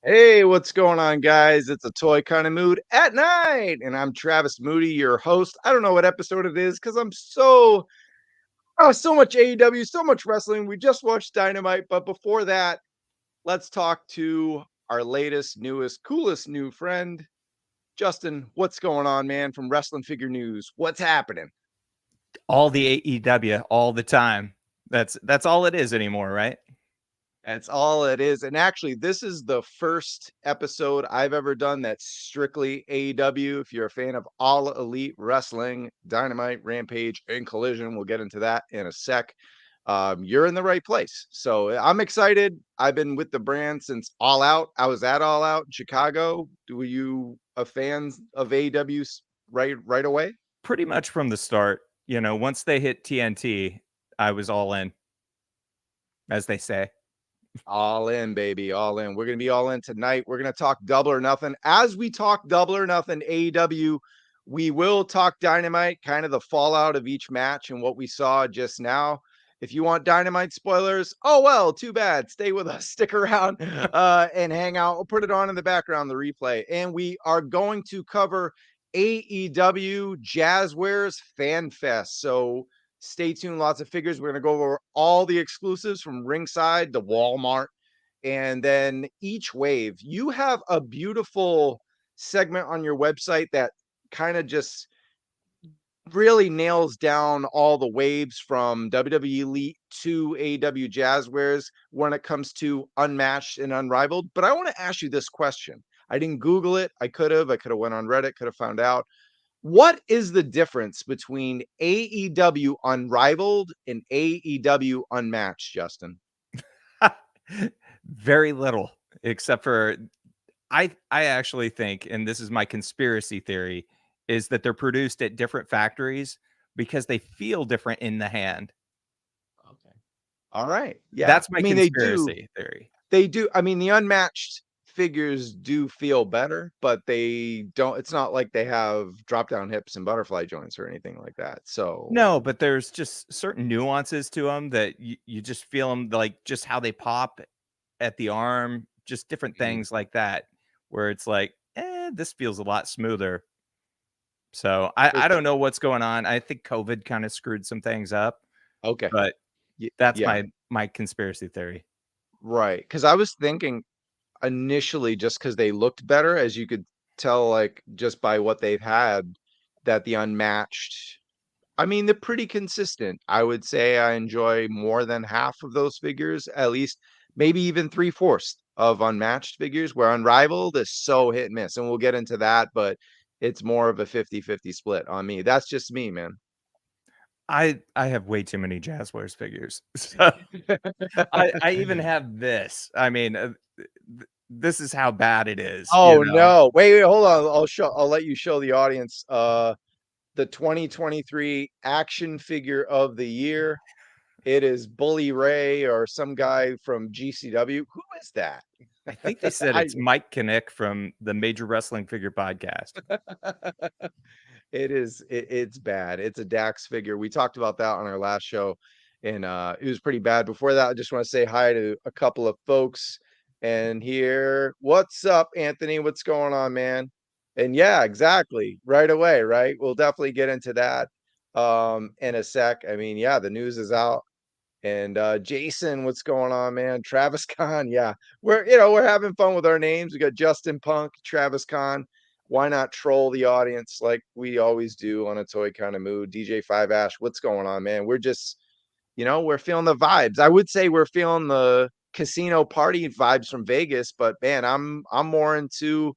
Hey, what's going on, guys? It's a toy kind of mood at night, and I'm Travis Moody, your host. I don't know what episode it is because I'm so much AEW, so much wrestling. We just watched Dynamite, but before that, let's talk to our latest, newest, coolest new friend, Justin. What's going on, man? From Wrestling Figure News, what's happening? All the AEW all the time. That's all it is anymore, right? That's all it is. And actually, this is the first episode I've ever done that's strictly AEW. If you're a fan of All Elite Wrestling, Dynamite, Rampage, and Collision, we'll get into that in a sec. You're in the right place. So I'm excited. I've been with the brand since All Out. I was at All Out in Chicago. Were you a fan of AEW right away? Pretty much from the start. Once they hit TNT, I was all in, as they say. All in, baby, all in. We're going to be all in tonight. We're going to talk Double or Nothing. As we talk Double or Nothing AEW, we will talk Dynamite, kind of the fallout of each match and what we saw just now. If you want Dynamite spoilers, oh well, too bad. Stay with us, stick around, and hang out. We'll put it on in the background, the replay. And we are going to cover AEW Jazwares Fan Fest. So stay tuned. Lots of figures. We're going to go over all the exclusives from ringside to Walmart. And then each wave, you have a beautiful segment on your website that kind of just really nails down all the waves from WWE Elite to AEW Jazwares when it comes to unmatched and unrivaled. But I want to ask you this question. I didn't Google it. I could have went on Reddit, could have found out. What is the difference between AEW Unrivaled and AEW Unmatched, Justin? Very little, except for I actually think, and this is my conspiracy theory, is that they're produced at different factories because they feel different in the hand. Okay. All right. Yeah. That's I my mean, they do. conspiracy theory. They do. I mean, the unmatched figures do feel better, but they don't. It's not like they have drop down hips and butterfly joints or anything like that. So, No, but there's just certain nuances to them that you just feel them, like just how they pop at the arm, just different mhm. things like that, where it's like, this feels a lot smoother. So I It- don't know what's going on. I think COVID kind of screwed some things up, okay. but that's Yeah. my conspiracy theory. Right. Because I was thinking initially, just because they looked better, as you could tell, like just by what they've had, that the unmatched. I mean, they're pretty consistent. I would say I enjoy more than half of those figures, at least maybe even three-fourths of unmatched figures, where Unrivaled is so hit and miss. And we'll get into that, but it's more of a 50-50 split on me. That's just me, man. I have way too many Jazwares figures. So I even have this. I mean, this is how bad it is, you Oh know? no. Wait, hold on. I'll let you show the audience the 2023 action figure of the year. It is Bully Ray or some guy from GCW. Who is that? I think they said I it's Mike Kinnick from the Major Wrestling Figure Podcast. it's bad. It's a Dax figure. We talked about that on our last show, and it was pretty bad. Before that, I just want to say hi to a couple of folks. And here, what's up, Anthony? What's going on, man? And yeah, exactly. Right away, right? We'll definitely get into that in a sec. I mean, yeah, the news is out. And Jason, what's going on, man? Travis Khan, yeah. We're having fun with our names. We got Justin Punk, Travis Khan. Why not troll the audience like we always do on a toy kind of mood? DJ Five Ash, what's going on, man? We're just, we're feeling the vibes. I would say we're feeling the casino party vibes from Vegas, but man, I'm more into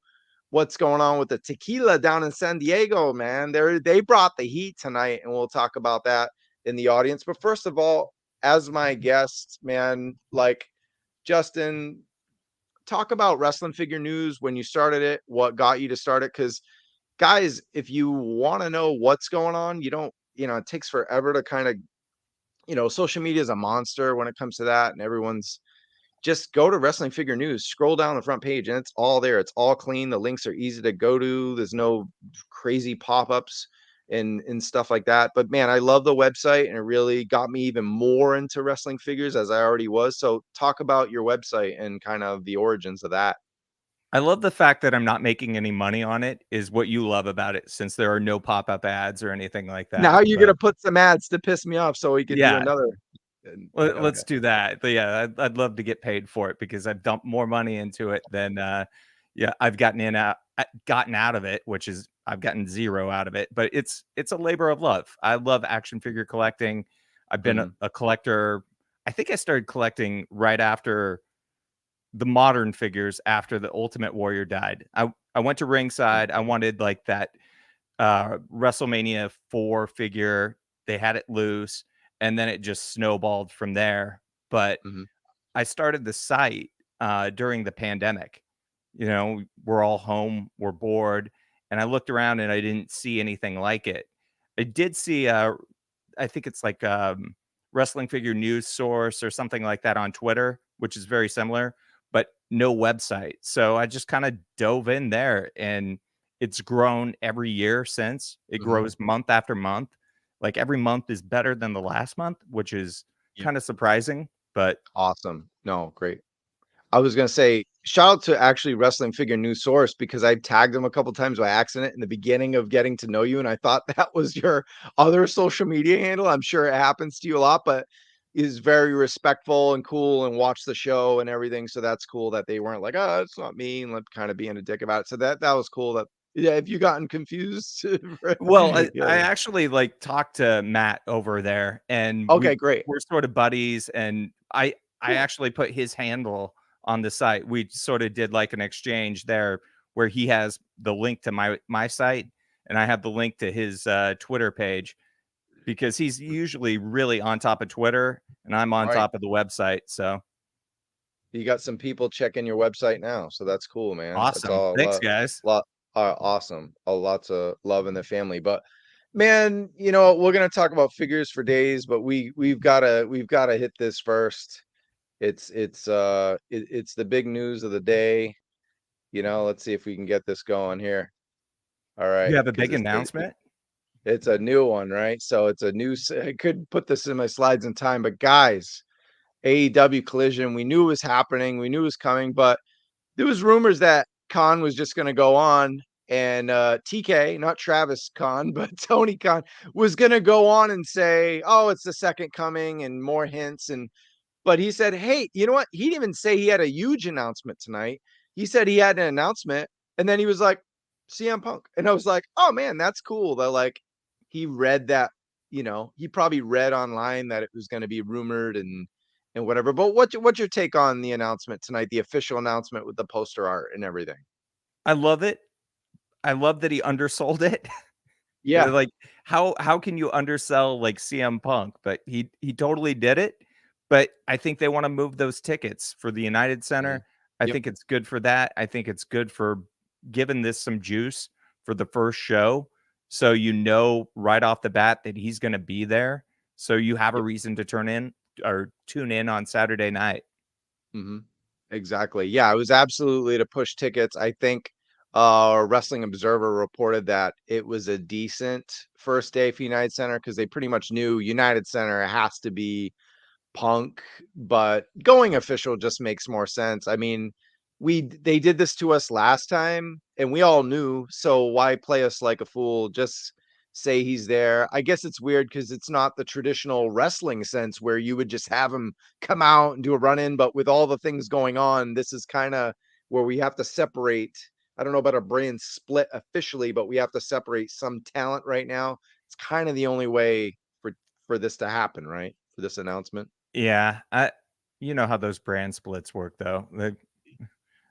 what's going on with the tequila down in San Diego, man. They brought the heat tonight, and we'll talk about that in the audience. But first of all, as my guest, man, like Justin, talk about wrestling figure news when you started it, what got you to start it. Because guys, if you want to know what's going on, you don't, it takes forever to kind of, social media is a monster when it comes to that, and everyone's just go to Wrestling Figure News, scroll down the front page, and it's all there. It's all clean. The links are easy to go to. There's no crazy pop-ups and stuff like that. But man, I love the website, and it really got me even more into wrestling figures as I already was. So talk about your website and kind of the origins of that. I love the fact that I'm not making any money on it is what you love about it, since there are no pop-up ads or anything like Now that, you're but gonna put some ads to piss me off so we could do yeah, another. Okay. let's do that. But yeah, I'd love to get paid for it because I've dumped more money into it than yeah, I've gotten out of it, which is I've gotten 0 out of it, but it's a labor of love. I love action figure collecting. I've been Mhm, a collector. I think I started collecting right after the modern figures after the Ultimate Warrior died. I went to mhm, ringside. I wanted like that WrestleMania 4 figure. They had it loose, and then it just snowballed from there. But mhm. I started the site during the pandemic. You know, we're all home, we're bored, and I looked around and I didn't see anything like it. I did see I think it's like wrestling figure news source or something like that on Twitter, which is very similar, but no website. So I just kind of dove in there, and it's grown every year since. It Mhm. grows month after month. Like every month is better than the last month, which is Yeah. kind of surprising, but Awesome. No, great. I was gonna say, shout out to actually Wrestling Figure News Source because I tagged them a couple times by accident in the beginning of getting to know you, and I thought that was your other social media handle. I'm sure it happens to you a lot, but is very respectful and cool and watch the show and everything. So that's cool that they weren't like, oh, it's not me, and like kind of being a dick about it. So that was cool. That yeah, if you gotten confused, well, yeah. I actually, like, talked to Matt over there, and Okay, great, we're sort of buddies, and I cool. actually put his handle on the site. We sort of did, like, an exchange there where he has the link to my site, and I have the link to his, Twitter page because he's usually really on top of Twitter, and I'm on Right. top of the website, so You got some people checking your website now, so that's cool, man. That's awesome. all Thanks, guys. lot awesome. Lots of love in the family. But man, we're gonna talk about figures for days, but we've gotta hit this first. It's the big news of the day. Let's see if we can get this going here. All You right, have a because big announcement? it's a new one, right? So it's a new. I could put this in my slides in time, but guys, AEW Collision. We knew it was happening. We knew it was coming, but there was rumors that Khan was just going to go on and TK, not Travis Khan, but Tony Khan was going to go on and say, "Oh, it's the second coming," and more hints. But he said, "Hey, you know what? He didn't even say he had a huge announcement tonight. He said he had an announcement, and then he was like, CM Punk," and I was like, "Oh man, that's cool." That like he read that, he probably read online that it was going to be rumored and whatever. But what's your take on the announcement tonight, the official announcement with the poster art and everything? I love it. I love that he undersold it. Yeah. Like, how can you undersell, like, CM Punk? But he totally did it, but I think they wanna move those tickets for the United Mhm. Center. I Yep. think it's good for that. I think it's good for giving this some juice for the first show, so you know right off the bat that he's gonna be there, so you have a Yep. reason to turn in or tune in on Saturday night. Mhm. Exactly. Yeah, it was absolutely to push tickets. I think Wrestling Observer reported that it was a decent first day for United Center because they pretty much knew United Center has to be Punk, but going official just makes more sense. I mean, they did this to us last time and we all knew, so why play us like a fool? Just say he's there. I guess it's weird because it's not the traditional wrestling sense where you would just have him come out and do a run in, but with all the things going on, this is kind of where we have to separate. I don't know about a brand split officially, but we have to separate some talent right now. It's kind of the only way for this to happen, right? For this announcement. Yeah, you know how those brand splits work, though.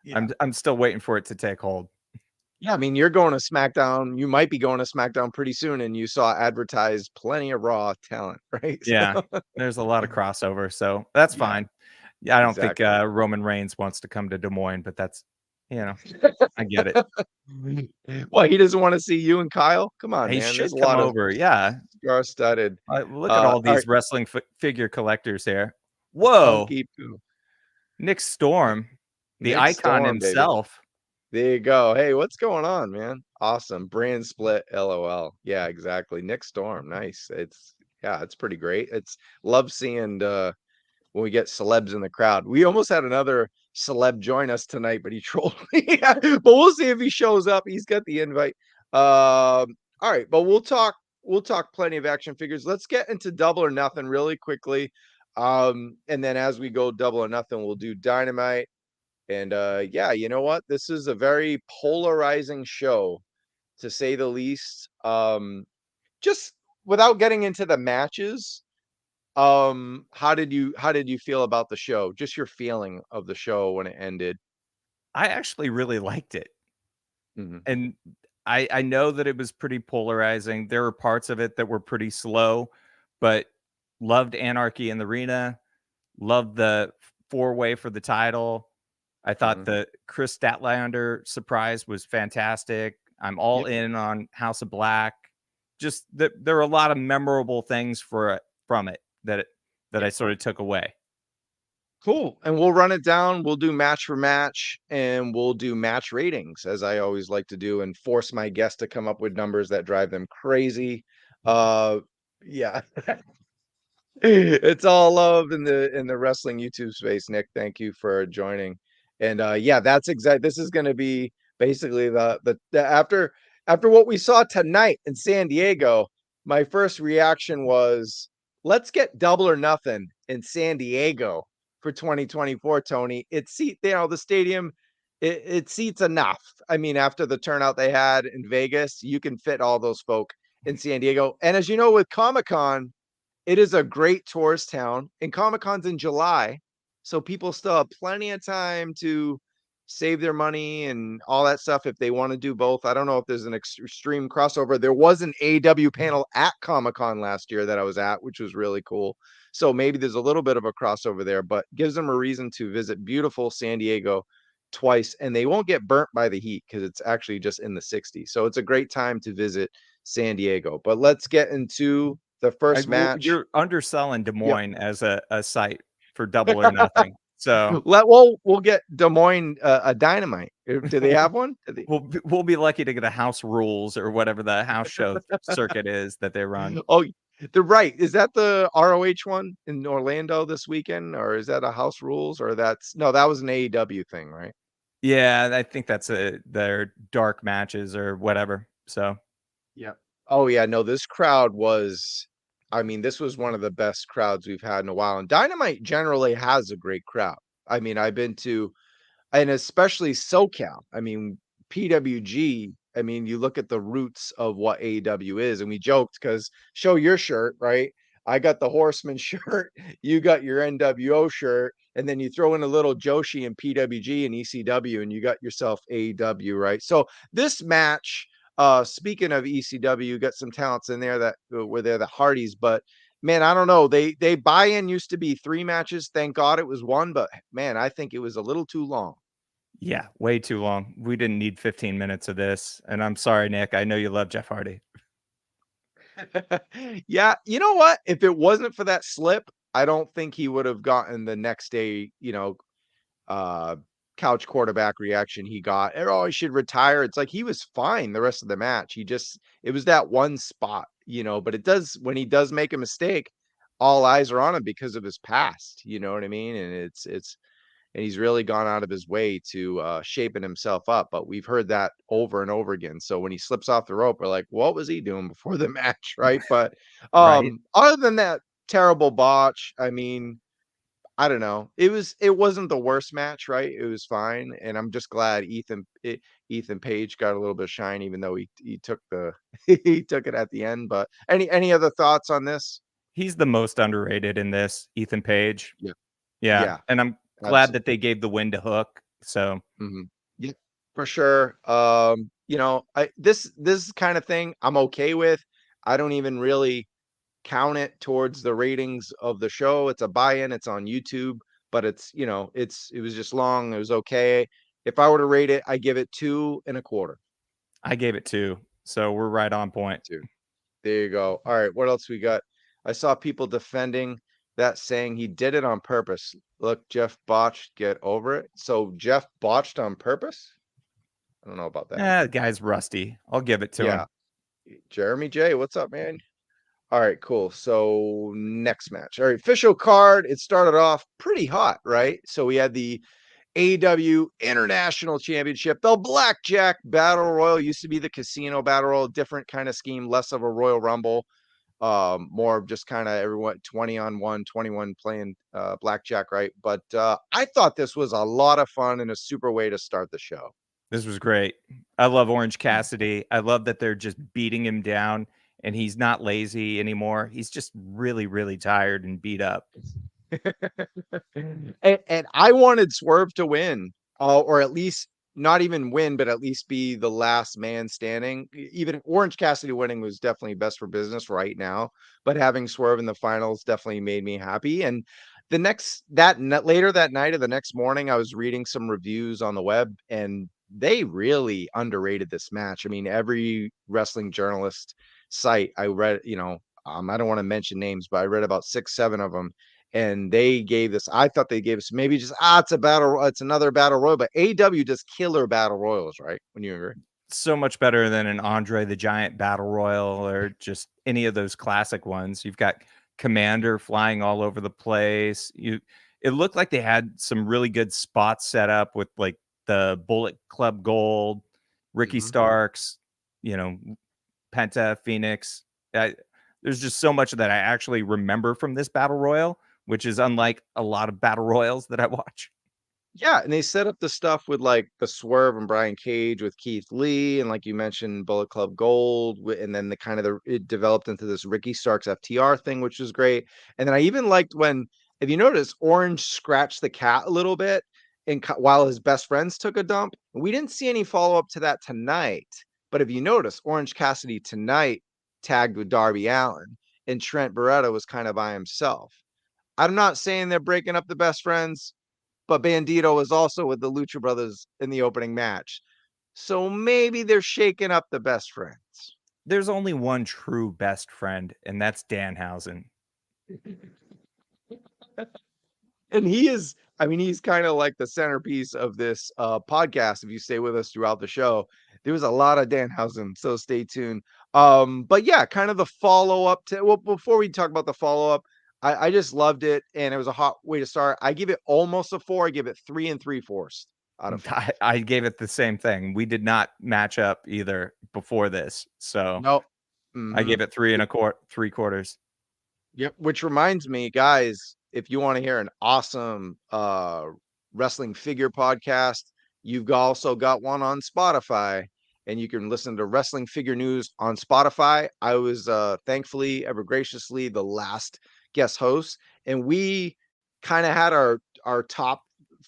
Yeah. I'm still waiting for it to take hold. Yeah, I mean, you're going to SmackDown. You might be going to SmackDown pretty soon, and you saw advertised plenty of Raw talent, right? Yeah, there's a lot of crossover, so that's Yeah, fine. Yeah, I don't think, exactly. Roman Reigns wants to come to Des Moines, but that's you know, I get it. Well, he doesn't want to see you and Kyle. Come on, He man. There's should a come lot of over, yeah. star-studded. Look at all All right, these wrestling figure collectors here. Whoa, Punky Poo. Nick Storm, the Nick icon Storm, baby. himself. There you go. Hey, what's going on, man? Awesome. Brand split, LOL. Yeah, exactly. Nick Storm. Nice. It's pretty great. It's love seeing when we get celebs in the crowd. We almost had another celeb join us tonight, but he trolled me. But we'll see if he shows up. He's got the invite. All right, but we'll talk plenty of action figures. Let's get into Double or Nothing really quickly. And then as we go Double or Nothing, we'll do Dynamite. And yeah, you know what? This is a very polarizing show, to say the least. Just without getting into the matches, how did you feel about the show? Just your feeling of the show when it ended. I actually really liked it. Mhm. And I know that it was pretty polarizing. There were parts of it that were pretty slow, but loved Anarchy in the Arena, loved the four-way for the title. I thought Mhm. the Chris Statlander surprise was fantastic. I'm all Yep. in on House of Black. Just that there were a lot of memorable things from it that Yeah. I sort of took away. Cool. And we'll run it down. We'll do match for match, and we'll do match ratings, as I always like to do, and force my guests to come up with numbers that drive them crazy. Yeah. It's all love in the wrestling YouTube space, Nick. Thank you for joining. And yeah, that's exact. This is going to be basically the after what we saw tonight in San Diego. My first reaction was, let's get Double or Nothing in San Diego for 2024. Tony, the stadium. It seats enough. I mean, after the turnout they had in Vegas, you can fit all those folk in San Diego. And as you know, with Comic-Con, it is a great tourist town, and Comic-Con's in July, so people still have plenty of time to save their money and all that stuff if they want to do both. I don't know if there's an extreme crossover. There was an AEW panel at Comic-Con last year that I was at, which was really cool. So maybe there's a little bit of a crossover there, but gives them a reason to visit beautiful San Diego twice, and they won't get burnt by the heat because it's actually just in the 60s. So it's a great time to visit San Diego. But let's get into the first match. You're underselling Des Yep. Moines as a site for Double or Nothing. So We'll get Des Moines a Dynamite. Do they have one? we'll be lucky to get a House Rules or whatever the house show circuit is that they run. Oh, they're right. Is that the ROH one in Orlando this weekend, or is that a House Rules, or that's no? That was an AEW thing, right? Yeah, I think that's their dark matches or whatever. So Yeah. Oh yeah, no, this crowd was, I mean, this was one of the best crowds we've had in a while. And Dynamite generally has a great crowd. I mean, I've been to, and especially SoCal. I mean, PWG. I mean, you look at the roots of what AEW is, and we joked because show your shirt, right? I got the Horseman shirt, you got your NWO shirt, and then you throw in a little Joshi and PWG and ECW, and you got yourself AEW, right? So this match, speaking of ECW, got some talents in there that were there, the Hardys, but man, I don't know. They buy-in used to be 3 matches. Thank God it was 1, but man, I think it was a little too long. yeah, way too long. We didn't need 15 minutes of this. And I'm sorry, Nick. I know you love Jeff Hardy. Yeah, you know what? If it wasn't for that slip, I don't think he would have gotten the next day, uh, couch quarterback reaction he got. Oh, he should retire. It's like he was fine the rest of the match. It was that one spot, but it does, when he does make a mistake, all eyes are on him because of his past. You know what I mean? And and he's really gone out of his way to shaping himself up. But we've heard that over and over again. So when he slips off the rope, we're like, what was he doing before the match, right? But Right? other than that terrible botch, I mean, I don't know. It wasn't the worst match, right? It was fine, and I'm just glad Ethan Page got a little bit of shine, even though he took the he took it at the end. But any other thoughts on this? He's the most underrated in this, Ethan Page. Yeah, Yeah. yeah, And I'm glad that they absolutely. gave the win to Hook. So Yeah, for sure. I this kind of thing I'm okay with. I don't even really count it towards the ratings of the show. It's a buy-in, it's on YouTube, but it was just long. It was okay. If I were to rate it, I give it 2.25. I gave it 2. So we're right on point. 2. There you go. All right, what else we got? I saw people defending that, saying he did it on purpose. Look, Jeff botched, get over it. So Jeff botched on purpose? I don't know about that. The guy's rusty. I'll give it to Yeah. him. Jeremy J, what's up, man? All right, cool. So next match. All right, official card. It started off pretty hot, right? So we had the AEW International Championship. The Blackjack Battle Royal used to be the Casino Battle Royal, different kind of scheme, less of a Royal Rumble, more of just kind of everyone 20 on 1, 21 playing blackjack, right? But I thought this was a lot of fun and a super way to start the show. This was great. I love Orange Cassidy. I love that they're just beating him down and he's not lazy anymore. He's just really, really tired and beat up. And I wanted Swerve to win, or at least not even win, but at least be the last man standing. Even Orange Cassidy winning was definitely best for business right now, but having Swerve in the finals definitely made me happy. And later that night or the next morning, I was reading some reviews on the web, and they really underrated this match. I mean, every wrestling journalist site I read, I don't want to mention names, but I read about 6, 7 of them, and they gave this. I thought they gave us maybe just it's another battle royal, but AEW does killer battle royals, right? When you agree, So much better than an Andre the Giant Battle Royal or just any of those classic ones. You've got Commander flying all over the place. It looked like they had some really good spots set up with like the Bullet Club Gold, Ricky Starks, Penta, Phoenix. There's just so much that I actually remember from this battle royal, which is unlike a lot of battle royals that I watch. Yeah, and they set up the stuff with like the Swerve and Brian Cage with Keith Lee, and like you mentioned, Bullet Club Gold, and then it developed into this Ricky Starks FTR thing, which was great. And then I even liked when, if you notice, Orange scratched the cat a little bit, and while his best friends took a dump, we didn't see any follow up to that tonight. But if you notice, Orange Cassidy tonight tagged with Darby Allin, and Trent Beretta was kind of by himself. I'm not saying they're breaking up the best friends, but Bandito was also with the Lucha Brothers in the opening match. So maybe they're shaking up the best friends. There's only one true best friend, and that's Danhausen. And he's kind of like the centerpiece of this podcast. If you stay with us throughout the show, there was a lot of Danhausen, so stay tuned. But yeah, kind of the follow-up before we talk about the follow-up, I just loved it, and it was a hot way to start. I give it almost a 4. I give it 3 3/4 out of 5. I gave it the same thing. We did not match up either before this, so Nope. I gave it 3 3/4. Yep. Which reminds me, guys, if you want to hear an awesome wrestling figure podcast, you've also got one on Spotify, and you can listen to Wrestling Figure News on Spotify. I was thankfully, ever graciously, the last guest host, and we kind of had our top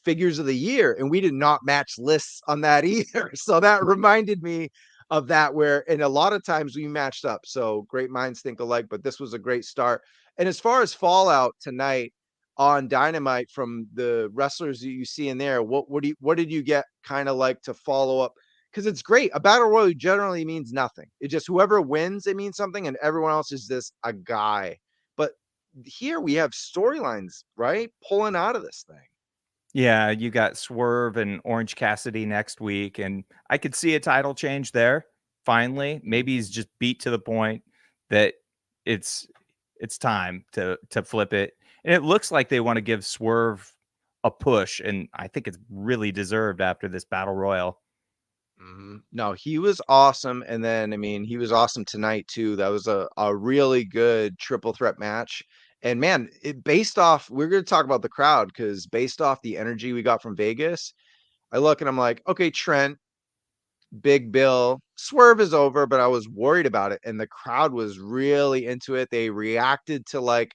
figures of the year, and we did not match lists on that either. So that reminded me of that, and a lot of times we matched up. So great minds think alike, but this was a great start. And as far as fallout tonight on Dynamite from the wrestlers that you see in there, what did you get kind of like to follow up? Because it's great. A battle royal generally means nothing. It just whoever wins, it means something, and everyone else is a guy. But here we have storylines, right? Pulling out of this thing. Yeah, you got Swerve and Orange Cassidy next week, and I could see a title change there. Finally, maybe he's just beat to the point that it's time to flip it. And it looks like they want to give Swerve a push, and I think it's really deserved after this battle royal. No, he was awesome. And then, I mean, he was awesome tonight too. That was a really good triple threat match. And man, we're going to talk about the crowd, because based off the energy we got from Vegas, I look and I'm like, okay, Trent, Big Bill, Swerve is over, but I was worried about it. And the crowd was really into it. They reacted to like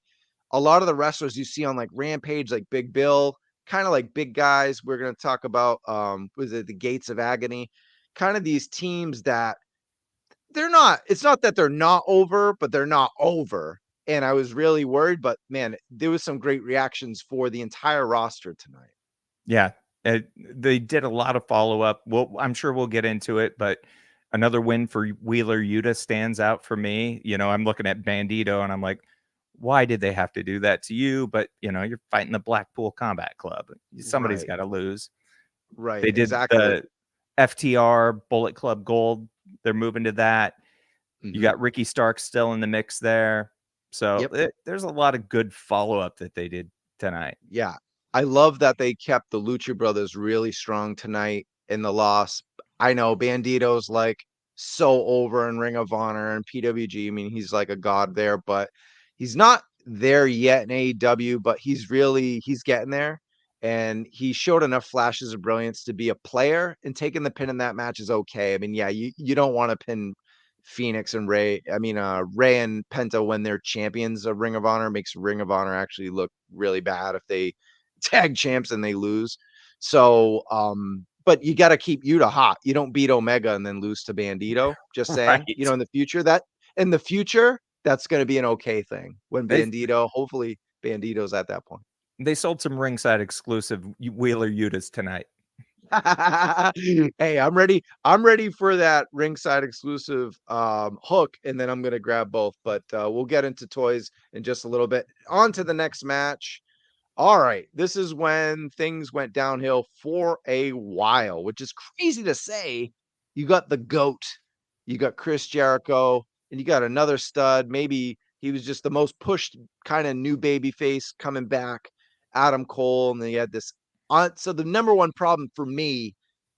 a lot of the wrestlers you see on like Rampage, like Big Bill, kind of like big guys. We're going to talk about, was it the Gates of Agony? Kind of these teams that it's not that they're not over, but they're not over. And I was really worried, but man, there was some great reactions for the entire roster tonight. Yeah, they did a lot of follow-up. I'm sure we'll get into it, but another win for Wheeler Yuta stands out for me. I'm looking at Bandito, and I'm like, why did they have to do that to you? But, you're fighting the Blackpool Combat Club. Somebody's got to lose. Right, They did exactly. the FTR Bullet Club Gold. They're moving to that. You got Ricky Stark still in the mix there. So there's a lot of good follow-up that they did tonight. Yeah. I love that they kept the Lucha Brothers really strong tonight in the loss. I know Bandito's like so over in Ring of Honor and PWG. I mean, he's like a god there, but he's not there yet in AEW, but he's getting there. And he showed enough flashes of brilliance to be a player, and taking the pin in that match is okay. I mean, yeah, you don't want to pin Phoenix and Ray. I mean, Ray and Penta when they're champions of Ring of Honor makes Ring of Honor actually look really bad if they tag champs and they lose. So, but you got to keep Yuta hot. You don't beat Omega and then lose to Bandito. Just saying, Right. in the future, that's going to be an okay thing when They hopefully Bandito's at that point. they sold some ringside exclusive Wheeler Yutas tonight. Hey, I'm ready. I'm ready for that ringside exclusive hook, and then I'm gonna grab both. But we'll get into toys in just a little bit. On to the next match. All right, this is when things went downhill for a while, which is crazy to say. You got the GOAT, you got Chris Jericho, and you got another stud. Maybe he was just the most pushed kind of new baby face coming back, Adam Cole, and then you had this. So the number one problem for me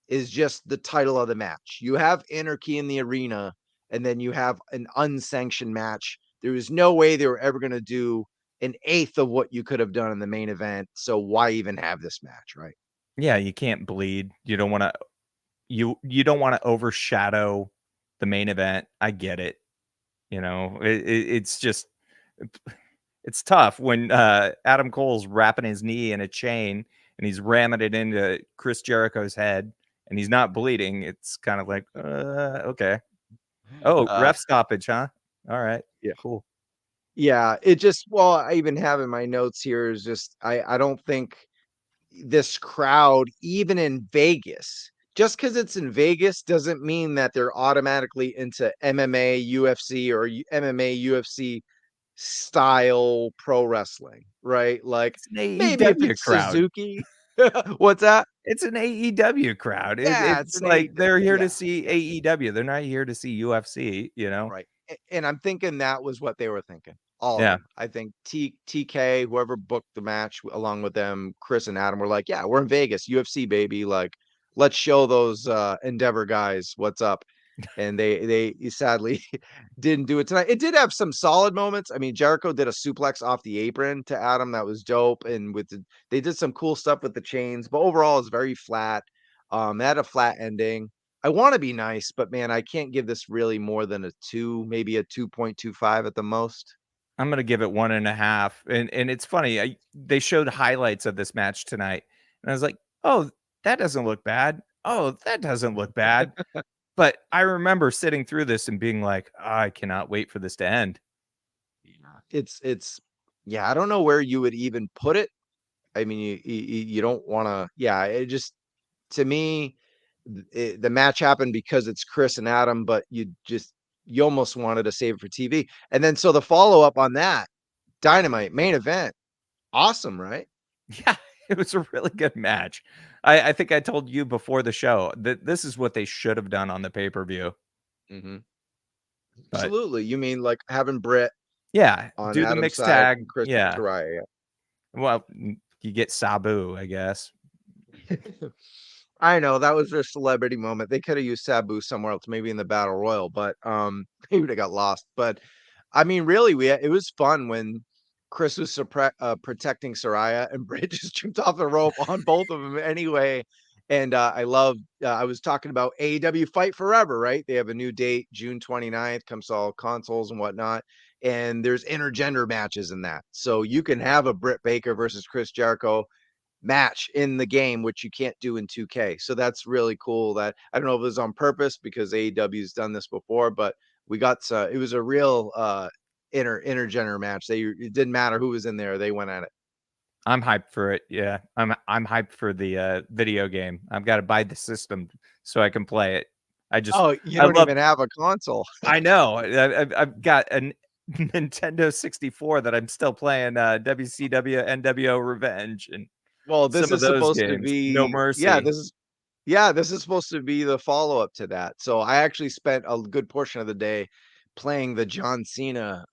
is just the title of the match. You have Anarchy in the arena, and then you have an unsanctioned match. There was no way they were ever going to do an eighth of what you could have done in the main event. So why even have this match, right? Yeah, you can't bleed. You don't want to you don't want to overshadow the main event. I get it. It's just it's tough when Adam Cole's wrapping his knee in a chain and he's ramming it into Chris Jericho's head and he's not bleeding. It's kind of like, okay. Oh, ref stoppage, huh? All right. Yeah. Cool. Yeah. It just, well, I even have in my notes here is just, I don't think this crowd, even in Vegas, just because it's in Vegas doesn't mean that they're automatically into MMA, UFC, or MMA, UFC style pro wrestling, right? Like It's an maybe if AEW it's crowd. Suzuki, what's that? It's an AEW crowd. Yeah, it's It's an like they're here to yeah, see yeah, AEW. They're not here to see UFC, you know? right. And I'm thinking that was what they were thinking. All of Yeah. them. I think TK, whoever booked the match along with them, Chris and Adam were like, yeah, we're in Vegas, UFC baby. Like, let's show those Endeavor guys what's up. And they sadly didn't do it tonight. It did have some solid moments. I mean, Jericho did a suplex off the apron to Adam that was dope, and they did some cool stuff with the chains, but overall it's very flat. It had a flat ending. I want to be nice, but man, I can't give this really more than a 2, maybe a 2.25 at the most. I'm gonna give it 1.5. And it's funny, they showed highlights of this match tonight, and I was like, "Oh, that doesn't look bad. Oh, that doesn't look bad." But I remember sitting through this and being like, "I cannot wait for this to end." Yeah. It's yeah, I don't know where you would even put it. I mean, you don't want to. Yeah, it just to me, the match happened because it's Chris and Adam, but you almost wanted to save it for TV. And then so the follow up on that, Dynamite main event, awesome, right? Yeah, it was a really good match. I think I told you before the show that this is what they should have done on the pay-per-view. Mm-hmm. But Absolutely. You mean like having Britt yeah, on do the Adam's mixed side tag. and Chris and Yeah. Soraya? Well, you get Sabu, I guess. Yeah. I know that was their celebrity moment. They could have used Sabu somewhere else, maybe in the Battle Royal, but maybe they got lost. But I mean, really, it was fun when Chris was protecting Soraya and Britt just jumped off the rope on both of them anyway. And I love, I was talking about AEW Fight Forever, right? They have a new date, June 29th, comes to all consoles and whatnot. And there's intergender matches in that. So you can have a Britt Baker versus Chris Jericho match in the game, which you can't do in 2K. So that's really cool. That I don't know if it was on purpose because AEW's done this before, but we got it was a real intergender match. It didn't matter who was in there, they went at it. I'm hyped for it. Yeah, I'm hyped for the video game. I've got to buy the system so I can play it. Oh, you I don't love. even have a console. I know. I've got a Nintendo 64 that I'm still playing WCW NWO Revenge and Well, this some of is those supposed to games. No be Mercy. this is supposed to be the follow-up to that. So I actually spent a good portion of the day playing the John Cena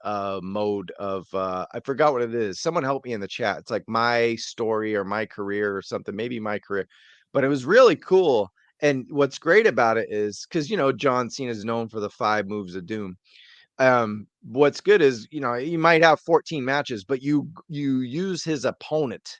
mode of I forgot what it is. Someone help me in the chat. It's like my story or my career or something, maybe my career. But it was really cool. And what's great about it is because John Cena is known for the 5 moves of doom. What's good is you might have 14 matches, but you use his opponent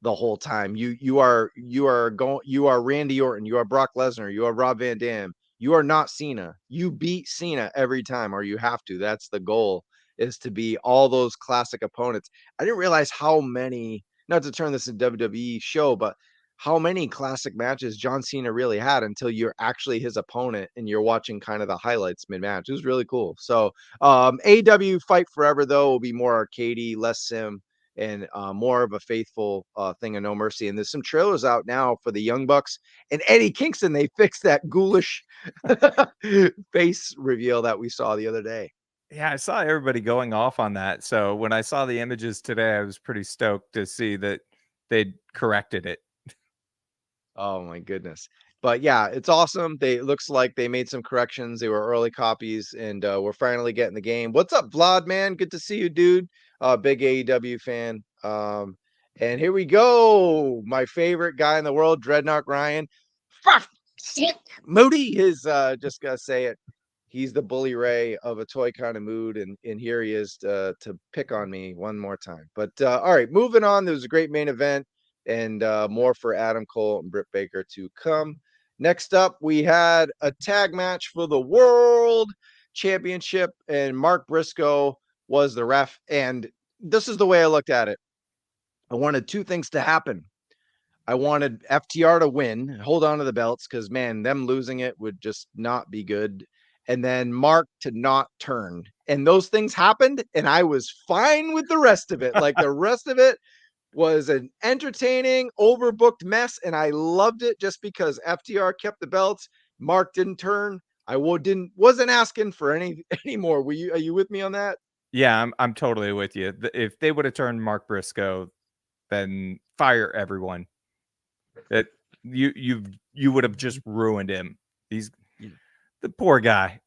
the whole time. You are Randy Orton, you are Brock Lesnar, you are Rob Van Dam. You are not Cena. You beat Cena every time, or you have to. That's the goal, is to be all those classic opponents. I didn't realize how many, not to turn this into WWE show, but how many classic matches John Cena really had until you're actually his opponent and you're watching kind of the highlights mid-match. It was really cool. So AEW Fight Forever though will be more arcadey, less sim, and more of a faithful thing of No Mercy. And there's some trailers out now for the Young Bucks and Eddie Kingston. They fixed that ghoulish face reveal that we saw the other day. Yeah, I saw everybody going off on that. So when I saw the images today, I was pretty stoked to see that they'd corrected it. Oh my goodness. But yeah, it's awesome. It looks like they made some corrections. They were early copies, and we're finally getting the game. What's up, Vlad, man? Good to see you, dude. Big AEW fan. And here we go. My favorite guy in the world, Dreadnought Ryan. Fuck, Moody is just gotta say it. He's the Bully Ray of a toy kind of mood, and here he is to pick on me one more time. But all right, moving on. There was a great main event, and more for Adam Cole and Britt Baker to come. Next up, we had a tag match for the World Championship, and Mark Briscoe was the ref. And this is the way I looked at it. I wanted 2 things to happen. I wanted FTR to win, hold on to the belts, because man, them losing it would just not be good. And then Mark to not turn. And those things happened, and I was fine with the rest of it. Like the rest of it was an entertaining, overbooked mess, and I loved it just because FTR kept the belts. Mark didn't turn. I wasn't asking for any more. Are you with me on that? Yeah, I'm totally with you. If they would have turned Mark Briscoe, then fire everyone. That you would have just ruined him. He's the poor guy.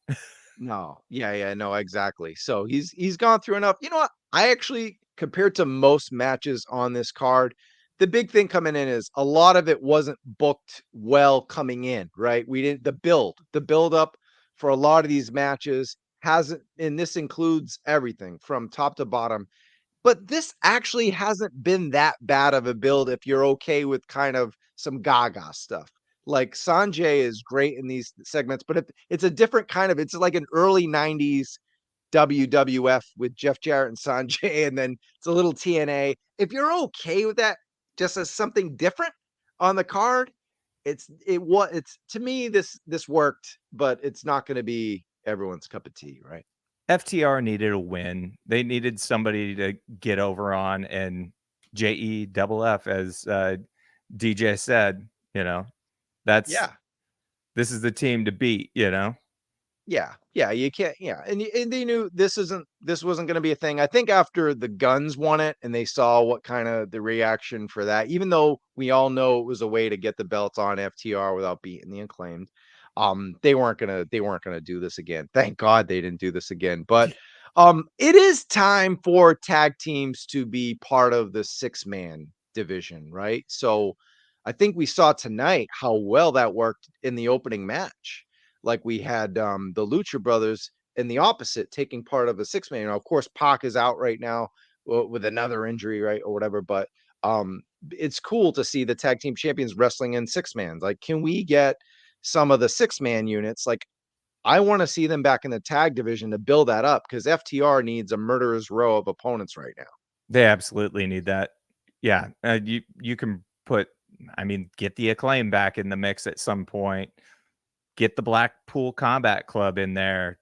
No. Yeah, no, exactly. So he's gone through enough. You know what? I actually, compared to most matches on this card, the big thing coming in is a lot of it wasn't booked well coming in, right? We didn't the build up for a lot of these matches hasn't, and this includes everything from top to bottom. But this actually hasn't been that bad of a build if you're okay with kind of some gaga stuff. Like Sanjay is great in these segments, but it's a different kind of, it's like an early 90s WWF with Jeff Jarrett and Sanjay, and then it's a little TNA. If you're okay with that, just as something different on the card, it's to me, this worked, but it's not going to be everyone's cup of tea, right? FTR needed a win. They needed somebody to get over on, and JE as DJ said, that's Yeah. this is the team to beat. Yeah, you can't. Yeah, and they knew this wasn't going to be a thing. I think after the Guns won it, and they saw what kind of the reaction for that, even though we all know it was a way to get the belts on FTR without beating the Acclaimed, they weren't gonna do this again. Thank God they didn't do this again. But it is time for tag teams to be part of the 6-man division, right? So I think we saw tonight how well that worked in the opening match. Like we had the Lucha Brothers in the opposite taking part of a 6-man. Of course, Pac is out right now with another injury, right, or whatever. But it's cool to see the tag team champions wrestling in 6-mans. Like, can we get some of the 6-man units? Like, I want to see them back in the tag division to build that up, because FTR needs a murderer's row of opponents right now. They absolutely need that. Yeah, you can get the Acclaim back in the mix at some point. Get the Blackpool Combat Club in there.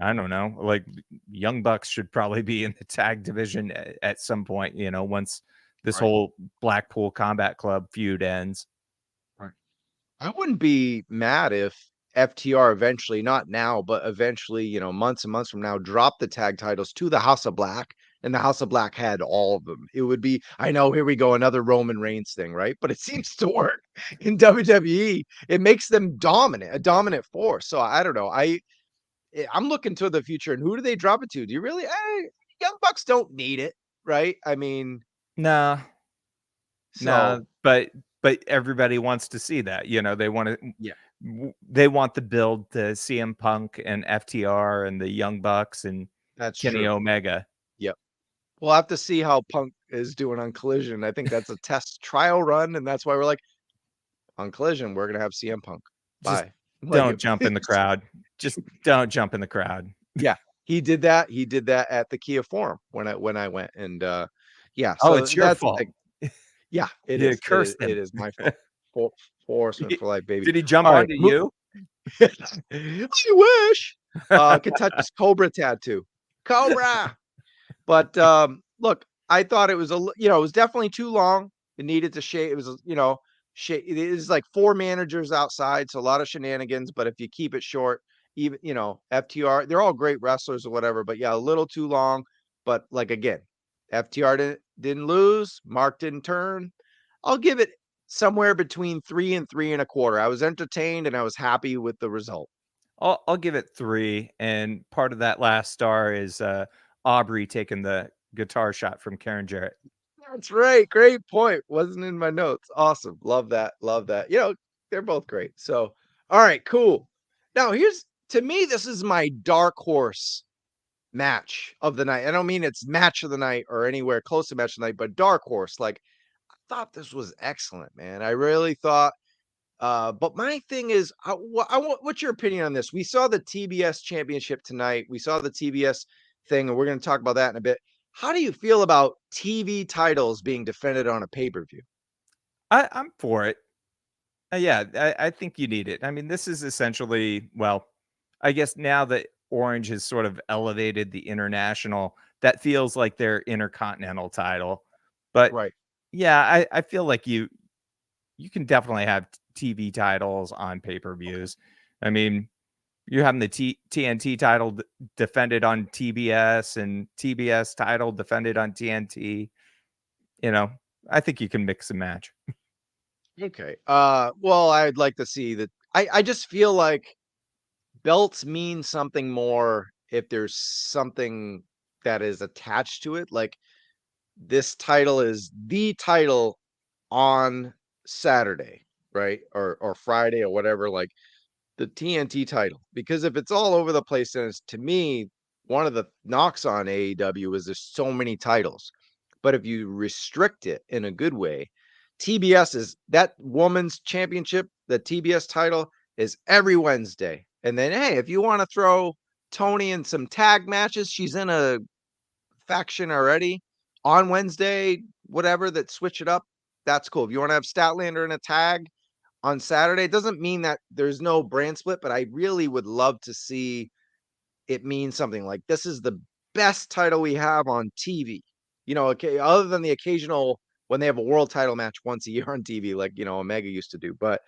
I don't know, like Young Bucks should probably be in the tag division at some point, once this whole Blackpool Combat Club feud ends. Right. I wouldn't be mad if FTR eventually, not now, but eventually, months and months from now, drop the tag titles to the House of Black, and the House of Black had all of them. It would be, I know, here we go, another Roman Reigns thing, right? But it seems to work in WWE. It makes them dominant, a dominant force. So I don't know. I'm looking to the future, and who do they drop it to? Do you really? Young Bucks don't need it, right? I mean, Nah, nah, so but everybody wants to see that, they wanna yeah, they want the build to CM Punk and FTR and the Young Bucks and that's Kenny true. Omega. Yep. We'll have to see how Punk is doing on Collision. I think that's a test trial run, and that's why we're like, on Collision, we're gonna have CM Punk. Just Bye. Like, don't jump in the crowd. Just don't jump in the crowd. yeah, he did that. He did that at the Kia Forum when I went, and yeah. Oh, So it's your that's the fault. thing. Yeah, it You is. It is. cursed It him. is my fault. For Horseman for life, baby. Did he jump All right. onto you? I wish. Could touch his Cobra tattoo. Cobra. But, look, I thought it was it was definitely too long. It needed to shave. It was, it is like 4 managers outside, so a lot of shenanigans, but if you keep it short, even, FTR, they're all great wrestlers or whatever, but yeah, a little too long. But like again, FTR didn't lose, Mark didn't turn. I'll give it somewhere between 3 and 3 1/4. I was entertained and I was happy with the result. I'll give it 3, and part of that last star is, Aubrey taking the guitar shot from Karen Jarrett. That's right. Great point. Wasn't in my notes. Awesome. Love that. Love that. They're both great. So, all right, cool. Now, to me, this is my dark horse match of the night. I don't mean it's match of the night or anywhere close to match of the night, but dark horse. Like, I thought this was excellent, man. I really thought. But my thing is, what's your opinion on this? We saw the TBS championship tonight. We saw the TBS thing, and we're going to talk about that in a bit. How do you feel about TV titles being defended on a pay-per-view? I'm for it. Yeah, I think you need it. I mean, this is essentially, well, I guess now that Orange has sort of elevated the international, that feels like their intercontinental title. But Right. yeah, I feel like you can definitely have TV titles on pay-per-views. I mean, you're having the TNT title defended on TBS and TBS title defended on TNT. You know, I think you can mix and match. Okay. Well, I'd like to see that. I just feel like belts mean something more if there's something that is attached to it. Like this title is the title on Saturday, right? Or Friday or whatever. Like the TNT title, because if it's all over the place, then it's, to me, one of the knocks on AEW is there's so many titles. But if you restrict it in a good way, TBS is that woman's championship, the TBS title is every Wednesday. And then, hey, if you want to throw Tony in some tag matches, she's in a faction already on Wednesday, whatever, that switch it up. That's cool. If you want to have Statlander in a tag, on Saturday. It doesn't mean that there's no brand split, but I really would love to see it mean something like this is the best title we have on TV. Okay, other than the occasional when they have a world title match once a year on TV, like Omega used to do. But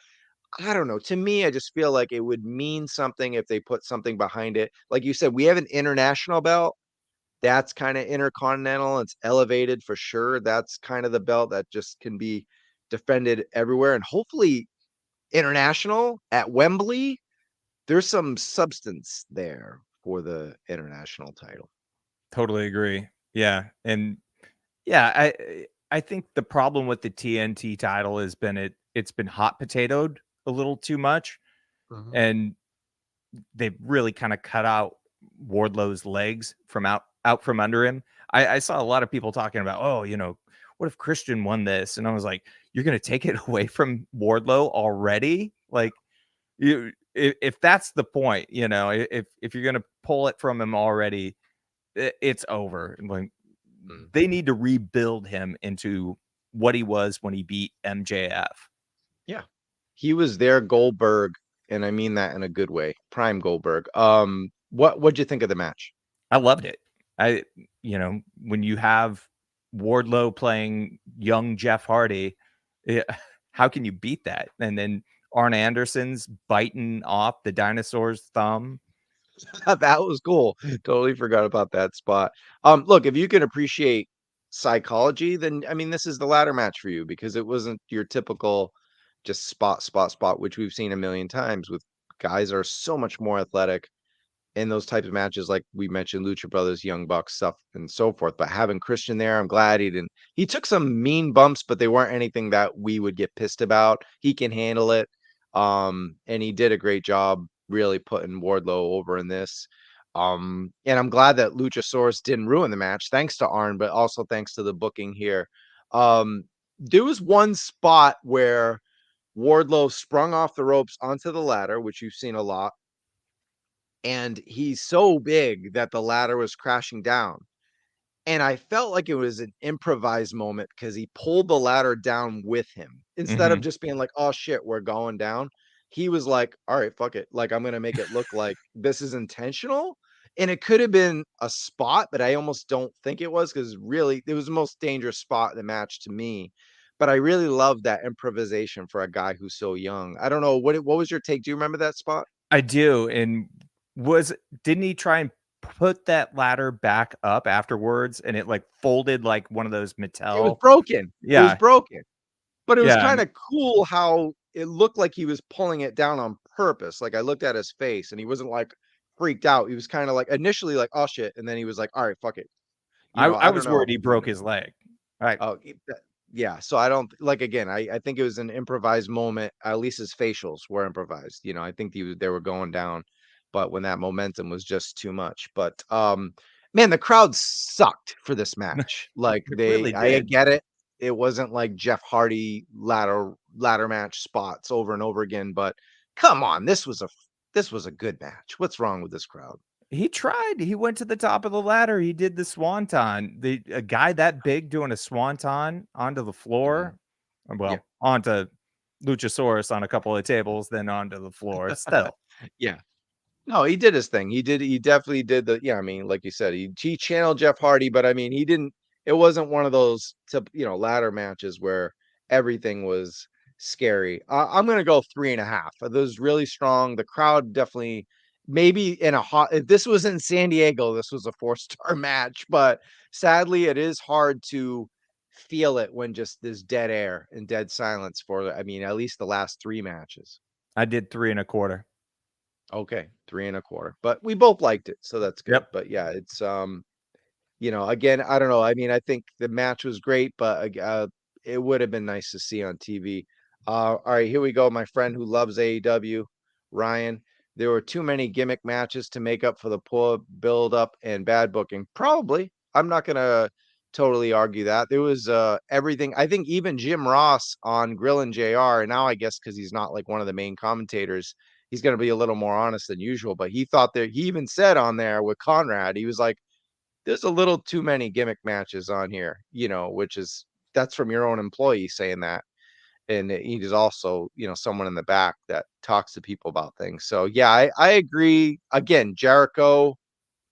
I don't know. To me, I just feel like it would mean something if they put something behind it. Like you said, we have an international belt. That's kind of intercontinental. It's elevated for sure. That's kind of the belt that just can be defended everywhere. And hopefully international at Wembley, there's some substance there for the international title. Totally agree. Yeah, and yeah, I think the problem with the TNT title has been it's been hot potatoed a little too much, Mhm. and they've really kind of cut out Wardlow's legs from out from under him. I saw a lot of people talking about, oh, what if Christian won this? And I was like, you're gonna take it away from Wardlow already? Like, if that's the point, if you're gonna pull it from him already, it's over. Like, Mm. they need to rebuild him into what he was when he beat MJF. Yeah. He was their Goldberg, and I mean that in a good way. Prime Goldberg. What'd you think of the match? I loved it. I, when you have Wardlow playing young Jeff Hardy, yeah, how can you beat that? And then Arn Anderson's biting off the dinosaur's thumb. That was cool. Totally forgot about that spot. Look, if you can appreciate psychology, then I mean this is the ladder match for you because it wasn't your typical just spot, which we've seen a million times with guys that are so much more athletic in those types of matches, like we mentioned, Lucha Brothers, Young Bucks, stuff and so forth. But having Christian there, I'm glad he didn't. He took some mean bumps, but they weren't anything that we would get pissed about. He can handle it. And he did a great job really putting Wardlow over in this. And I'm glad that Luchasaurus didn't ruin the match, thanks to Arn, but also thanks to the booking here. There was one spot where Wardlow sprung off the ropes onto the ladder, which you've seen a lot, and he's so big that the ladder was crashing down. And I felt like it was an improvised moment because he pulled the ladder down with him instead of Mhm. just being like, "Oh shit, we're going down." He was like, "All right, fuck it. Like I'm gonna make it look like this is intentional." And it could have been a spot, but I almost don't think it was because really it was the most dangerous spot in the match to me. But I really love that improvisation for a guy who's so young. I don't know what was your take? Do you remember that spot? I do, and was didn't he try and put that ladder back up afterwards, and it, like, folded like one of those It was Mattel. broken. It was Yeah, broken. But it was yeah, kinda cool how it looked like he was pulling it down on purpose. Like, I looked at his face, and he wasn't, like, freaked out. He was kinda, like, initially like, "Oh, shit," and then he was like, "Alright, fuck it." I I don't was worried know. he broke his leg. Right. Oh, yeah, so I don't like, again, I think it was an improvised moment, at least his facials were improvised, I think they were going down, but when that momentum was just too much, but, man, the crowd sucked for this match, like, It really I did. get it, it wasn't like Jeff Hardy ladder match spots over and over again, but come on, this was a good match. What's wrong with this crowd? He tried. He went to the top of the ladder. He did the swanton. A guy that big doing a swanton onto the Mhm. floor, Yeah. well, onto Luchasaurus on a couple of tables, then onto the floor. Still, Yeah. No, he did his thing. He definitely did the yeah, I mean, like you said, he channeled Jeff Hardy, but I mean, he didn't it wasn't one of those ladder matches where everything was scary. I'm gonna go 3.5. It was really strong. The crowd definitely maybe in a hot if this was in San Diego, this was a 4-star match, but sadly it is hard to feel it when just there's dead air and dead silence for I mean, at least the last 3 matches. I did 3 1/4. Okay, 3 1/4. But we both liked it, so that's good. Yep. But yeah, it's again, I don't know. I mean, I think the match was great, but it would have been nice to see on TV. All right, here we go. My friend who loves AEW, Ryan. There were too many gimmick matches to make up for the poor build up and bad booking. Probably. I'm not gonna totally argue that. There was everything. I think even Jim Ross on Grill and JR, and now I guess because he's not like one of the main commentators, he's gonna be a little more honest than usual. But he thought that he even said on there with Conrad, he was like, there's a little too many gimmick matches on here, which is that's from your own employee saying that. And he is also, someone in the back that talks to people about things. So yeah, I agree. Again, Jericho,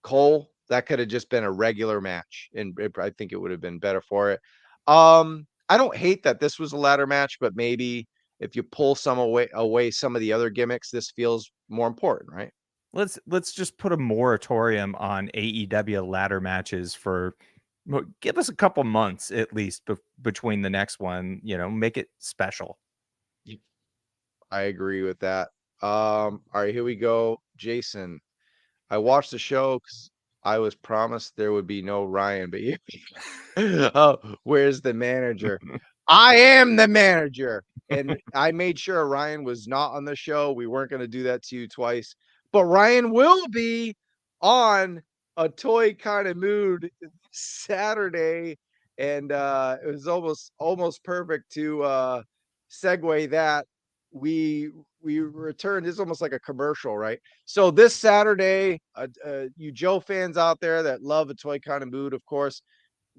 Cole, that could have just been a regular match, and I think it would have been better for it. I don't hate that this was a ladder match, but maybe if you pull some away some of the other gimmicks, this feels more important, right? Let's just put a moratorium on AEW ladder matches for give us a couple months at least between the next one. Make it special. I agree with that. All right, here we go. Jason, I watched the show because I was promised there would be no Ryan, but you oh, where's the manager? I am the manager. And I made sure Ryan was not on the show. We weren't going to do that to you twice, but Ryan will be on a toy kind of mood Saturday. And it was almost perfect to segue that we returned. It's almost like a commercial, right? So this Saturday, you Joe fans out there that love a toy kind of mood, of course,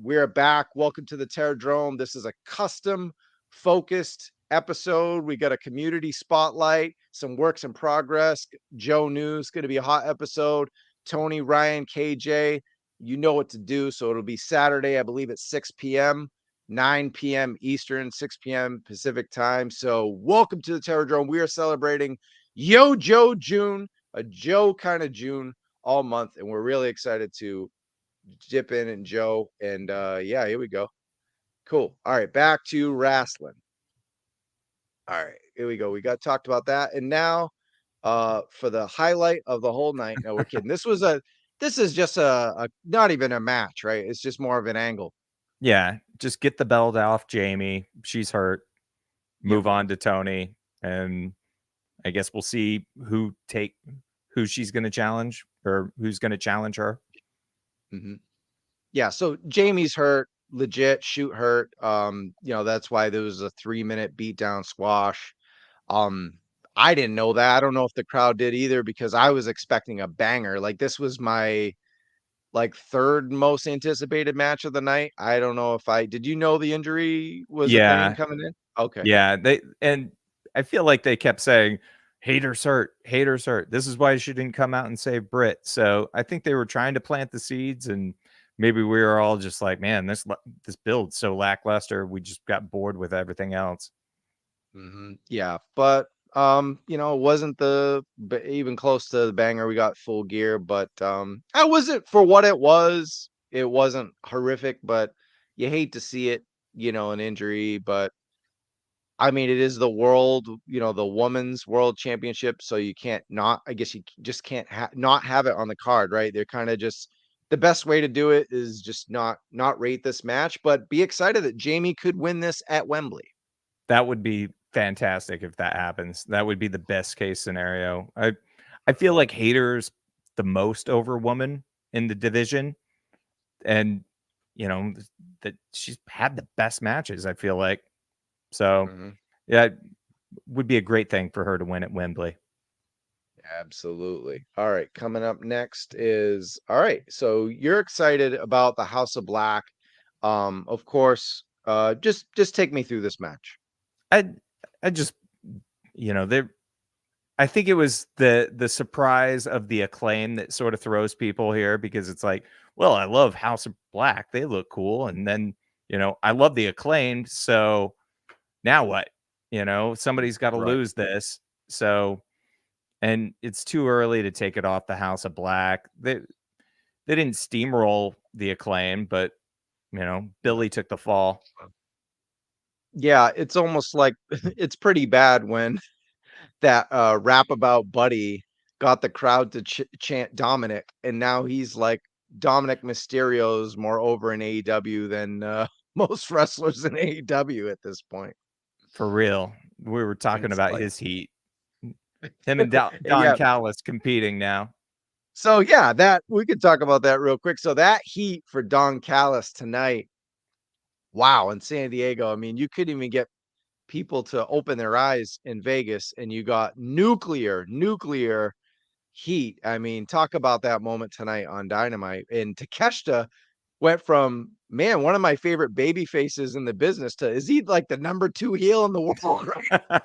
we're back. Welcome to the Terradrome. This is a custom focused episode. We got a community spotlight, some works in progress. Joe News going to be a hot episode. Tony, Ryan, KJ, you know what to do. So it'll be Saturday, I believe at 6 p.m., 9 p.m. Eastern, 6 p.m. Pacific time. So welcome to the Terradrome. We are celebrating Yo Joe June, a Joe kind of June all month. And we're really excited to dip in and Joe. And yeah, here we go. Cool. All right, back to wrestling. All right, here we go. We got talked about that. And now For the highlight of the whole night. No, we're kidding. This is just a not even a match, right? It's just more of an angle. Yeah, just get the belt off Jamie. She's hurt. Yep. Move on to Tony, and I guess we'll see who she's going to challenge or who's going to challenge her. Mm-hmm. Yeah, so Jamie's hurt, legit shoot hurt. That's why there was a 3-minute beatdown squash. Um, I didn't know that. I don't know if the crowd did either because I was expecting a banger. Like this was my third most anticipated match of the night. I don't know if did you know the injury was a thing Yeah, coming in? Okay. yeah. I feel like they kept saying, "Haters hurt, haters hurt." This is why she didn't come out and save Britt. So I think they were trying to plant the seeds, and maybe we were all just like, "Man, this build's so lackluster." We just got bored with everything else. Yeah, but it wasn't even close to the banger. We got Full Gear, but I wasn't for what it was. It wasn't horrific, but you hate to see it, an injury. But I mean, it is the the women's world championship, so you can't not. I guess you just can't not have it on the card, right? They're kind of just the best way to do it is just not rate this match, but be excited that Jamie could win this at Wembley. That would be fantastic if that happens. That would be the best case scenario. I feel like Hater's the most over woman in the division, and that she's had the best matches. I feel like so. Mhm. Yeah, it would be a great thing for her to win at Wembley. Absolutely. All right, coming up next is all right. So you're excited about the House of Black. Of course, just take me through this match. I I just there. I think it was the surprise of the Acclaim that sort of throws people here because it's like, well, I love House of Black. They look cool. And then, I love the Acclaimed. So now what? Somebody's got to Right. lose this. So, and it's too early to take it off the House of Black. They didn't steamroll the Acclaim, but, Billy took the fall. Yeah, it's almost like it's pretty bad when that rap about Buddy got the crowd to chant Dominic, and now he's like Dominic Mysterio's more over in AEW than most wrestlers in AEW at this point. For real. We were talking It's about like, his heat. Him and Don yeah. Callis competing now. So yeah, that we could talk about that real quick. So that heat for Don Callis tonight, wow, in San Diego. I mean, you couldn't even get people to open their eyes in Vegas, and you got nuclear heat. I mean, talk about that moment tonight on Dynamite. And Takeshita went from man, one of my favorite baby faces in the business to is he like the number 2 heel in the world, right?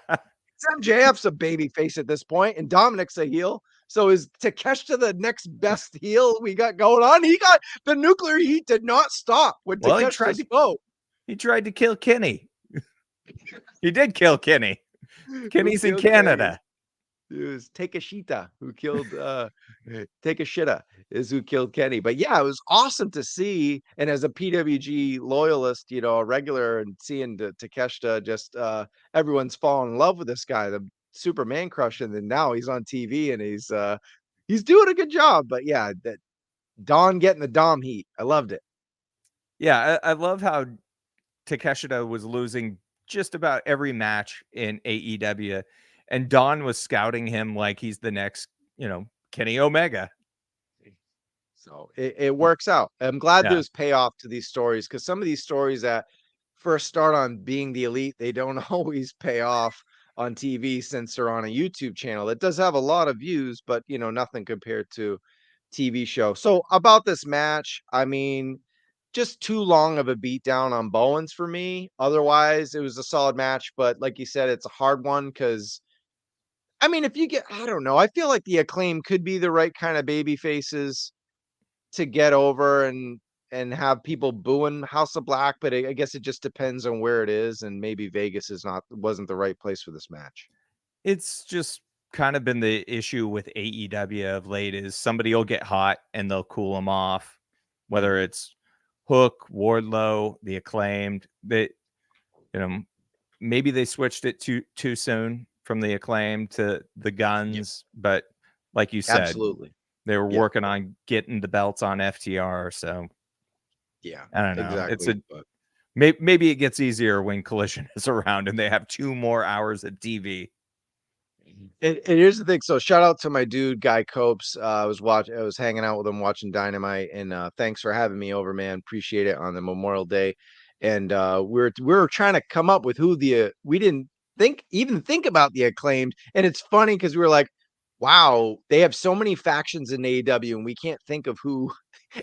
MJF's a baby face at this point, and Dominic's a heel. So is Takeshita the next best heel we got going on? He got the nuclear heat did not stop when Well, Takeshita spoke. he tried to kill Kenny. He did kill Kenny. Who Kenny's in killed Kenny? Canada. It was Takeshita who killed Takeshita is who killed Kenny. But yeah, it was awesome to see. And as a PWG loyalist, a regular and seeing Takeshita just everyone's falling in love with this guy, the Superman crush, and then now he's on TV and he's doing a good job. But yeah, that Don getting the Dom heat. I loved it. Yeah, I love how Takeshita was losing just about every match in AEW, and Don was scouting him like he's the next, Kenny Omega. So it works out. I'm glad Yeah. there's payoff to these stories because some of these stories that first start on being the elite, they don't always pay off on TV since they're on a YouTube channel. It does have a lot of views, but nothing compared to TV show. So about this match, I mean, just too long of a beatdown on Bowens for me. Otherwise, it was a solid match, but like you said, it's a hard one because I mean, if you get, I don't know, I feel like the Acclaim could be the right kind of baby faces to get over and have people booing House of Black, but I guess it just depends on where it is, and maybe Vegas wasn't the right place for this match. It's just kind of been the issue with AEW of late is somebody will get hot and they'll cool them off, whether it's Hook, Wardlow, the Acclaimed. Maybe they switched it too soon. from the Acclaim to the Yep. Guns, but like you said, Absolutely. they were Yeah. working on getting the belts on FTR. So Yeah. I don't know. It's Exactly. a But maybe it gets easier when Collision is around and they have 2 more hours of TV. and here's the thing. So shout out to my dude Guy Copes. I was hanging out with him watching Dynamite, and thanks for having me over, man. Appreciate it on the Memorial Day. And we were trying to come up with who the we didn't think about the Acclaimed, and it's funny because we were like, wow, they have so many factions in AEW, and we can't think of who.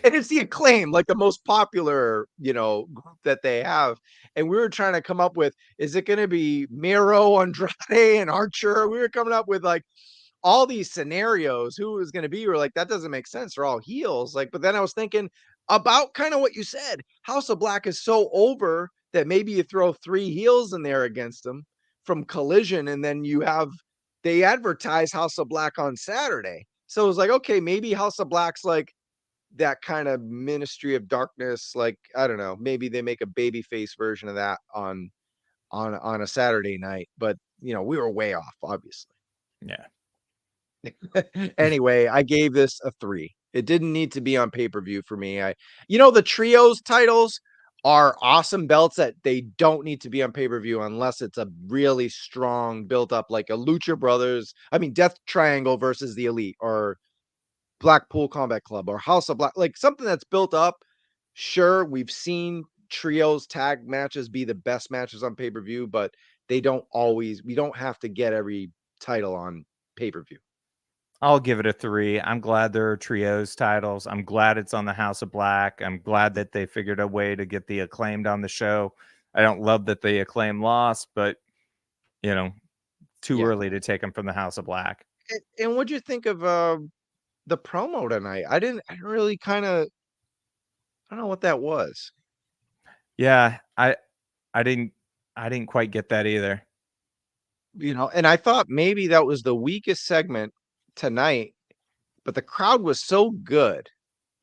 And it's the Acclaim, like the most popular, group that they have. And we were trying to come up with, is it going to be Miro, Andrade, and Archer? We were coming up with like all these scenarios. Who it was going to be? We are like, that doesn't make sense. They're all heels. Like, but then I was thinking about kind of what you said. House of Black is so over that maybe you throw 3 heels in there against them from Collision, and then they advertise House of Black on Saturday. So it was like, okay, maybe House of Black's like that kind of Ministry of Darkness. Like, I don't know, maybe they make a babyface version of that on a Saturday night. But we were way off, obviously. Yeah. Anyway, I gave this a 3. It didn't need to be on pay-per-view for me. The trios titles are awesome belts that they don't need to be on pay-per-view unless it's a really strong built up, like a Lucha Brothers. I mean, Death Triangle versus the Elite, or Blackpool Combat Club, or House of Black, like something that's built up. Sure, we've seen trios tag matches be the best matches on pay-per-view, but we don't have to get every title on pay-per-view. I'll give it a 3. I'm glad there are trios titles. I'm glad it's on the House of Black. I'm glad that they figured a way to get the Acclaimed on the show. I don't love that the Acclaim lost, but you know, too Yeah. early to take them from the House of Black. And what'd you think of the promo tonight? I didn't really I don't know what that was. Yeah, I didn't I didn't quite get that either. And I thought maybe that was the weakest segment tonight, but the crowd was so good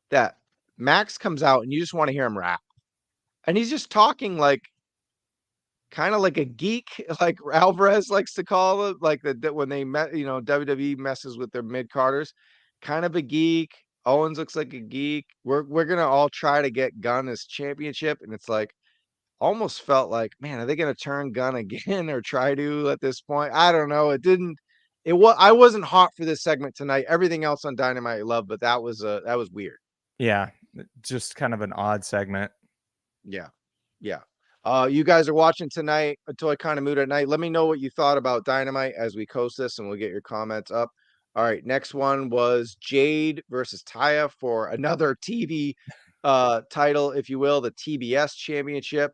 that Max comes out and you just want to hear him rap. And he's just talking like kind of like a geek, like Alvarez likes to call it, like when they met, WWE messes with their mid carders, kind of a geek. Owens looks like a geek. We're gonna all try to get Gunn as championship, and it's like almost felt like, man, are they gonna turn Gunn again or try to at this point? I don't know. It didn't. It was. I wasn't hot for this segment tonight. Everything else on Dynamite I love, but that was weird. Yeah, just kind of an odd segment. Yeah. Yeah. You guys are watching tonight, Until I Kind of Mood at Night. Let me know what you thought about Dynamite as we coast this, and we'll get your comments up. All right. Next one was Jade versus Taya for another TV title, if you will, the TBS championship.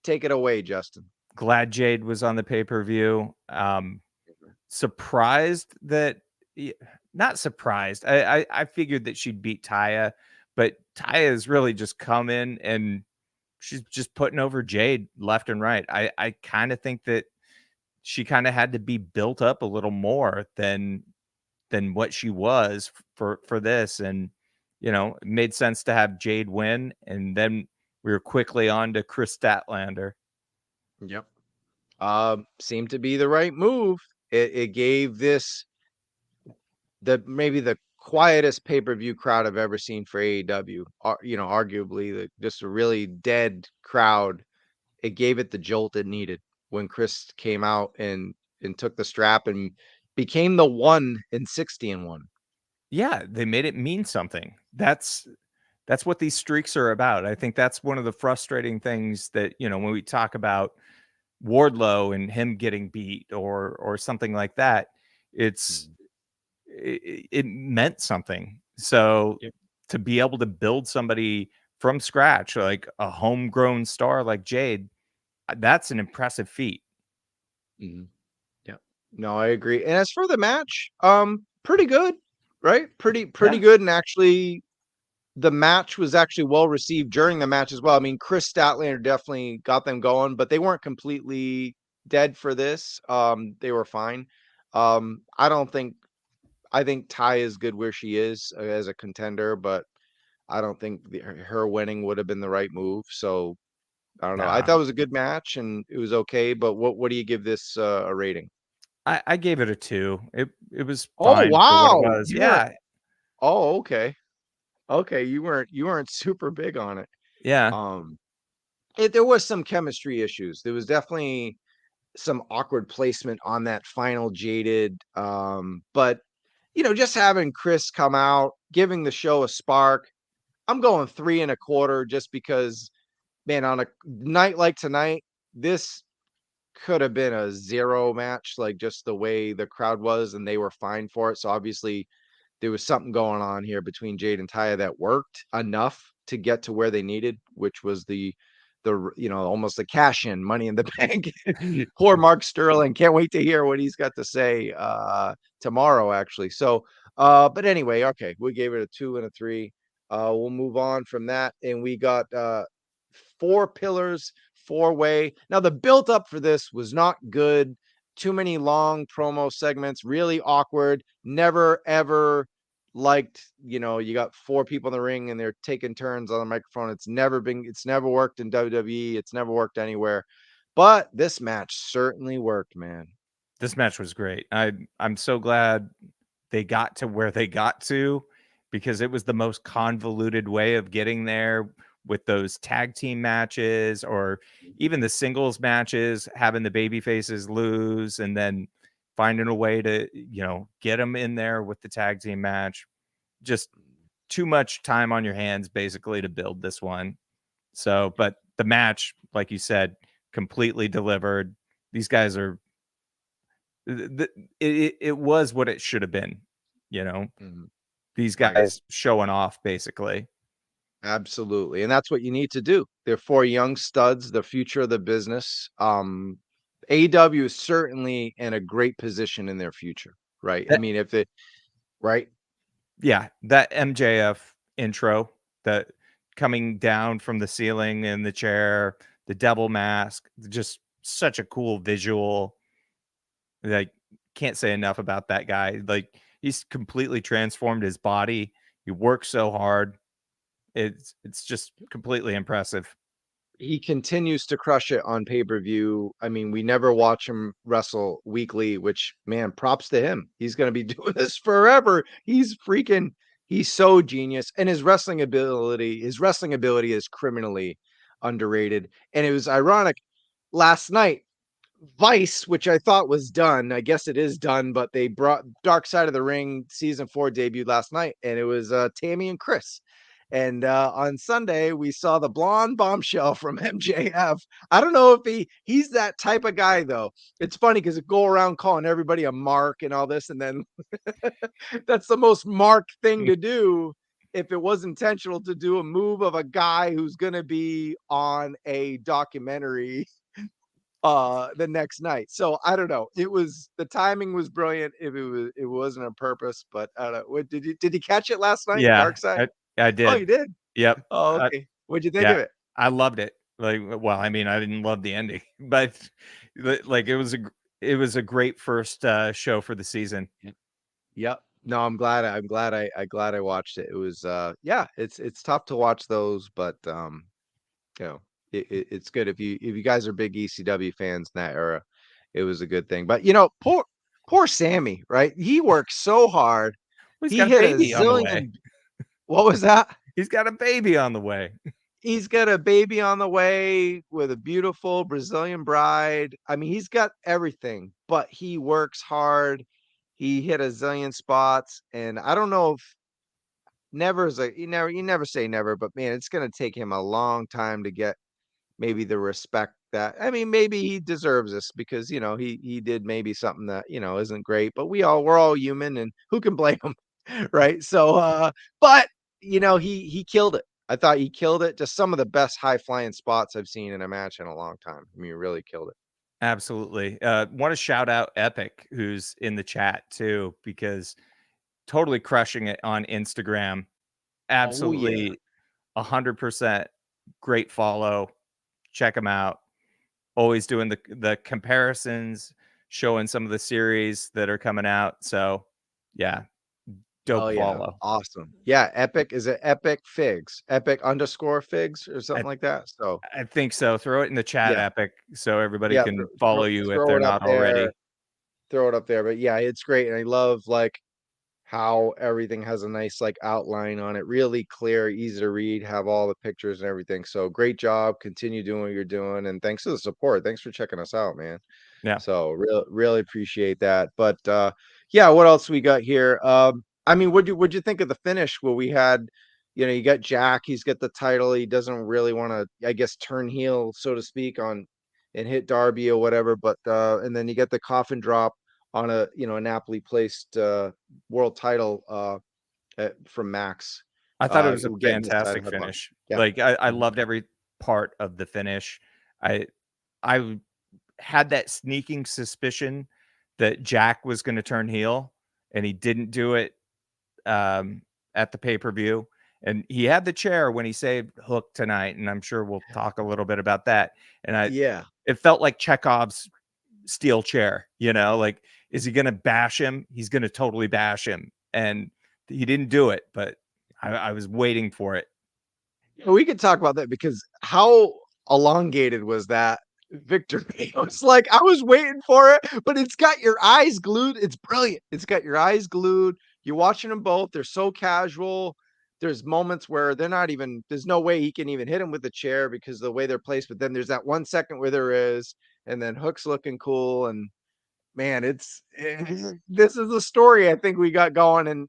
Take it away, Justin. Glad Jade was on the pay-per-view. Surprised that not surprised. I figured that she'd beat Taya, but Taya has really just come in and she's just putting over Jade left and right. I kind of think that she kind of had to be built up a little more than what she was for this, and it made sense to have Jade win, and then we were quickly on to Chris Statlander. Yep. Seemed to be the right move. It gave this maybe the quietest pay-per-view crowd I've ever seen for AEW. Arguably just a really dead crowd. It gave it the jolt it needed when Chris came out and took the strap and became the 1-60-1. Yeah, they made it mean something. That's what these streaks are about. I think that's one of the frustrating things that, when we talk about Wardlow and him getting beat or something like that, Mhm. it meant something. So Yep. to be able to build somebody from scratch, like a homegrown star like Jade, that's an impressive feat. Mhm. Yeah. No, I agree. And as for the match, pretty good, right? Pretty Yeah. good. And actually, the match was actually well received during the match as well. I mean, Chris Statlander definitely got them going, but they weren't completely dead for this. They were fine. I don't think I think Ty is good where she is as a contender, but I don't think her winning would have been the right move. So I don't know. I Nah. thought it was a good match and it was okay. But what do you give this a rating? I gave it a 2. It was Oh, fine for what it wow. was. You weren't Yeah, Oh, okay. Okay, you weren't super big on it. yeah. Um, there was some chemistry issues. There was definitely some awkward placement on that final Jaded, but, just having Chris come out, giving the show a spark. I'm going 3 and a quarter just because, man, on a night like tonight, this could have been a 0 match, like, just the way the crowd was, and they were fine for it. So, obviously, there was something going on here between Jade and Taya that worked enough to get to where they needed, which was almost the cash in Money in the Bank. Poor Mark Sterling. Can't wait to hear what he's got to say tomorrow, actually. So, but anyway, okay, we gave it a 2 and a 3. We'll move on from that, and we got 4 pillars, 4-way. Now, the build up for this was not good. Too many long promo segments, really awkward. Never ever liked, you got 4 people in the ring and they're taking turns on the microphone. It's never worked in WWE. It's never worked anywhere. But this match certainly worked, man. This match was great. I'm so glad they got to where they got to, because it was the most convoluted way of getting there, with those tag team matches or even the singles matches, having the baby faces lose and then finding a way to, get them in there with the tag team match. Just too much time on your hands basically to build this one. So, but the match, like you said, completely delivered. These guys are it was what it should have been, you know. Mhm. These I guys showing off basically. Absolutely. And that's what you need to do. They're 4 young studs, the future of the business. AEW is certainly in a great position in their future, right? I That, mean, if it right. yeah, that MJF intro, that coming down from the ceiling in the chair, the devil mask, just such a cool visual. Like, can't say enough about that guy. Like, he's completely transformed his body. He works so hard. It's just completely impressive. He continues to crush it on pay-per-view. I mean, we never watch him wrestle weekly, which, man, props to him. He's going to be doing this forever. He's so genius. And his wrestling ability is criminally underrated. And it was ironic last night. Vice, which I thought was done. I guess it is done, but they brought Dark Side of the Ring season 4 debuted last night, and it was Tammy and Chris. And on Sunday, we saw the blonde bombshell from MJF. I don't know if he's that type of guy though. It's funny because it go around calling everybody a mark and all this, and then that's the most mark thing to do. If it was intentional to do a move of a guy who's gonna be on a documentary the next night. So I don't know. The timing was brilliant. If it wasn't on purpose, but I don't know. What did you catch it last night? Yeah, Dark Side? I Oh, did. you did? Yep. Oh, okay. What'd you think Yeah, of it? I loved it. Like, well, I mean, I didn't love the ending, but like it was a great first show for the season. Yep. No, I'm glad I watched it. It was yeah, it's tough to watch those, but you know, it's good if you guys are big ECW fans in that era. It was a good thing. But poor Sammy, right? He worked so hard. Well, he's He got a hit a baby on the way. zillion. What was that? He's got a baby on the way. He's got a baby on the way with a beautiful Brazilian bride. I mean, he's got everything, but he works hard. He hit a zillion spots, and I don't know if never is a you never say never, but man, it's gonna take him a long time to get maybe the respect that I mean, maybe he deserves this because he did maybe something that isn't great, but we're all human, and who can blame him, right? So, but he killed it. I thought he killed it. Just some of the best high flying spots I've seen in a match in a long time. I mean, he really killed it. Absolutely. Want to shout out Epic, who's in the chat too, because totally crushing it on Instagram. Oh yeah. Absolutely 100% great follow. Check him out. Always doing the comparisons, showing some of the series that are coming out. So, yeah, Oh dope yeah. follow. Awesome. Yeah. Epic. Is it Epic Figs? Epic _ Figs or I something like that. So I think so. Throw it in the chat, yeah. Epic, so everybody Yeah. can follow you if Throw they're it up not there. already. throw it up there. But yeah, it's great. And I love like how everything has a nice like outline on it, really clear, easy to read, have all the pictures and everything. So great job. Continue doing what you're doing. And thanks for the support. Thanks for checking us out, man. Yeah. So really appreciate that. But yeah, what else we got here? I mean, what'd you think of the finish where we had, you got Jack, he's got the title, he doesn't really want to, I guess, turn heel, so to speak, on and hit Darby or whatever, but and then you get the coffin drop on a a Napoli placed world title from Max. I thought it was a Getting this side fantastic headlock. finish. Yeah. Like I Mhm. loved every part of the finish. I had that sneaking suspicion that Jack was going to turn heel, and he didn't do it at the pay-per-view. And he had the chair when he saved Hook tonight, and I'm sure we'll talk a little bit about that. And Yeah. it felt like Chekhov's steel chair, like, is he going to bash him? He's going to totally bash him. And he didn't do it, but I was waiting for it. We could talk about that because how elongated was that victory? It was like I was waiting for it, but it's got your eyes glued. It's brilliant. It's got your eyes glued. You're watching them both. They're so casual. There's moments where they're not even, there's no way he can even hit him with the chair because of the way they're placed. But then there's that 1 second where there is, and then Hook's looking cool. And man, this is the story I think we got going, and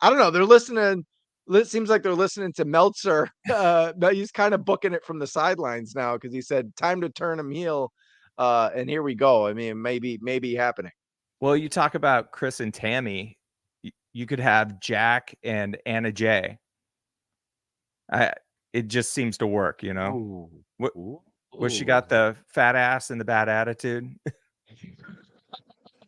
I don't know, they're listening. It seems like they're listening to Meltzer. But he's kind of booking it from the sidelines now because he said time to turn him heel. And here we go. I mean, maybe happening. Well, you talk about Chris and Tammy. You could have Jack and Anna Jay. It just seems to work, Oh, What ooh, was she got ooh. the fat ass and the bad attitude?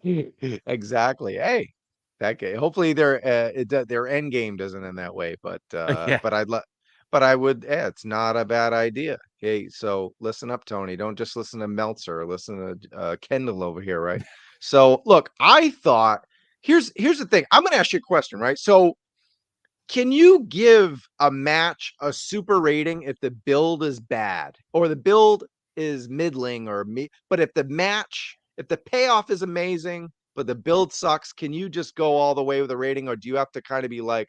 Exactly. Hey, that guy. Hopefully their end game doesn't end that way, but Yeah. I would. Yeah, it's not a bad idea. Hey, so listen up, Tony. Don't just listen to Meltzer. Listen to Kendall over here, right? So look, I thought here's the thing. I'm going to ask you a question, right? So can you give a match a super rating if the build is bad or the build is middling or but if the payoff is amazing, but the build sucks, can you just go all the way with a rating, or do you have to kind of be like,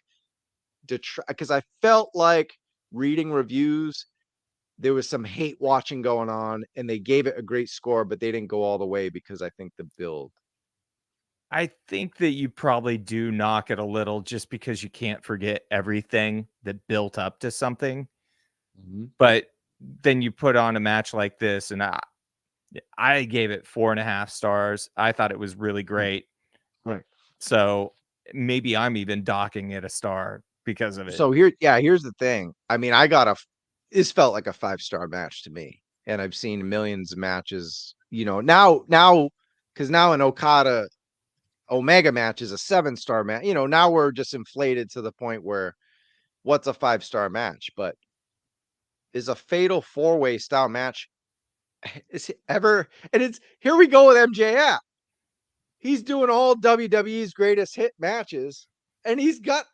because I felt like reading reviews, there was some hate watching going on and they gave it a great score, but they didn't go all the way because I think the build. I think that you probably do knock it a little just because you can't forget everything that built up to something. Mhm. But then you put on a match like this, and I gave it 4.5 stars. I thought it was really Right. great. Right. So maybe I'm even docking it a star because of it. So here's the thing. I mean, this felt like a 5-star match to me. And I've seen millions of matches, now because now an Okada Omega match is a 7-star match. Now we're just inflated to the point where what's a 5-star match? But is a fatal 4-way style match is it ever, and it's here we go with MJF. He's doing all WWE's greatest hit matches, and he's got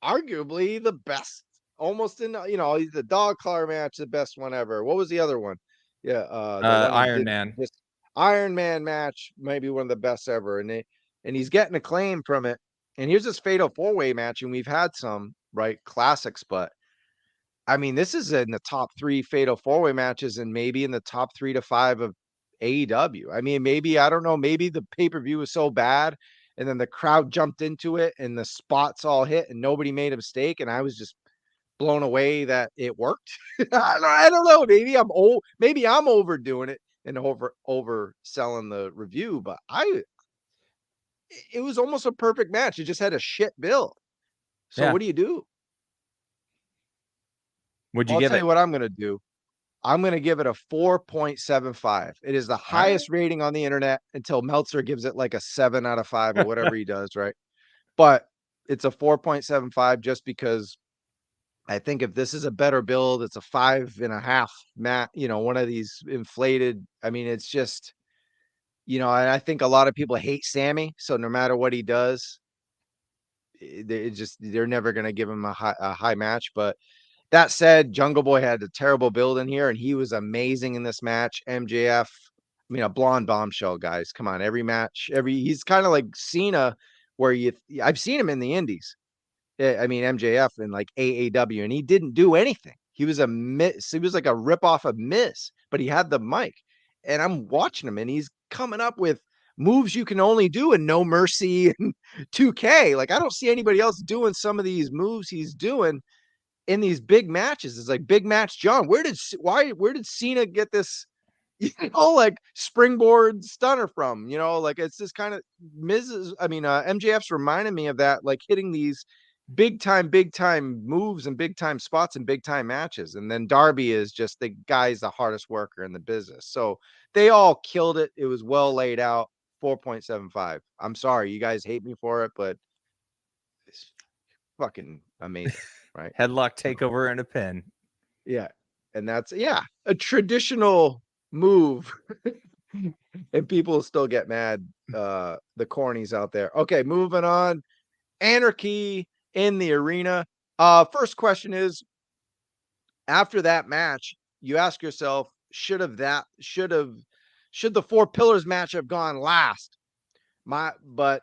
arguably the best, almost in the dog collar match, the best one ever. What was the other one? Yeah, the one he Iron did, Man. this Iron Man match, maybe one of the best ever, and he's getting acclaim from it. And here's this fatal 4-way match, and we've had some right classics, but I mean, this is in the top 3 fatal 4-way matches, and maybe in the top 3 to 5 of AEW. I mean, maybe I don't know. Maybe the pay per view was so bad, and then the crowd jumped into it, and the spots all hit, and nobody made a mistake, and I was just blown away that it worked. I don't know. Maybe I'm overdoing it and overselling the review, but it was almost a perfect match. It just had a shit build. So Yeah. what do you do? Would you Well, I'll give tell it? you what I'm gonna do. I'm gonna give it a 4.75. It is the All right. highest rating on the internet until Meltzer gives it like a 7 out of 5 or whatever he does, right? But it's a 4.75 just because I think if this is a better build, it's a 5.5 one of these inflated. I mean, it's just, and I think a lot of people hate Sammy. So no matter what he does, they're never gonna give him a high match. But that said, Jungle Boy had a terrible build in here, and he was amazing in this match. MJF, a blonde bombshell, guys. Come on, every match, he's kind of like Cena, where I've seen him in the Indies. I mean MJF in like AAW, and he didn't do anything. He was a miss. He was like a rip off of Miss, but he had the mic, and I'm watching him, and he's coming up with moves you can only do in No Mercy and 2K. Like I don't see anybody else doing some of these moves he's doing in these big matches. It's like big match John. Where did Cena get this, like springboard stunner from? Like it's this kind of MJF's reminding me of that, like hitting these big time moves and big time spots and big time matches. And then Darby is just the guy's the hardest worker in the business. So they all killed it. It was well laid out. 4.75. I'm sorry, you guys hate me for it, but it's fucking amazing, right? Headlock So, takeover and a pin. yeah. And that's a traditional move. And people still get mad, the cornies out there. Okay, moving on. Anarchy in the arena. First question is, after that match, you ask yourself, should the Four Pillars match have gone last? But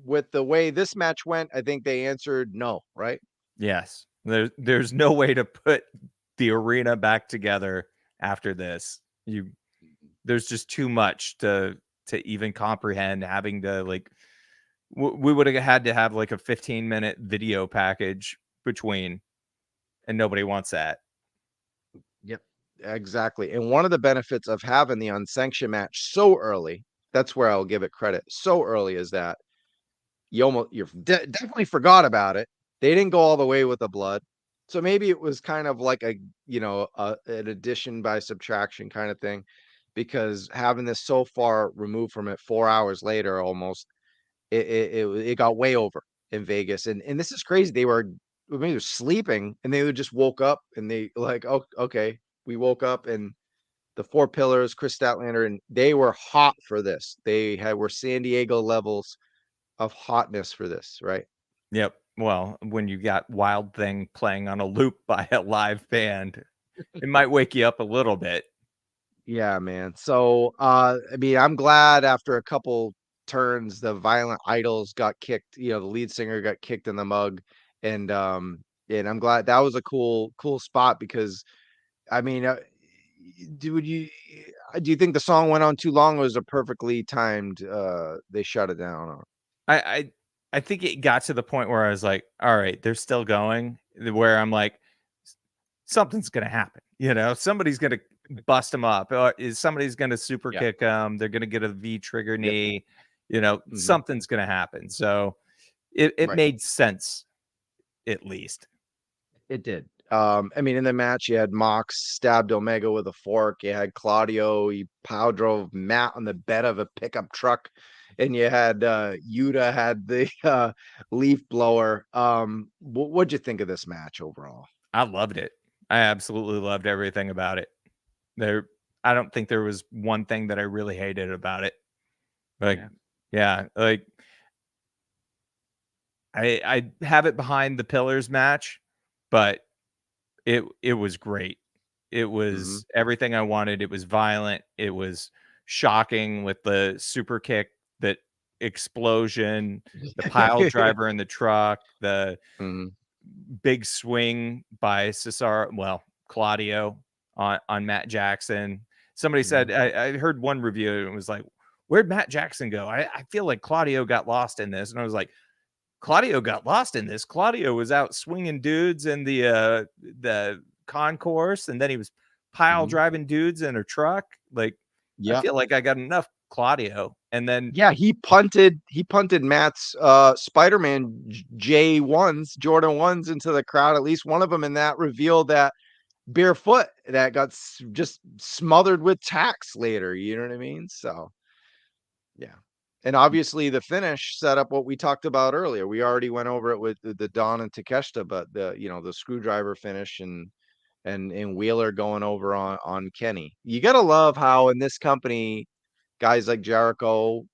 with the way this match went, I think they answered no, right? Yes. There's no way to put the arena back together after this. There's just too much to even comprehend, having to like we would have had to have like a 15-minute video package between, and nobody wants that. Yep, exactly. And one of the benefits of having the unsanctioned match so early, that's where I'll give it credit. So early is that you definitely forgot about it. They didn't go all the way with the blood. So maybe it was kind of like an addition by subtraction kind of thing, because having this so far removed from it 4 hours later, almost, it got way over in Vegas. And this is crazy. They were sleeping, and they just woke up, and they like, oh, okay, we woke up, and the Four Pillars, Chris Statlander, and they were hot for this. Were San Diego levels of hotness for this, right? Yep. Well, when you got Wild Thing playing on a loop by a live band, it might wake you up a little bit. Yeah, man. So, I'm glad after a couple turns, the Violent Idols got kicked. The lead singer got kicked in the mug, and I'm glad that was a cool spot, because I mean, do you think the song went on too long, or was it perfectly timed? They shut it down. Or? I think it got to the point where I was like, all right, they're still going, where I'm like, something's gonna happen. Somebody's gonna bust them up. Somebody's gonna super kick them. They're gonna get a V trigger knee. Something's gonna happen. So it made sense, at least. It did. In the match, you had Mox stabbed Omega with a fork. You had Claudio, he power drove Matt on the bed of a pickup truck, and you had Yuta had the leaf blower. What'd you think of this match overall? I loved it. I absolutely loved everything about it. I don't think there was one thing that I really hated about it. Like, like I have it behind the Pillars match, but it was great. It was everything I wanted. It was violent. It was shocking with the super kick, that explosion, the pile driver in the truck, the big swing by Claudio on Matt Jackson. Somebody said, I heard one review, and it was like, where'd Matt Jackson go? I feel like Claudio got lost in this. And I was like, Claudio got lost in this. Claudio was out swinging dudes in the concourse, and then he was pile driving dudes in a truck. Like, I feel like I got enough Claudio. And then he punted Matt's Spider-Man J1s, Jordan 1s into the crowd. At least one of them in that revealed that barefoot that got just smothered with tacks later. You know what I mean? So, yeah. And obviously the finish set up what we talked about earlier. We already went over it with the Dawn and Takeshita, but the screwdriver finish and Wheeler going over on Kenny. You got to love how in this company, guys like Jericho,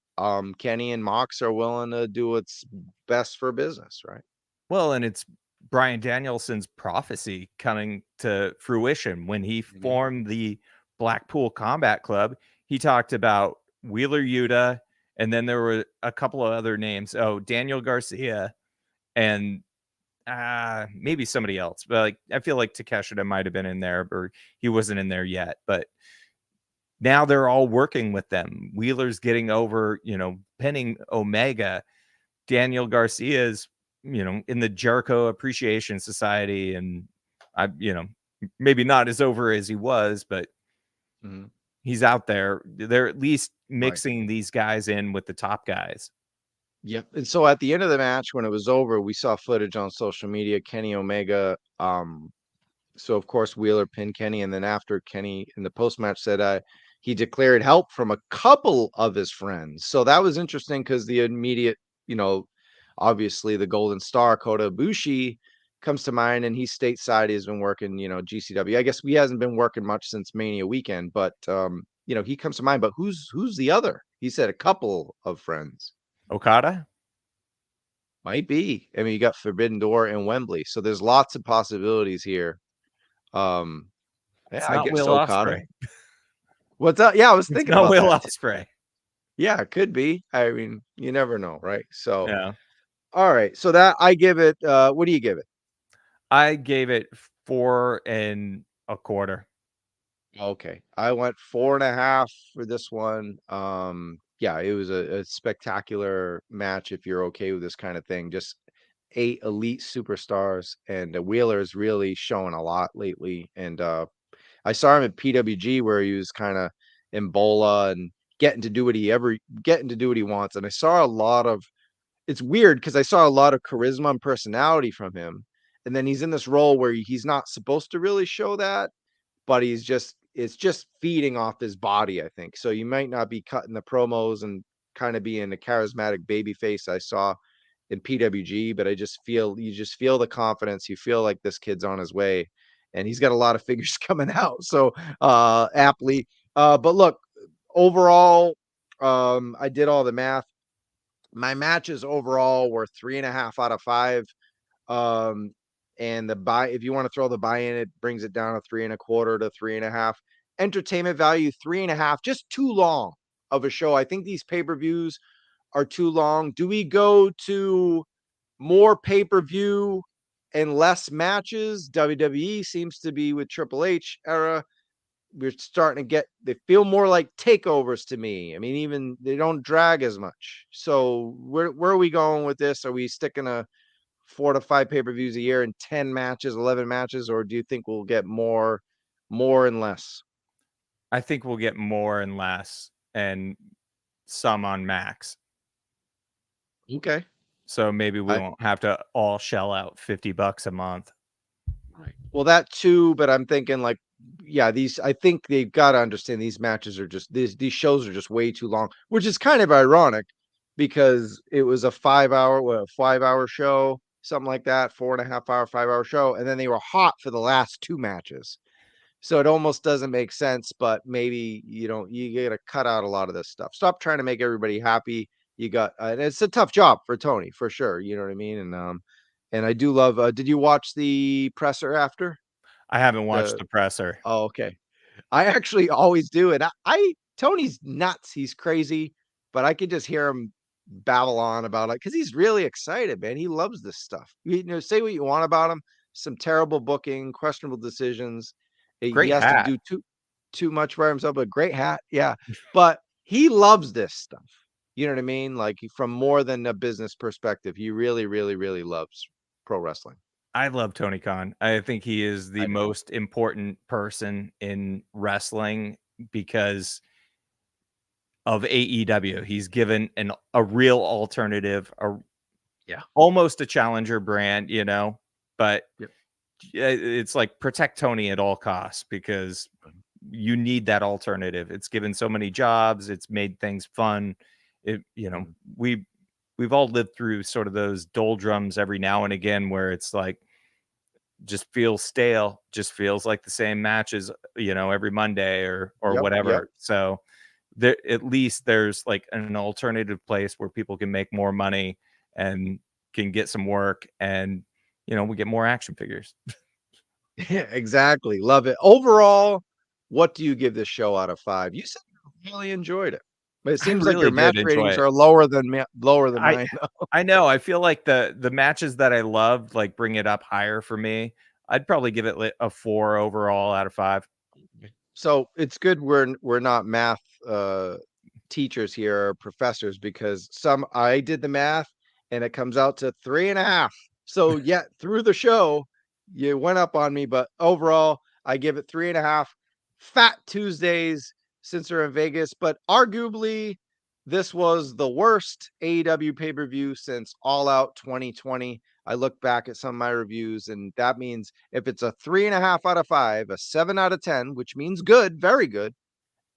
Kenny and Mox are willing to do what's best for business, right? Well, and it's Bryan Danielson's prophecy coming to fruition when he formed the Blackpool Combat Club. he talked about Wheeler Yuta, and then there were a couple of other names. Oh, Daniel Garcia, and maybe somebody else. But like, I feel like Takeshita might have been in there, or he wasn't in there yet. But now they're all working with them. Wheeler's getting over, pinning Omega. Daniel Garcia's, in the Jericho Appreciation Society, and maybe not as over as he was, but he's out there. They're at least mixing these guys in with the top guys. Yep. And so at the end of the match, when it was over, we saw footage on social media. Kenny Omega. So of course Wheeler pinned Kenny, and then after, Kenny in the post match said he declared help from a couple of his friends. So that was interesting because the immediate, obviously the Golden Star Kota Ibushi comes to mind, and he's stateside. He's been working, GCW. I guess he hasn't been working much since Mania weekend, but he comes to mind. But who's the other? He said a couple of friends. Okada? Might be. I mean, you got Forbidden Door and Wembley, so there's lots of possibilities here. It's I not guess Will Okada. Ospreay. What's up? Yeah, I was It's thinking not about Will that. Ospreay. Yeah, it could be. I mean, you never know, right? So, Yeah. all right. So that I give it. What do you give it? I gave it 4 1/4. Okay, I went 4.5 for this one. Yeah, it was a spectacular match. If you're okay with this kind of thing, just 8 elite superstars, and Wheeler's really showing a lot lately. And I saw him at PWG where he was kind of in Bola and getting to do what he wants. And I saw a lot of, it's weird because I saw a lot of charisma and personality from him. And then he's in this role where he's not supposed to really show that, but it's just feeding off his body, I think. So you might not be cutting the promos and kind of being a charismatic baby face I saw in PWG, but you just feel the confidence. You feel like this kid's on his way, and he's got a lot of figures coming out. So aptly. But look, overall, I did all the math. My matches overall were 3.5 out of 5. Um, and if you want to throw the buy-in, it brings it down to 3.25 to 3.5. Entertainment value 3.5, just too long of a show. I think these pay-per-views are too long. Do we go to more pay-per-view and less matches? WWE seems to be, with Triple H era, we're starting to they feel more like takeovers to me. I mean, even they don't drag as much. So where are we going with this? Are we sticking to 4 to 5 pay-per-views a year and 10 matches, 11 matches, or do you think we'll get more and less? I think we'll get more and less, and some on Max. Okay. So maybe we won't have to all shell out $50 a month. Right. Well, that too, but I'm thinking like, yeah, I think they've got to understand these matches are just, these shows are just way too long, which is kind of ironic because it was a 5-hour show, something like that, 4.5 hour, 5-hour show. And then they were hot for the last 2 matches. So it almost doesn't make sense, but maybe, you got to cut out a lot of this stuff. Stop trying to make everybody happy. And it's a tough job for Tony, for sure. You know what I mean? And I do love, did you watch the presser after? I haven't watched the presser. Oh, okay. I actually always do. And Tony's nuts. He's crazy, but I could just hear him babble on about it because he's really excited, man. He loves this stuff. Say what you want about him. Some terrible booking, questionable decisions. He Great has to hat. do too much for himself, but great hat. Yeah. But he loves this stuff. You know what I mean? Like, from more than a business perspective, he really, really, really loves pro wrestling. I love Tony Khan. I think he is the I do. most important person in wrestling because of AEW. He's given a real alternative, Yeah. almost a challenger brand, but Yep. it's like protect Tony at all costs because you need that alternative. It's given so many jobs. It's made things fun. We've all lived through sort of those doldrums every now and again where it's like, just feels stale, just feels like the same matches, every Monday or whatever. Yep. So at least there's like an alternative place where people can make more money and can get some work, and we get more action figures. Yeah, exactly. Love it. Overall, what do you give this show out of 5? You said really enjoyed it. But it I seems like your really match did enjoy ratings it. are lower than I mine, though. I know. I feel like the matches that I loved, like, bring it up higher for me. I'd probably give it a 4 overall out of 5. So it's good we're not math teachers here or professors, because I did the math and it comes out to 3.5. So yeah, through the show, you went up on me, but overall, I give it 3.5. Fat Tuesdays since they're in Vegas, but arguably this was the worst AEW pay-per-view since All Out 2020. I look back at some of my reviews, and that means if it's a 3.5 out of 5, a 7 out of 10, which means good, very good,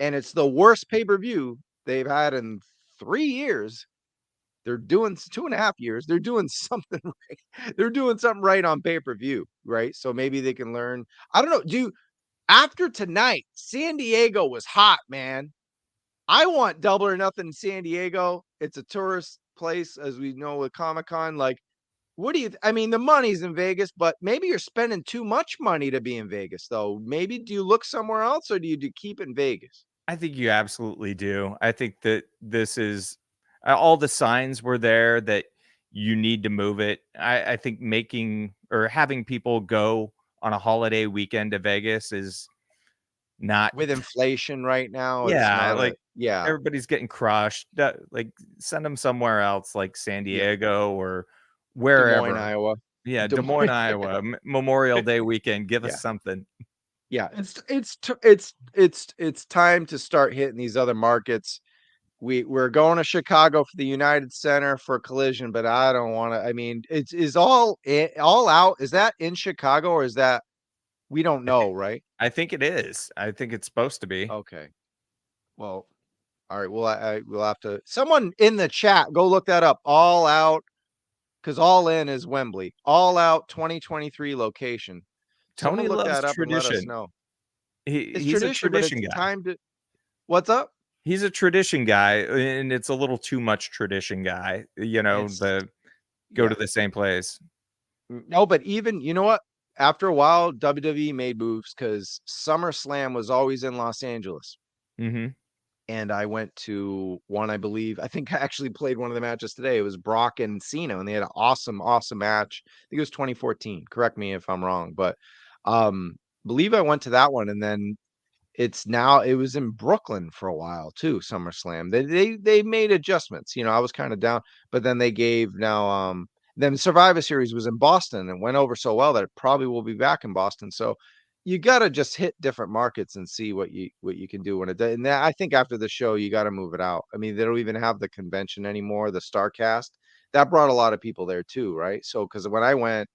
and it's the worst pay-per-view they've had in 3 years. They're doing 2.5 years. They're doing something right. They're doing something right on pay-per-view, right? So maybe they can learn. I don't know. After tonight, San Diego was hot, man. I want Double or Nothing in San Diego. It's a tourist place, as we know with Comic-Con. Like, what do you I mean, the money's in Vegas, but maybe you're spending too much money to be in Vegas, though. Maybe do you look somewhere else, or do you keep it in Vegas? I think you absolutely do. I think that this is all the signs were there that you need to move it. I think making or having people go on a holiday weekend to Vegas is not. With inflation right now, it's Yeah, not a like, yeah, everybody's getting crushed. Like, send them somewhere else, like San yeah. Diego or Des Moines, wherever. Iowa. Yeah, Des Des Moines, Moines. Iowa, Memorial Day weekend, give us Yeah. something. Yeah. It's time to start hitting these other markets. We're going to Chicago for the United Center for Collision, but I don't want to. I mean, it's is all out. Is that in Chicago, or is that we don't I think know, right? I think it is. I think it's supposed to be. Okay. Well, all right. Well, we'll have to someone in the chat go look that up. All out, because All In is Wembley. All Out 2023 location. Someone Tony look loves that up and let us tradition. know. It's He's a tradition, but tradition it's guy. time to what's up? He's a tradition guy, and it's a little too much tradition guy, It's the go to yeah. the same place. No, but even you know what? After a while, WWE made moves because SummerSlam was always in Los Angeles. Mhm. And I went to one, I believe. I think I actually played one of the matches today. It was Brock and Cena, and they had an awesome, awesome match. I think it was 2014. Correct me if I'm wrong, but um believe I went to that one, and then it was in Brooklyn for a while too, SummerSlam. They made adjustments. I was kind of down, but then they gave now then Survivor Series was in Boston and went over so well that it probably will be back in Boston. So you got to just hit different markets and see what you can do when it does. And I think after the show you got to move it out. I mean, they don't even have the convention anymore, the Starcast. That brought a lot of people there too, right? So cuz when I went,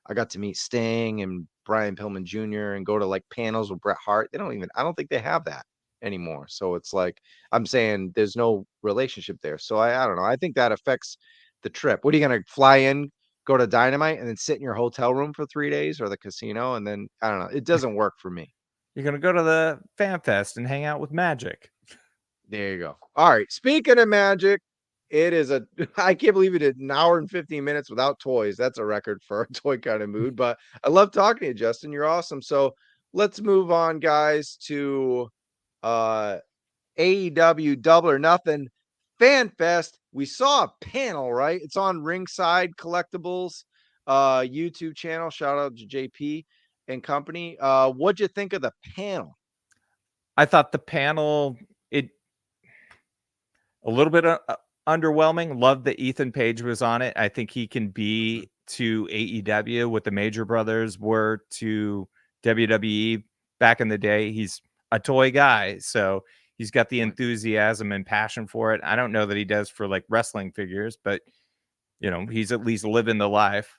I got to meet Sting and Brian Pillman Jr. and go to like panels with Bret Hart. I don't think they have that anymore. So it's like, I'm saying there's no relationship there. So I don't know. I think that affects the trip. What are you going to fly in, go to Dynamite and then sit in your hotel room for 3 days, or the casino? And then I don't know. It doesn't work for me. You're gonna go to the Fan Fest and hang out with Magic. There you go. All right. Speaking of magic, it is I can't believe it, an hour and 15 minutes without toys. That's a record for a toy kind of mood, but I love talking to you, Justin. You're awesome. So let's move on, guys, to uh AEW Double or Nothing Fan Fest. We saw a panel, right? It's on Ringside Collectibles YouTube channel. Shout out to JP and company. What'd you think of the panel? I thought the panel, it a little bit underwhelming. Loved that Ethan Page was on it. I think he can be to AEW what the Major Brothers were to WWE back in the day. He's a toy guy, so he's got the Right. enthusiasm and passion for it. I don't know that he does for like wrestling figures, but he's at least living the life.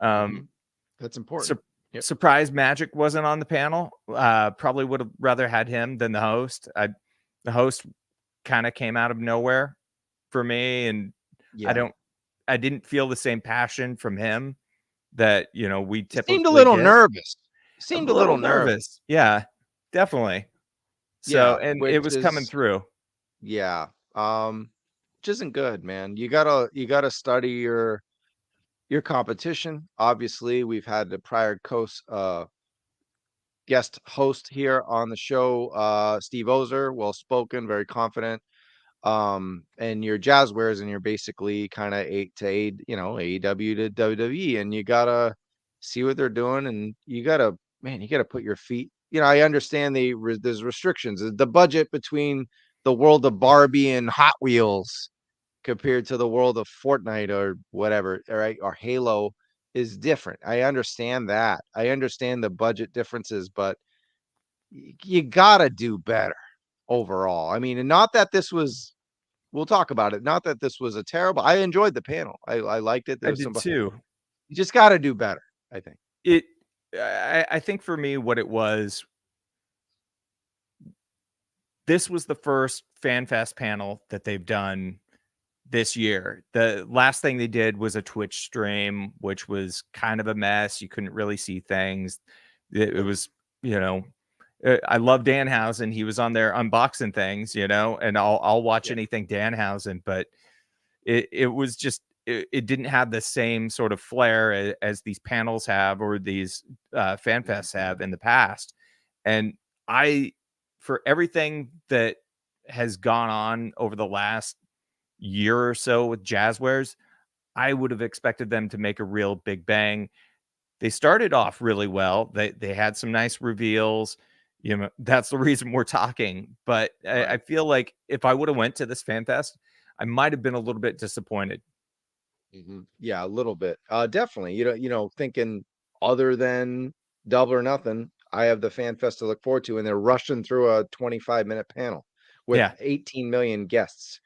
Mm-hmm. Um, That's important. sur- Yep. Surprise Magic wasn't on the panel. Probably would have rather had him than the host. The host kind of came out of nowhere for me, and I Yeah. don't I didn't feel the same passion from him that we He seemed a typically little get. nervous. He A seemed a little little nervous. nervous. Yeah, definitely. So, Yeah, and it which was coming is through. yeah. Which isn't good, man. You gotta study your competition. Obviously, we've had the prior guest host here on the show, Steve Ozer, well spoken, very confident. And your Jazwares, and you're basically kind of AEW to WWE, and you gotta see what they're doing, and you gotta put your feet. I understand there's restrictions. The budget between the world of Barbie and Hot Wheels compared to the world of Fortnite or whatever, all right, or Halo is different. I understand that. I understand the budget differences, but you gotta do better overall. I mean, and not that this was we'll talk about it. Not that this was a terrible. I enjoyed the panel. I liked it. I There's some. did too. You just got to do better, I think. It I think for me what it was, this was the first FanFest panel that they've done this year. The last thing they did was a Twitch stream, which was kind of a mess. You couldn't really see things. It was, I love Danhausen. He was on there unboxing things, and I'll watch anything Danhausen, but it was just, it didn't have the same sort of flair as these panels have, or these FanFests have in the past. And for everything that has gone on over the last year or so with Jazwares, I would have expected them to make a real big bang. They started off really well. They had some nice reveals. That's the reason we're talking. But I feel like if I would have went to this FanFest, I might have been a little bit disappointed. Yeah, a little bit. Definitely. Thinking other than Double or Nothing, I have the FanFest to look forward to, and they're rushing through a 25-minute panel with 18 million guests.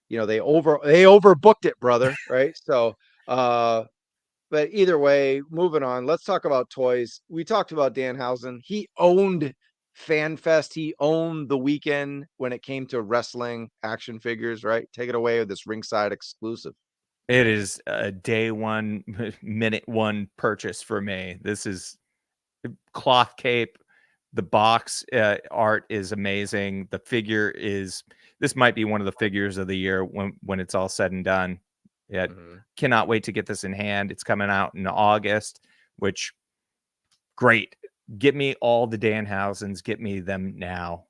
They overbooked it, brother. Right. So, but either way, moving on. Let's talk about toys. We talked about Danhausen. He owned FanFest. He owned the weekend when it came to wrestling action figures. Right. Take it away with this ringside exclusive. It is a day one, minute one purchase for me. This is cloth cape. The box art is amazing. The figure this might be one of the figures of the year when it's all said and done. Yeah, cannot wait to get this in hand. It's coming out in August, which great. Get me all the Danhausens. Get me them now.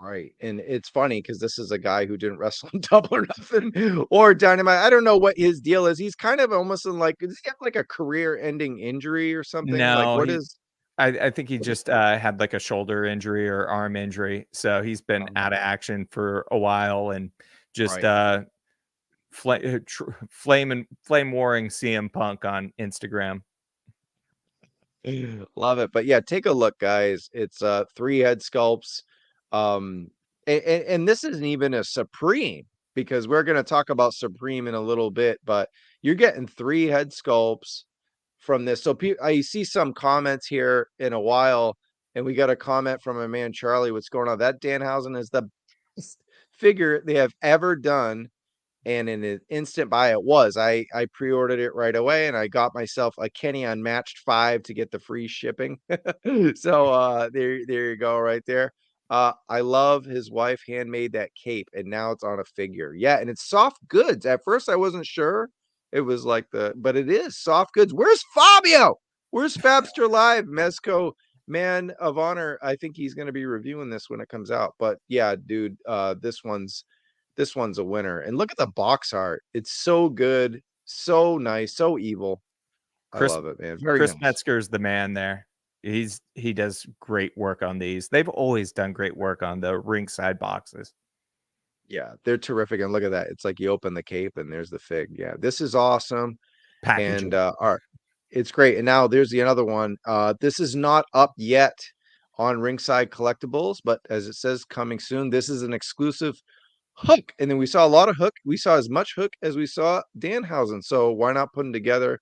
Right. And it's funny because this is a guy who didn't wrestle in Double or Nothing or Dynamite. I don't know what his deal is. He's kind of almost in does he have like a career-ending injury or something? No, what is? I think he just had like a shoulder injury or arm injury. So he's been out of action for a while, and just flame warring CM Punk on Instagram. Love it. But yeah, take a look, guys. It's 3 head sculpts. And this isn't even a Supreme, because we're going to talk about Supreme in a little bit, but you're getting 3 head sculpts from this. So I see some comments here in a while, and we got a comment from a man, Charlie. What's going on? That Danhausen is the best figure they have ever done. And in an instant buy, it was. I pre-ordered it right away, and I got myself a Kenny Unmatched 5 to get the free shipping. So there you go, right there. I love his wife handmade that cape, and now it's on a figure. Yeah, and it's soft goods. At first, I wasn't sure. It was but it is soft goods. Where's Fabio? Where's Fabster Live? Mezco, man of honor. I think he's going to be reviewing this when it comes out. But yeah, dude, this one's a winner. And look at the box art. It's so good, so nice, so evil. I love it, man. Chris Metzger's the man there. He does great work on these. They've always done great work on the ringside boxes. Yeah, they're terrific. And look at that. It's like you open the cape and there's the fig. Yeah, this is awesome. Packaging. And art. It's great. And now there's the other one. This is not up yet on Ringside Collectibles, but as it says, coming soon. This is an exclusive Hook. And then we saw a lot of Hook. We saw as much Hook as we saw Danhausen. So why not put them together?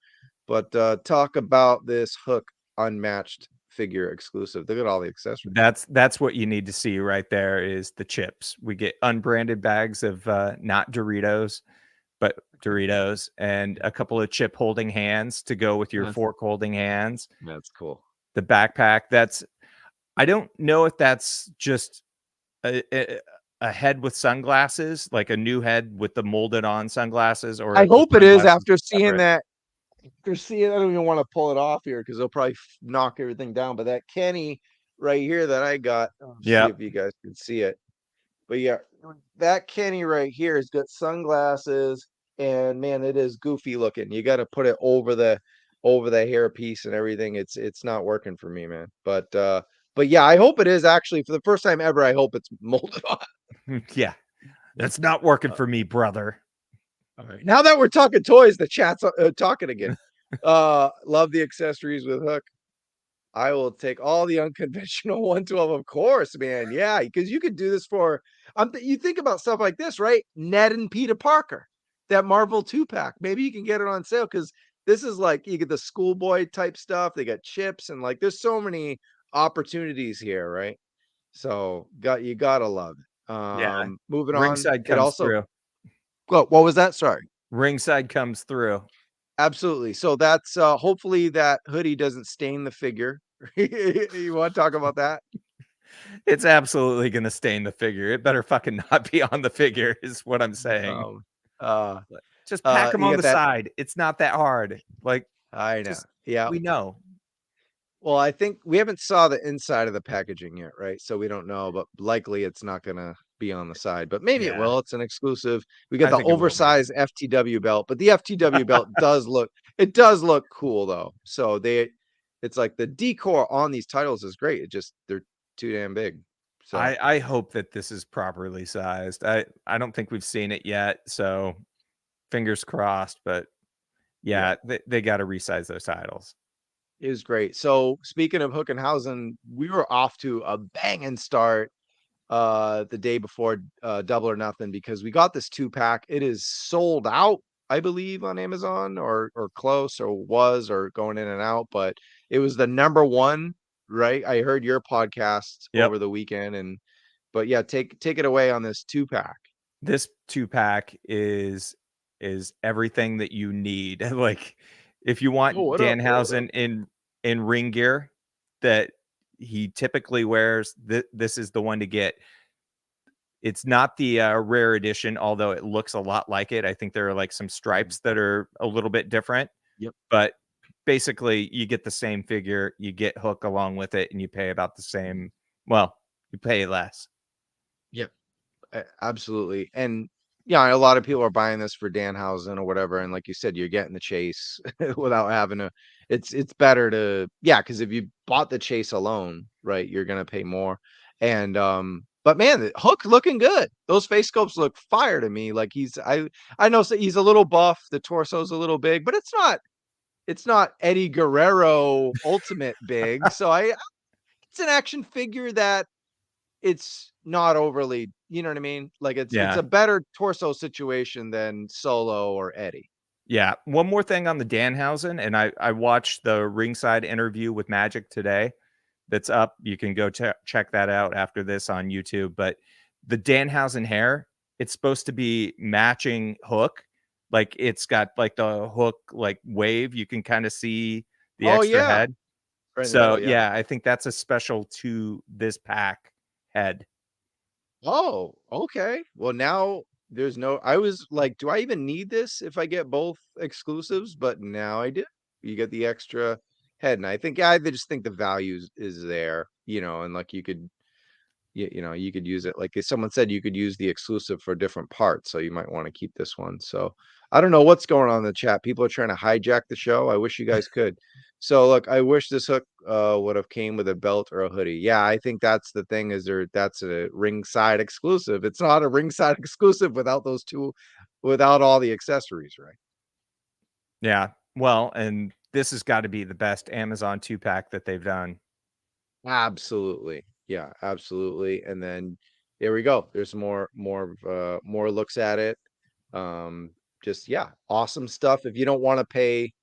But talk about this Hook unmatched figure exclusive. Look at all the accessories. That's what you need to see right there is the chips. We get unbranded bags of not Doritos, but Doritos, and a couple of chip holding hands to go with your fork holding hands. That's cool. The backpack. I don't know if that's just a head with sunglasses, like a new head with the molded on sunglasses, or I hope it is after seeing that. I don't even want to pull it off here because they'll probably knock everything down. But that Kenny right here that I got. See Yep. if you guys can see it. But yeah, that Kenny right here has got sunglasses, and man, it is goofy looking. You got to put it over the hairpiece and everything. It's not working for me, man. But yeah, I hope it is actually for the first time ever. I hope it's molded on. Yeah. That's not working for me, brother. All right. Now that we're talking toys, the chat's talking again. Love the accessories with Hook. I will take all the unconventional 112, of course, man. Yeah, because you could do this for you think about stuff like this, right? Ned and Peter Parker, that Marvel 2-pack. Maybe you can get it on sale because this is like you get the schoolboy type stuff. They got chips and like there's so many opportunities here, right? So you gotta love it. Yeah. Moving on. Ringside It comes also through. what was that? Sorry. Ringside comes through. Absolutely. So that's hopefully that hoodie doesn't stain the figure. You want to talk about that? It's absolutely gonna stain the figure. It better fucking not be on the figure, is what I'm saying. Um, uh, Just pack them you on get the that. side. It's not that hard. Like, I know. just Yeah. we know. Well, I think we haven't saw the inside of the packaging yet, right? So we don't know, but likely it's not gonna be on the side, but maybe it Yeah, will. It's an exclusive. We get I the think it will be. oversized FTW belt, but the FTW belt does look cool though. So it's like the decor on these titles is great. It just they're too damn big. So I hope that this is properly sized. I don't think we've seen it yet, so fingers crossed. But yeah. yeah, they got to resize those titles. It was great. So speaking of Hookenhausen, we were off to a banging start the day before Double or Nothing because we got this 2-pack. It is sold out, I believe, on Amazon or close or was or going in and out, but it was the number one, right? I heard your podcast Yep. over the weekend but yeah, take it away on this 2-pack. This 2-pack is everything that you need. Like, if you Oh, want what up? What up? Danhausen in ring gear that he typically wears, this is the one to get. It's not the rare edition, although it looks a lot like it. I think there are like some stripes that are a little bit different, Yep. but basically you get the same figure, you get Hook along with it, and you pay about the same. Well, you pay less. Yep. Absolutely. And yeah, a lot of people are buying this for Danhausen or whatever. And like you said, you're getting the chase without having to. It's better to because if you bought the chase alone, right, you're gonna pay more. And but man, the Hook looking good. Those face sculpts look fire to me. Like I know he's a little buff, the torso's a little big, but it's not Eddie Guerrero ultimate big. So it's an action figure that it's not overly, you know what I mean? Like it's Yeah. a better torso situation than Solo or Eddie. Yeah. One more thing on the Danhausen, and I watched the ringside interview with Magic today. That's up. You can go check that out after this on YouTube. But the Danhausen hair, it's supposed to be matching Hook. Like, it's got like the Hook like wave. You can kind of see the Oh extra yeah, head. right in the So middle, yeah. yeah, I think that's a special to this pack head. Oh, okay. Well, now there's no I was like, do I even need this if I get both exclusives? But now I do. You get the extra head. And I think I just think the value is there, and like you could use it. Like if someone said you could use the exclusive for different parts, so you might want to keep this one. So I don't know what's going on in the chat. People are trying to hijack the show. I wish you guys could. So look, I wish this hook would have came with a belt or a hoodie. Yeah, I think that's the thing is that's a ringside exclusive. It's not a ringside exclusive without those two, without all the accessories, right? Yeah. Well, and this has got to be the best Amazon 2-pack that they've done. Absolutely. Yeah, absolutely. And then there we go. There's more looks at it. Just awesome stuff. If you don't want to pay,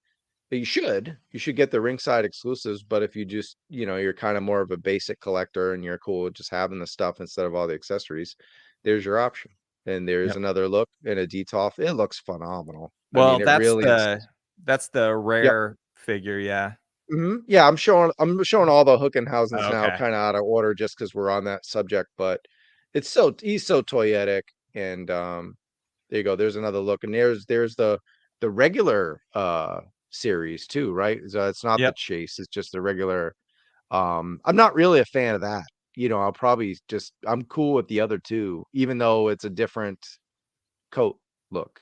you should get the ringside exclusives, but if you just, you're kind of more of a basic collector and you're cool with just having the stuff instead of all the accessories, there's your option. And there's Yep. another look and a DTOF. It looks phenomenal. I Well, mean, it really is. that's the Yep. rare figure, yeah. Yeah, I'm showing all the Hookenhausens Oh, now okay. kind of out of order just because we're on that subject, but he's so toyetic. And there you go. There's another look. And there's the regular series too, right? So it's not the Yep. chase, it's just the regular I'm not really a fan of that. I'll probably I'm cool with the other two, even though it's a different coat look.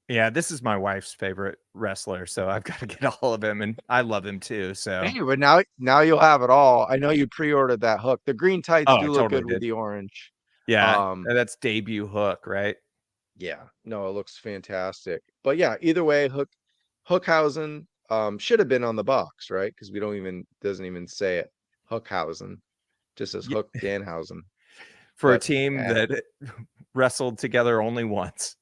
Yeah, this is my wife's favorite wrestler, so I've got to get all of him, and I love him too. So, Hey, but now you'll have it all. I know you pre-ordered that hook. The green tights oh, I do look totally good with did. the orange. Yeah, Um, that's debut hook, right? yeah, no, it looks fantastic. But yeah, either way, Hookhausen should have been on the box, right? Because we don't even doesn't even say it. Hookhausen, just as Yeah, Hook Danhausen. for a But team that wrestled together only once.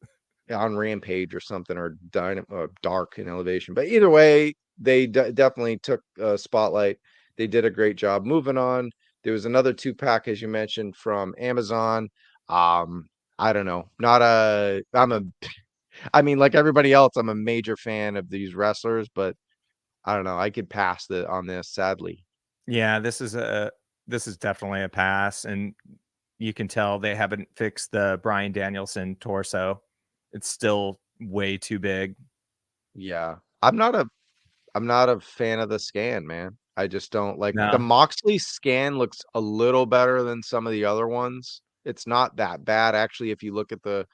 on Rampage or something, or Dark in Elevation. But either way, they definitely took a spotlight. They did a great job. Moving on, there was another 2-pack, as you mentioned, from Amazon. I don't know. Not a. I mean, like everybody else, I'm a major fan of these wrestlers, but I don't know. I could pass on this, sadly. Yeah, this is definitely a pass, and you can tell they haven't fixed the Bryan Danielson torso. It's still way too big. Yeah, I'm not a fan of the scan, man. I just don't like the No. Moxley scan looks a little better than some of the other ones. It's not that bad actually if you look at the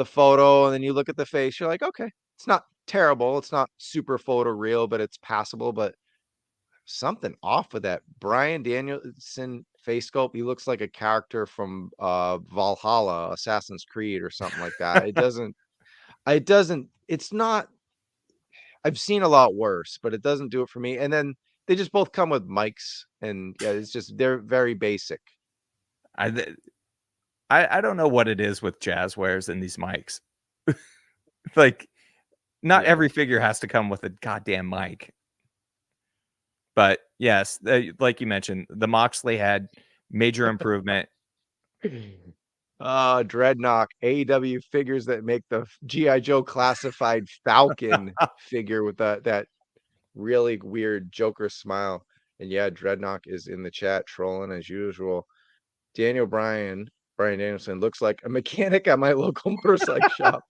photo and then you look at the face, you're like, okay, it's not terrible. It's not super photo real, but it's passable. But something off with that Bryan Danielson face sculpt. He looks like a character from Valhalla, Assassin's Creed, or something like that. It's not. I've seen a lot worse, but it doesn't do it for me. And then they just both come with mics, and yeah, they're very basic. I th- I don't know what it is with Jazwares and these mics. Like, not Yeah. every figure has to come with a goddamn mic. But yes, like you mentioned, the Moxley had major improvement. Dreadnought, AEW figures that make the GI Joe classified Falcon figure with that really weird Joker smile. And yeah, Dreadnought is in the chat trolling as usual. Brian Danielson looks like a mechanic at my local motorcycle shop.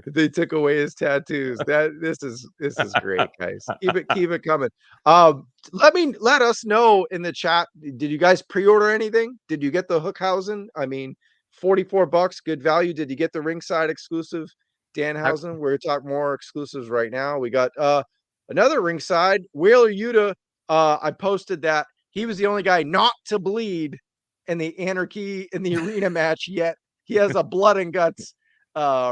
They took away his tattoos. This is great, guys. Keep it coming. Let us know in the chat. Did you guys pre-order anything? Did you get the Hookhausen? I mean, $44, good value. Did you get the ringside exclusive I, Danhausen? We're gonna talk more exclusives right now. We got another ringside Wheeler Yuta. I posted that he was the only guy not to bleed in the Anarchy in the arena match yet. He has a blood and guts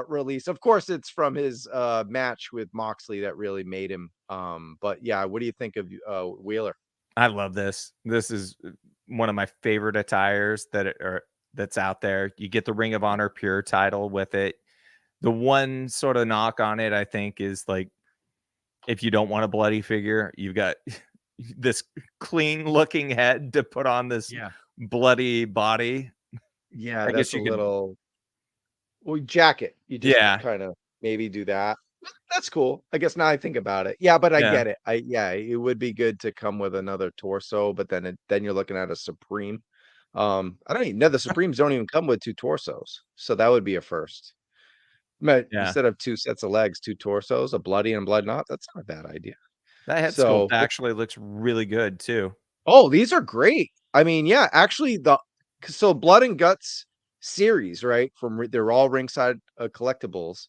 release. Of course, it's from his match with Moxley that really made him. But yeah, what do you think of Wheeler? I love this. This is one of my favorite attires that's out there. You get the Ring of Honor Pure title with it. The one sort of knock on it, I think, is like if you don't want a bloody figure, you've got this clean looking head to put on this Yeah. bloody body. Yeah, I guess that's a you could, little jacket. You just yeah, kind of maybe do that. That's cool. I guess now I think about it. Yeah, but I yeah. get it. It would be good to come with another torso, but then you're looking at a Supreme. I don't even know the Supremes don't even come with two torsos, so that would be a first. But Yeah. instead of two sets of legs, two torsos, a bloody and blood knot. That's not a bad idea. That head sculpt So, actually looks really good too. oh, these are great. I mean, yeah, actually, Blood and Guts series, right? They're all ringside collectibles.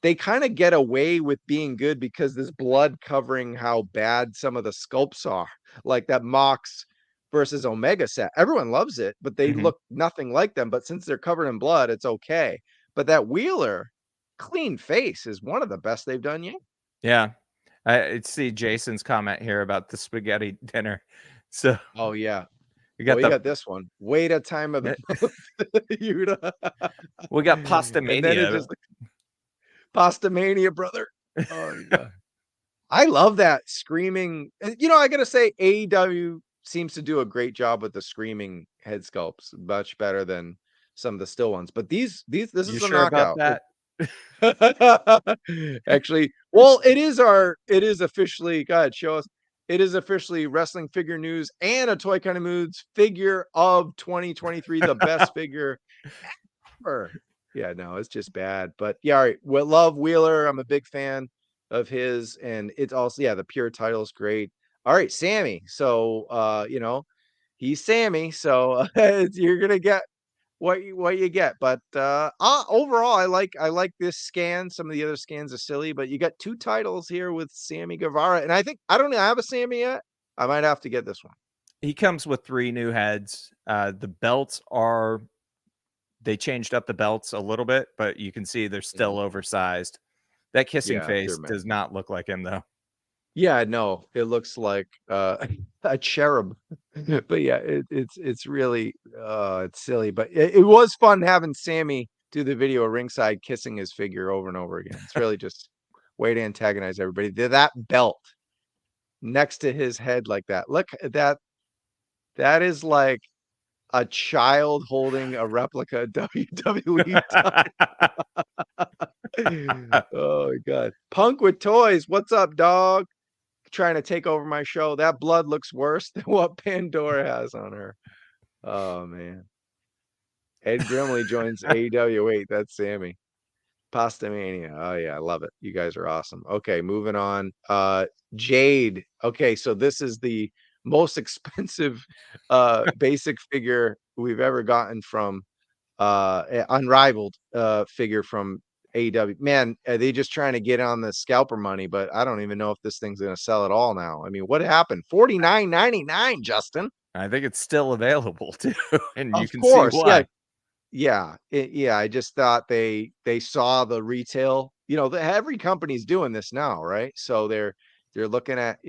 They kind of get away with being good because this blood covering how bad some of the sculpts are, like that Mox versus Omega set. Everyone loves it, but they Mhm. look nothing like them. But since they're covered in blood, it's okay. But that Wheeler clean face is one of the best they've done yet. Yeah. I see Jason's comment here about the spaghetti dinner. So Oh yeah. we Well, got you the got this one. Wait a time of the month. Yuta. we got And then it Pastamania. just Pasta Mania, brother. Oh yeah. I love that screaming. I gotta say, AEW seems to do a great job with the screaming head sculpts, much better than some of the still ones. But this You is a sure about knockout. that? Actually, well, it is officially, God, show us. It is officially Wrestling Figure News and a Toy Kind of Moods figure of 2023, the best figure ever. Yeah, no, it's just bad. But yeah, all right. Love Wheeler. I'm a big fan of his, and it's also, yeah, the pure title is great. All right, Sammy. So he's Sammy. So you're gonna get what you get. But overall, I like this scan. Some of the other scans are silly, but you got 2 titles here with Sammy Guevara, and I don't have a Sammy yet. I might have to get this one. He comes with 3 new heads. The belts they changed up the belts a little bit, but you can see they're still oversized. That kissing Yeah, face they're meant. does not look like him though. Yeah, no, it looks like a cherub. But yeah, it's really it's silly, but it was fun having Sammy do the video ringside kissing his figure over and over again. It's really just way to antagonize everybody. That belt next to his head like that. Look at that. That is like a child holding a replica WWE Oh my god. Punk with toys. What's up, dog? Trying to take over my show. That blood looks worse than what Pandora has on her. Oh man. Ed Grimley joins AEW. Wait, that's Sammy. Pasta Mania. Oh yeah, I love it. You guys are awesome. Okay, moving on. Jade. Okay, so this is the most expensive basic figure we've ever gotten from unrivaled figure from AEW. Man, are they just trying to get on the scalper money, but I don't even know if this thing's gonna sell at all now. I mean, what happened? $49.99, Justin. I think it's still available too, and you Of can see course. Yeah, why. yeah, I just thought they saw the retail. Every company's doing this now, right? So they're looking at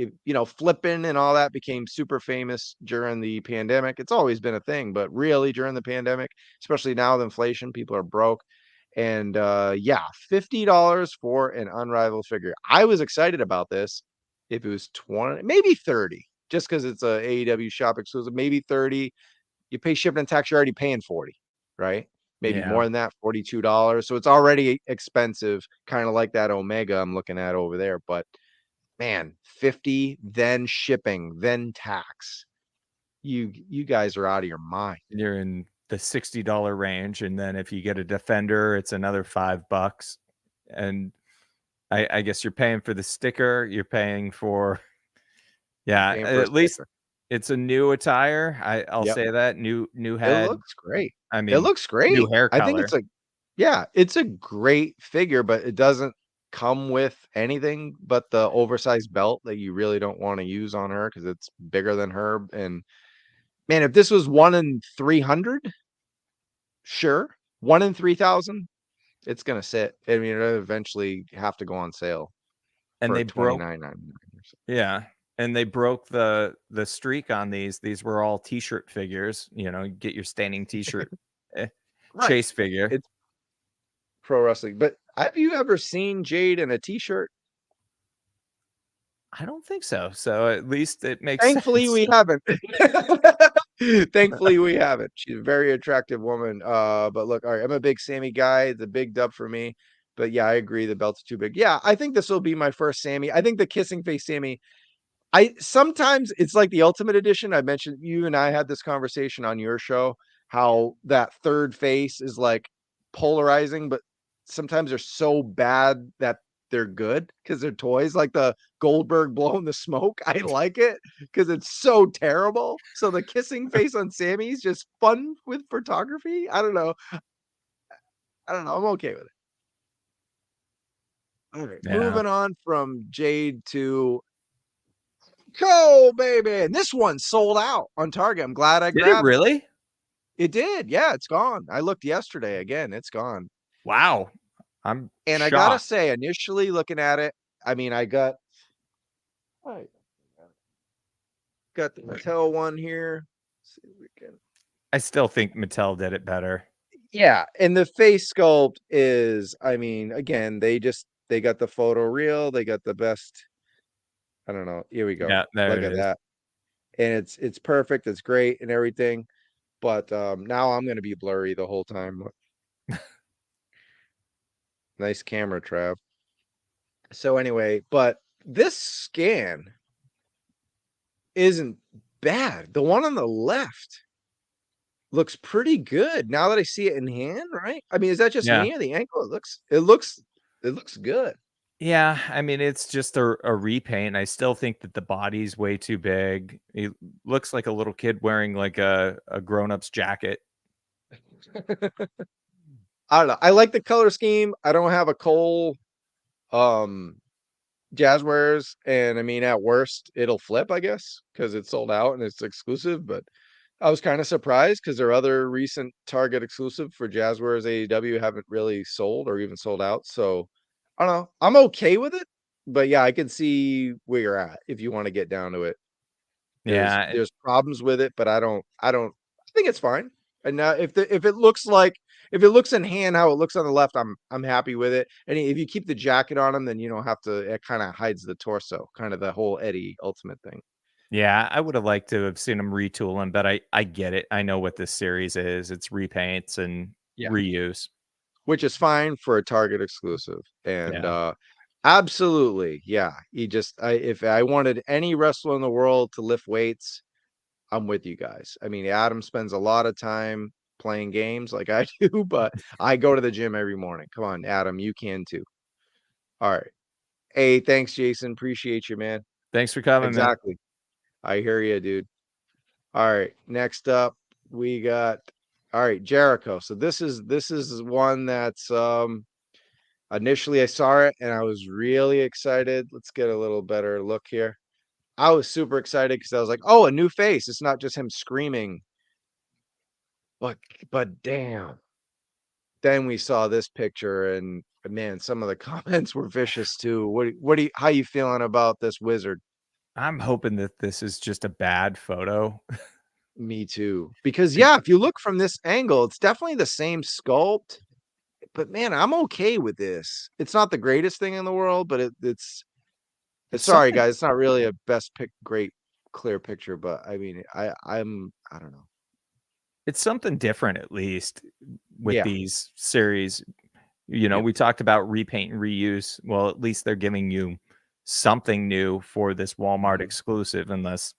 flipping and all that became super famous during the pandemic. It's always been a thing, but really during the pandemic, especially now with inflation, people are broke. And yeah, $50 for an unrivaled figure. I was excited about this if it was 20, maybe 30, just because it's a AEW shop exclusive, maybe 30. You pay shipping and tax, you're already paying 40, right? Maybe Yeah. more than that, $42. So it's already expensive, kind of like that Omega I'm looking at over there. But man, 50, then shipping, then tax. You guys are out of your mind. You're in the $60 range, and then if you get a Defender, it's another $5. And I guess you're paying for the sticker, you're paying for I'm yeah, paying for a at least sticker. it's a new attire. I'll Yep. say that. New It head. looks great. I It mean, looks new great. hair I think color. it's a great figure, but it doesn't come with anything but the oversized belt that you really don't want to use on her because it's bigger than her. And man, if this was 1 in 300, sure. 1 in 3,000, it's gonna sit. I mean, it'll eventually have to go on sale And for they broke 29.99 or so. yeah, and they broke the streak on these. These were all T-shirt figures, get your standing T-shirt Right. chase figure. It's pro wrestling. But have you ever seen Jade in a t-shirt? I don't think so. So at least it makes Thankfully, sense. we haven't. Thankfully, we haven't. She's a very attractive woman. But look, all right, I'm a big Sammy guy. The big dub for me. But yeah, I agree. The belt's too big. Yeah, I think this will be my first Sammy. I think the kissing face Sammy. I sometimes it's like the Ultimate Edition. I mentioned you and I had this conversation on your show how that third face is like polarizing, but sometimes they're so bad that they're good because they're toys. Like the Goldberg blowing the smoke. I like it because it's so terrible. So the kissing face on Sammy is just fun with photography. I don't know. I'm okay with it. All right. Yeah. Moving on from Jade to Go, baby. And this one sold out on Target. I'm glad I Did it grabbed it. really? It did. Yeah, it's gone. I looked yesterday again. It's gone. Wow. I'm And I gotta shocked. say, initially looking at it, I mean, I right, got the Mattel one here. Let's see if we can. I still think Mattel did it better. Yeah, and the face sculpt is, I mean, again, they got the photo reel, they got the best. I don't know. Here we go. Yeah, there Look it at is. that. And it's perfect, it's great and everything. But now I'm gonna be blurry the whole time. Nice camera, Trav. So anyway, but this scan isn't bad. The one on the left looks pretty good now that I see it in hand, right? I mean, is that just Yeah. me or the ankle? It looks good. Yeah, I mean, it's just a repaint. I still think that the body's way too big. He looks like a little kid wearing like a grown-up's jacket. I don't know. I like the color scheme. I don't have a Cole um Jazwares, and I mean at worst it'll flip, I guess, because it's sold out and it's exclusive. But I was kind of surprised because their other recent Target exclusive for Jazwares AEW haven't really sold or even sold out. So I don't know. I'm okay with it, but yeah, I can see where you're at if you want to get down to it. There's Yeah, there's problems with it, but I think it's fine. And if it looks like if it looks in hand how it looks on the left, I'm happy with it. And if you keep the jacket on him, then you don't have to. It kind of hides the torso, kind of the whole Eddie Ultimate thing. yeah, I would have liked to have seen him retool him, but I get it. I know what this series is. It's repaints and Yeah, reuse. which is fine for a Target exclusive. And Yeah. absolutely, yeah. If I wanted any wrestler in the world to lift weights, I'm with you guys. I mean, Adam spends a lot of time playing games like I do, but I go to the gym every morning. Come on, Adam, you can too. All right. Hey, thanks, Jason. Appreciate you, man. Thanks for coming, man. Exactly. I hear you, dude. All right. Next up, we got all right, Jericho. So this is one that's initially I saw it and I was really excited. Let's get a little better look here. I was super excited because I was like, oh, a new face. It's not just him screaming, but but damn. Then we saw this picture and man, some of the comments were vicious too. How you feeling about this wizard? I'm hoping that this is just a bad photo. Me too. Because It yeah, if you look from this angle, it's definitely the same sculpt. But man, I'm okay with this. It's not the greatest thing in the world, but it's it's sorry something guys, it's not really a best pick great clear picture, but I mean I don't know. it's something different at least with Yeah. these series. You know, Yeah. we talked about repaint and reuse. Well, at least they're giving you something new for this Walmart Mhm. exclusive, unless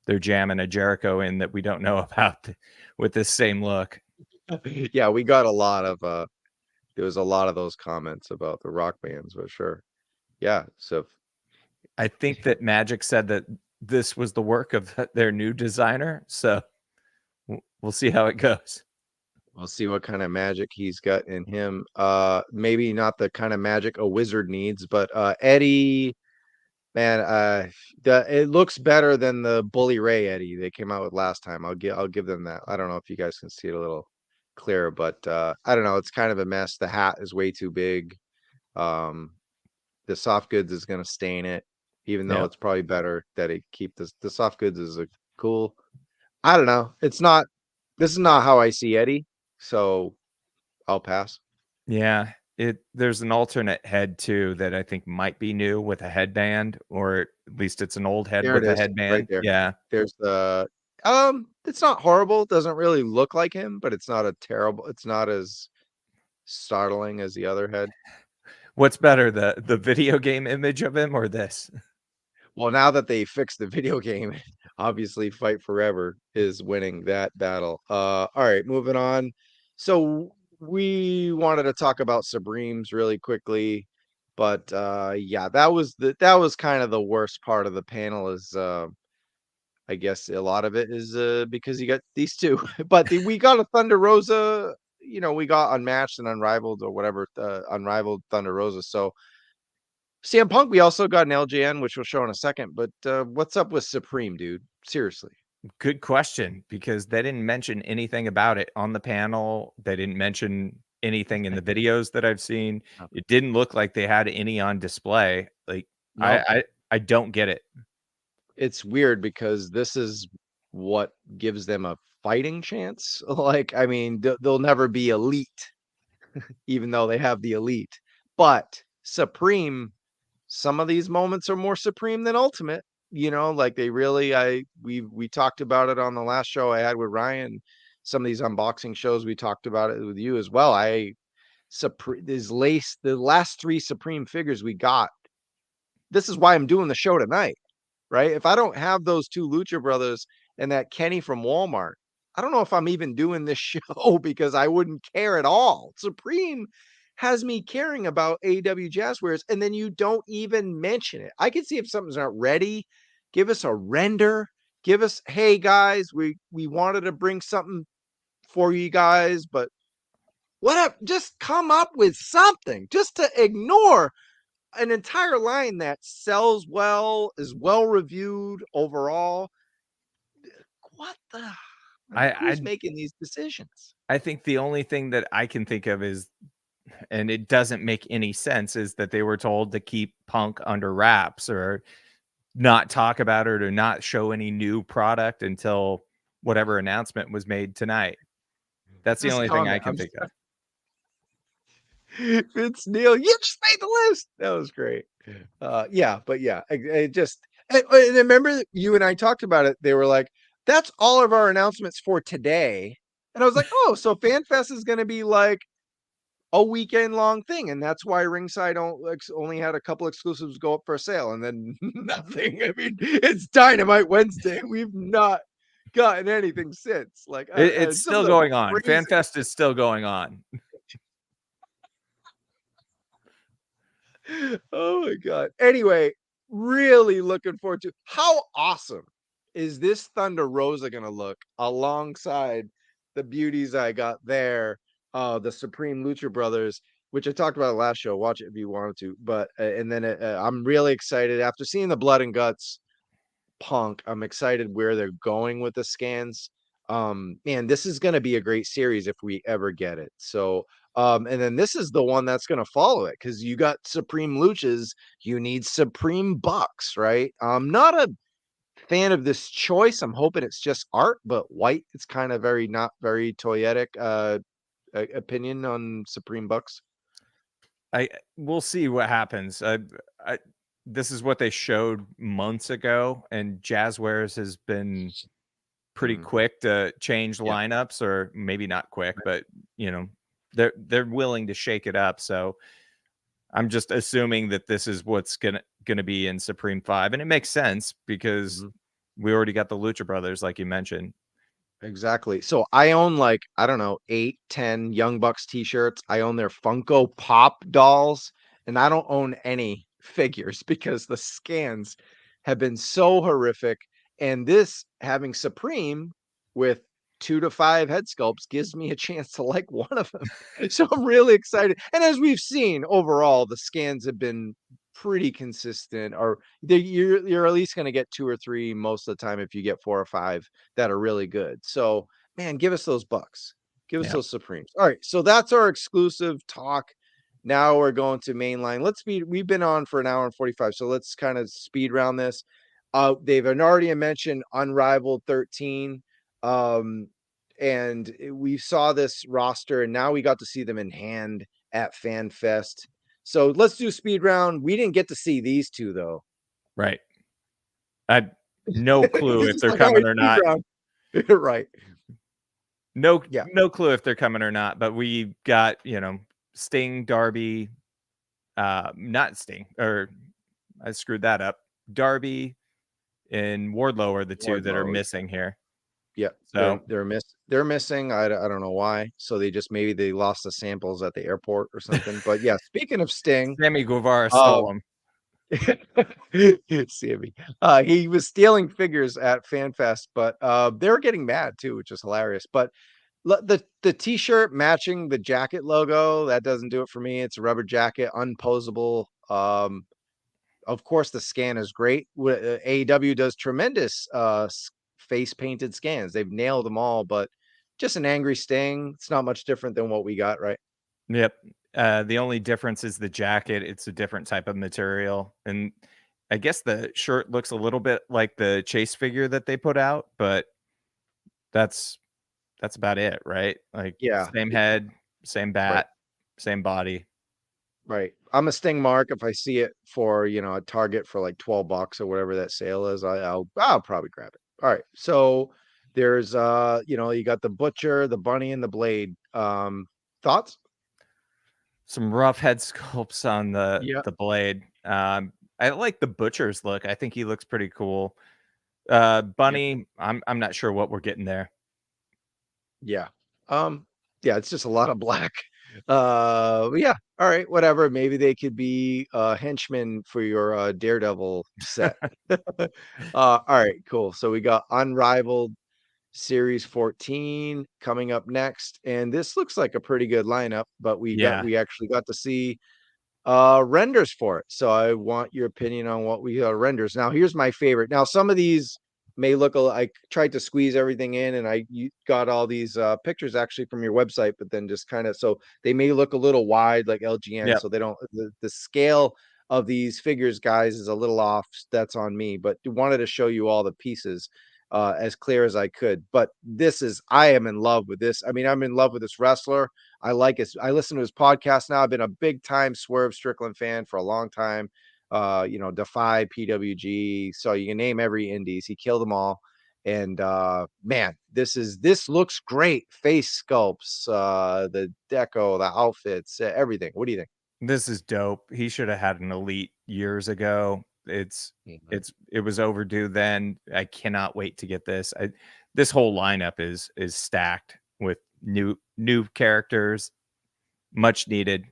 they're jamming a Jericho in that we don't know about with this same look. Yeah, we got a lot of there was a lot of those comments about the rock bands, but sure. Yeah. So I think that Magic said that this was the work of their new designer, so we'll see how it goes. we'll see what kind of magic he's got in him. Maybe not the kind of magic a wizard needs, but Eddie, man, it looks better than the Bully Ray Eddie they came out with last time. I'll give them that. I don't know if you guys can see it a little clearer, but I don't know. It's kind of a mess. The hat is way too big. Um, the soft goods is gonna stain it, even though Yep. it's probably better that it keep this. The soft goods is a cool. I don't know. It's not. This is not how I see Eddie, so I'll pass. Yeah, there's an alternate head too that I think might be new with a headband, or at least it's an old head There it with a is, right headband. there. Yeah. There's the it's not horrible, it doesn't really look like him, but it's not as startling as the other head. What's better, the video game image of him or this? Well, now that they fixed the video game, obviously Fight Forever is winning that battle. All right, moving on. So we wanted to talk about Supremes really quickly, but yeah, that was kind of the worst part of the panel is I guess a lot of it is because you got these two. But we got a Thunder Rosa, we got unmatched and unrivaled or whatever, unrivaled Thunder Rosa. So CM Punk, we also got an LJN, which we'll show in a second. But what's up with Supreme, dude? Seriously. Good question, because they didn't mention anything about it on the panel. They didn't mention anything in the videos that I've seen. No. It didn't look like they had any on display. Like I Nope. I I don't get it. It's weird because this is what gives them a fighting chance. Like, I mean, they'll never be elite, even though they have the elite. But Supreme, some of these moments are more supreme than ultimate. Like they really we talked about it on the last show I had with Ryan. Some of these unboxing shows we talked about it with you as well. The last three supreme figures we got. This is why I'm doing the show tonight, right? If I don't have those two Lucha brothers and that Kenny from Walmart, I don't know if I'm even doing this show because I wouldn't care at all. Supreme has me caring about AEW Jazwares, and then you don't even mention it. I can see if something's not ready, give us a render, give us, hey guys, we wanted to bring something for you guys, but whatever, just come up with something. Just to ignore an entire line that sells well, is well reviewed overall. What the? Who's I making these decisions? I think the only thing that I can think of is, and it doesn't make any sense, is that they were told to keep Punk under wraps or not talk about it or not show any new product until whatever announcement was made tonight. That's the This only thing I comment, can think of. Vince Neil, you just made the list. That was great. Yeah, but yeah, it just, and remember you and I talked about it. They were like, that's all of our announcements for today. And I was like, oh, so FanFest is going to be like a weekend long thing. And that's why Ringside only had a couple exclusives go up for sale and then nothing. I mean, it's Dynamite Wednesday. We've not gotten anything since. Like, It's some still of the going on. crazy. FanFest is still going on. Oh my god. Anyway, really looking forward to how awesome is this Thunder Rosa gonna look alongside the beauties I got there, the Supreme Lucha Brothers, which I talked about last show. Watch it if you wanted to. But and then I'm really excited after seeing the Blood and Guts Punk. I'm excited where they're going with the scans. Man, this is going to be a great series if we ever get it. So, and then this is the one that's going to follow it because you got Supreme Luchas, you need Supreme Bucks, right? I'm not a fan of this choice. I'm hoping it's just art, but white. It's kind of not very toyetic opinion on Supreme Bucks. We'll see what happens. I this is what they showed months ago, and Jazwares has been pretty quick to change Yeah. lineups, or maybe not quick, but they're willing to shake it up. So I'm just assuming that this is what's gonna be in Supreme 5, and it makes sense because we already got the Lucha Brothers, like you mentioned. Exactly. So I own like, I don't know, 8, 10 Young Bucks t-shirts. I own their Funko Pop dolls, and I don't own any figures because the scans have been so horrific. And this having Supreme with 2 to 5 head sculpts gives me a chance to like one of them. So I'm really excited. And as we've seen overall, the scans have been pretty consistent, or you're at least going to get 2 or 3 most of the time if you get 4 or 5 that are really good. So, man, give us those Bucks. Give us Yeah. those Supremes. All right. So that's our exclusive talk. Now we're going to mainline. We've been on for an hour and 45. So let's kind of speed round this. They've already mentioned Unrivaled 13. And we saw this roster, and now we got to see them in hand at FanFest. So let's do speed round. We didn't get to see these two though. Right. I no clue This if is they're like, all coming right, or speed not. round. Right. No, Yeah. no clue if they're coming or not. But we got Sting, Darby, not Sting, or I screwed that up. Darby and Wardlow are the two that are Wardlow. missing here. Yeah. So They're missing. I don't know why. So maybe they lost the samples at the airport or something. But yeah, speaking of Sting, Sammy Guevara um, stole them. Sammy. He was stealing figures at FanFest, but they were getting mad too, which is hilarious. But the t-shirt matching the jacket logo, that doesn't do it for me. It's a rubber jacket, unposable. Of course, the scan is great. AEW does tremendous face painted scans. They've nailed them all, but just an angry Sting. It's not much different than what we got, right? Yep. The only difference is the jacket. It's a different type of material, and I guess the shirt looks a little bit like the Chase figure that they put out, but that's about it, right? Like Yeah. same head, same Right. bat, same body. Right. I'm a Sting mark. If I see it for, a Target for like $12 or whatever that sale is, I'll probably grab it. All right. So there's you got the Butcher, the Bunny, and the Blade. Thoughts? Some rough head sculpts on Yeah. the Blade. I like the Butcher's look. I think he looks pretty cool. Yeah. Bunny, I'm not sure what we're getting there. Yeah. Yeah, it's just a lot of black. But yeah, all right, whatever. Maybe they could be henchmen for your Daredevil set. All right, cool. So we got Unrivaled Series 14 coming up next, and this looks like a pretty good lineup, but Yeah. we actually got to see renders for it. So I want your opinion on what we renders. Now here's my favorite. Now some of these may look I tried to squeeze everything in, and you got all these pictures actually from your website, but then just kind of, so they may look a little wide like LGN, Yep. so they don't, the scale of these figures, guys, is a little off. That's on me, but wanted to show you all the pieces as clear as I could. But I am in love with this. I mean, I'm in love with this wrestler. I like it. I listen to his podcast now. I've been a big time Swerve Strickland fan for a long time. Defy, PWG. So you can name every indies. He killed them all. And man, this looks great. Face sculpts, the deco, the outfits, everything. What do you think? This is dope. He should have had an elite years ago. It was overdue then. I cannot wait to get this. This whole lineup is stacked with new characters, much needed.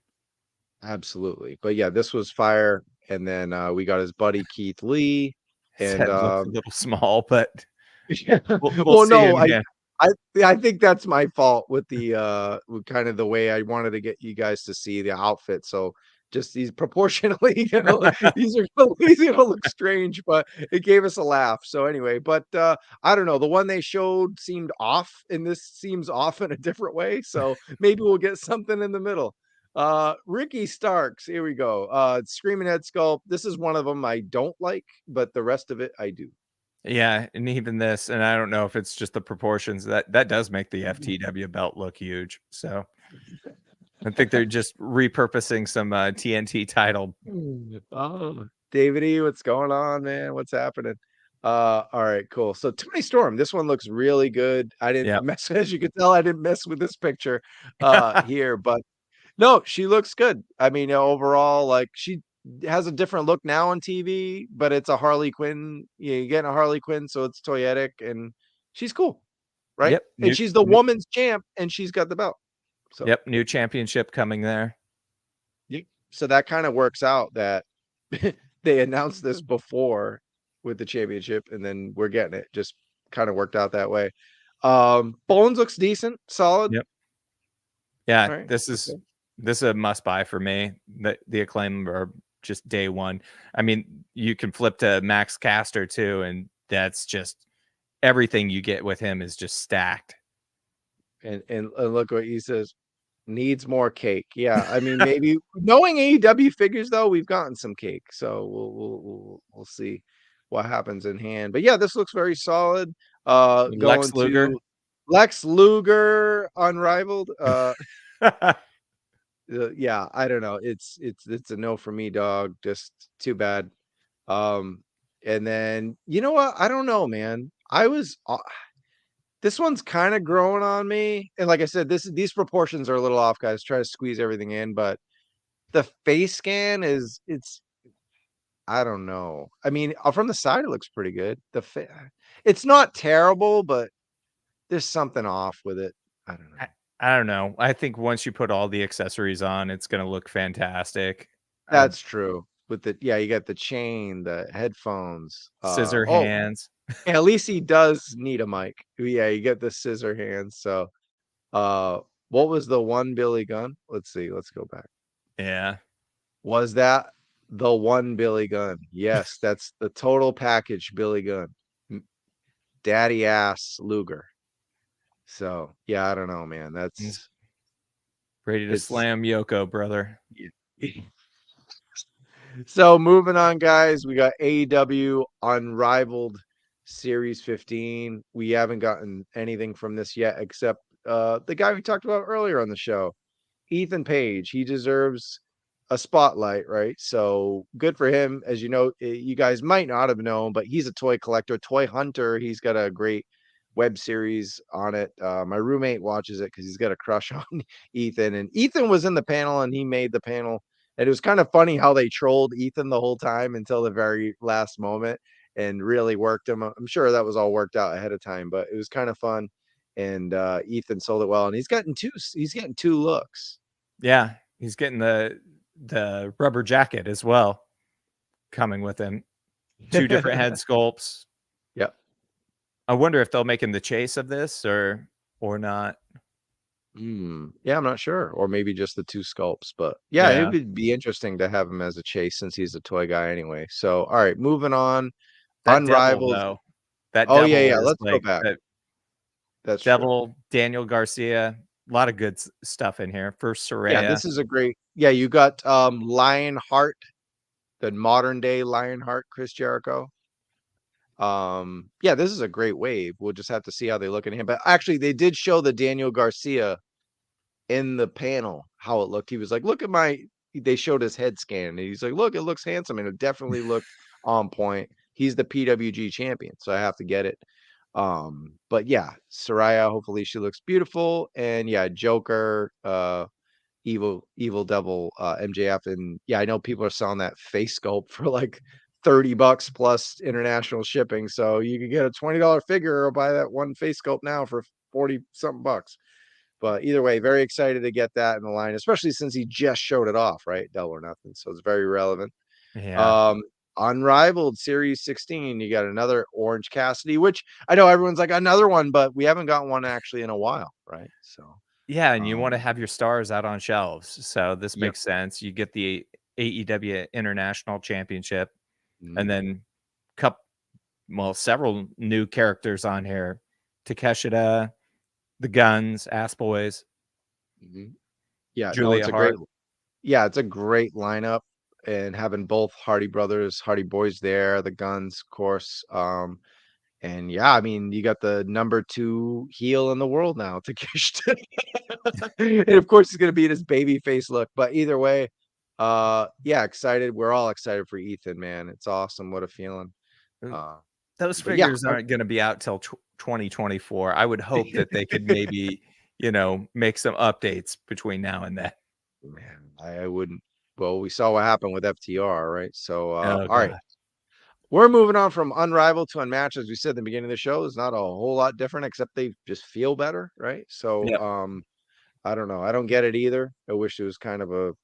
Absolutely. But yeah, this was fire. And then we got his buddy Keith Lee. His And head looks a little small, but yeah. we'll Well, see no, him again. I I think that's my fault with with kind of the way I wanted to get you guys to see the outfit. So just these proportionally, these are easy to look strange, but it gave us a laugh. So anyway, but I don't know. The one they showed seemed off, and this seems off in a different way. So maybe we'll get something in the middle. Ricky Starks, here we go. Screaming Head Sculpt. This is one of them I don't like, but the rest of it I do. Yeah, and even this, and I don't know if it's just the proportions that does make the FTW belt look huge. So I think they're just repurposing some TNT title. Oh, David E, what's going on, man? What's happening? All right, cool. So Tony Storm, this one looks really good. I didn't Yep. mess, as you can tell, I didn't mess with this picture here, but no, she looks good. I mean, overall, like, she has a different look now on TV, but it's a Harley Quinn. Yeah, you're getting a Harley Quinn, so it's toyetic, and she's cool, right? Yep. And she's the woman's champ, and she's got the belt. So Yep. New championship coming there. yeah. So that kind of works out that they announced this before with the championship, and then we're getting it. Just kind of worked out that way. Bones looks decent, solid. Yep. Yeah, All right. this is a must buy for me. The Acclaim are just day one. I mean, you can flip to Max Caster too, and that's just everything you get with him is just stacked. And look what he says. Needs more cake. Yeah, I mean, maybe knowing AEW figures though, we've gotten some cake, so we'll see what happens in hand. But yeah, this looks very solid. Going Lex Luger. to Lex Luger, Unrivaled. Yeah, I don't know. It's a no for me, dog. Just too bad. And then you know what? I don't know, man. This one's kind of growing on me, and like I said, these proportions are a little off, guys. Try to squeeze everything in, but the face scan it's I don't know. I mean, from the side it looks pretty good. It's not terrible, but there's something off with it. I don't know. I don't know. I think once you put all the accessories on, it's going to look fantastic. That's true. With you got the chain, the headphones. Scissor Oh, hands. at least he does need a mic. Yeah, you get the scissor hands. So, what was the one Billy Gunn? Let's see. Let's go back. Yeah. Was that the one Billy Gunn? Yes, that's the total package Billy Gunn. Daddy ass Luger. So, yeah, I don't know, man. He's ready to slam Yoko, brother. So moving on, guys, we got AEW Unrivaled Series 15. We haven't gotten anything from this yet, except the guy we talked about earlier on the show, Ethan Page. He deserves a spotlight, right? So good for him. As you know, you guys might not have known, but he's a toy collector, toy hunter. He's got a great web series on it. My roommate watches it because he's got a crush on Ethan, and Ethan was in the panel and he made the panel. And it was kind of funny how they trolled Ethan the whole time until the very last moment and really worked him. I'm sure that was all worked out ahead of time, but it was kind of fun. And Ethan sold it well, and he's getting two looks. Yeah, he's getting the rubber jacket as well coming with him. 2 different head sculpts. Yep. I wonder if they'll make him the chase of this or not. Yeah, I'm not sure. Or maybe just the two sculpts, but yeah, it Yeah, would be interesting to have him as a chase since he's a toy guy anyway. So, all right, moving on. that devil Unrivaled. though, that Oh yeah, devil yeah. is Let's go like back. that That's true. devil Daniel Garcia. A lot of good stuff in here. First Yeah, Soraya. this is a great. Yeah, you got Lionheart, the modern day Lionheart, Chris Jericho. Yeah, this is a great wave. We'll just have to see how they look at him. But actually, they did show the Daniel Garcia in the panel how it looked. He was like, "Look at my." They showed his head scan, and he's like, "Look, it looks handsome," and it definitely looked on point. He's the PWG champion, so I have to get it. But yeah, Soraya, hopefully she looks beautiful, and yeah, Joker, evil devil, MJF, and yeah, I know people are selling that face sculpt for like $30 plus international shipping, so you can get a $20 figure or buy that one face sculpt now for 40 something bucks. But either way, very excited to get that in the line, especially since he just showed it off, right? Double or Nothing. So it's very relevant. Yeah. Um, Unrivaled Series 16, you got another Orange Cassidy, which I know everyone's like another one, but we haven't got one actually in a while, right? So, Yeah, and you wanna um, have your stars out on shelves, so this yep. makes sense. You get the AEW International Championship, and Mhm, then cup several new characters on here. Takeshita, the Guns, Ass Boys, mhm. Yeah, no, Julia Hart. it's a great lineup and having both Hardy brothers, Hardy boys there, the Guns, of course. And yeah, I mean, you got the number 2 heel in the world now, Takeshita. And of course, he's gonna be in his baby face look. But either way, yeah, excited. We're all excited for Ethan, man. It's awesome. What a feeling. Uh, Uh, those but yeah, figures aren't gonna be out till 2024. I would hope that they could maybe, make some updates between now and then. man, I wouldn't. Well, we saw what happened with FTR, right? So, Oh all right. god. We're moving on from Unrivaled to Unmatched, as we said at the beginning of the show. It's not a whole lot different, except they just feel better, right? So, Yep. I don't know. I don't get it either. I wish it was kind of a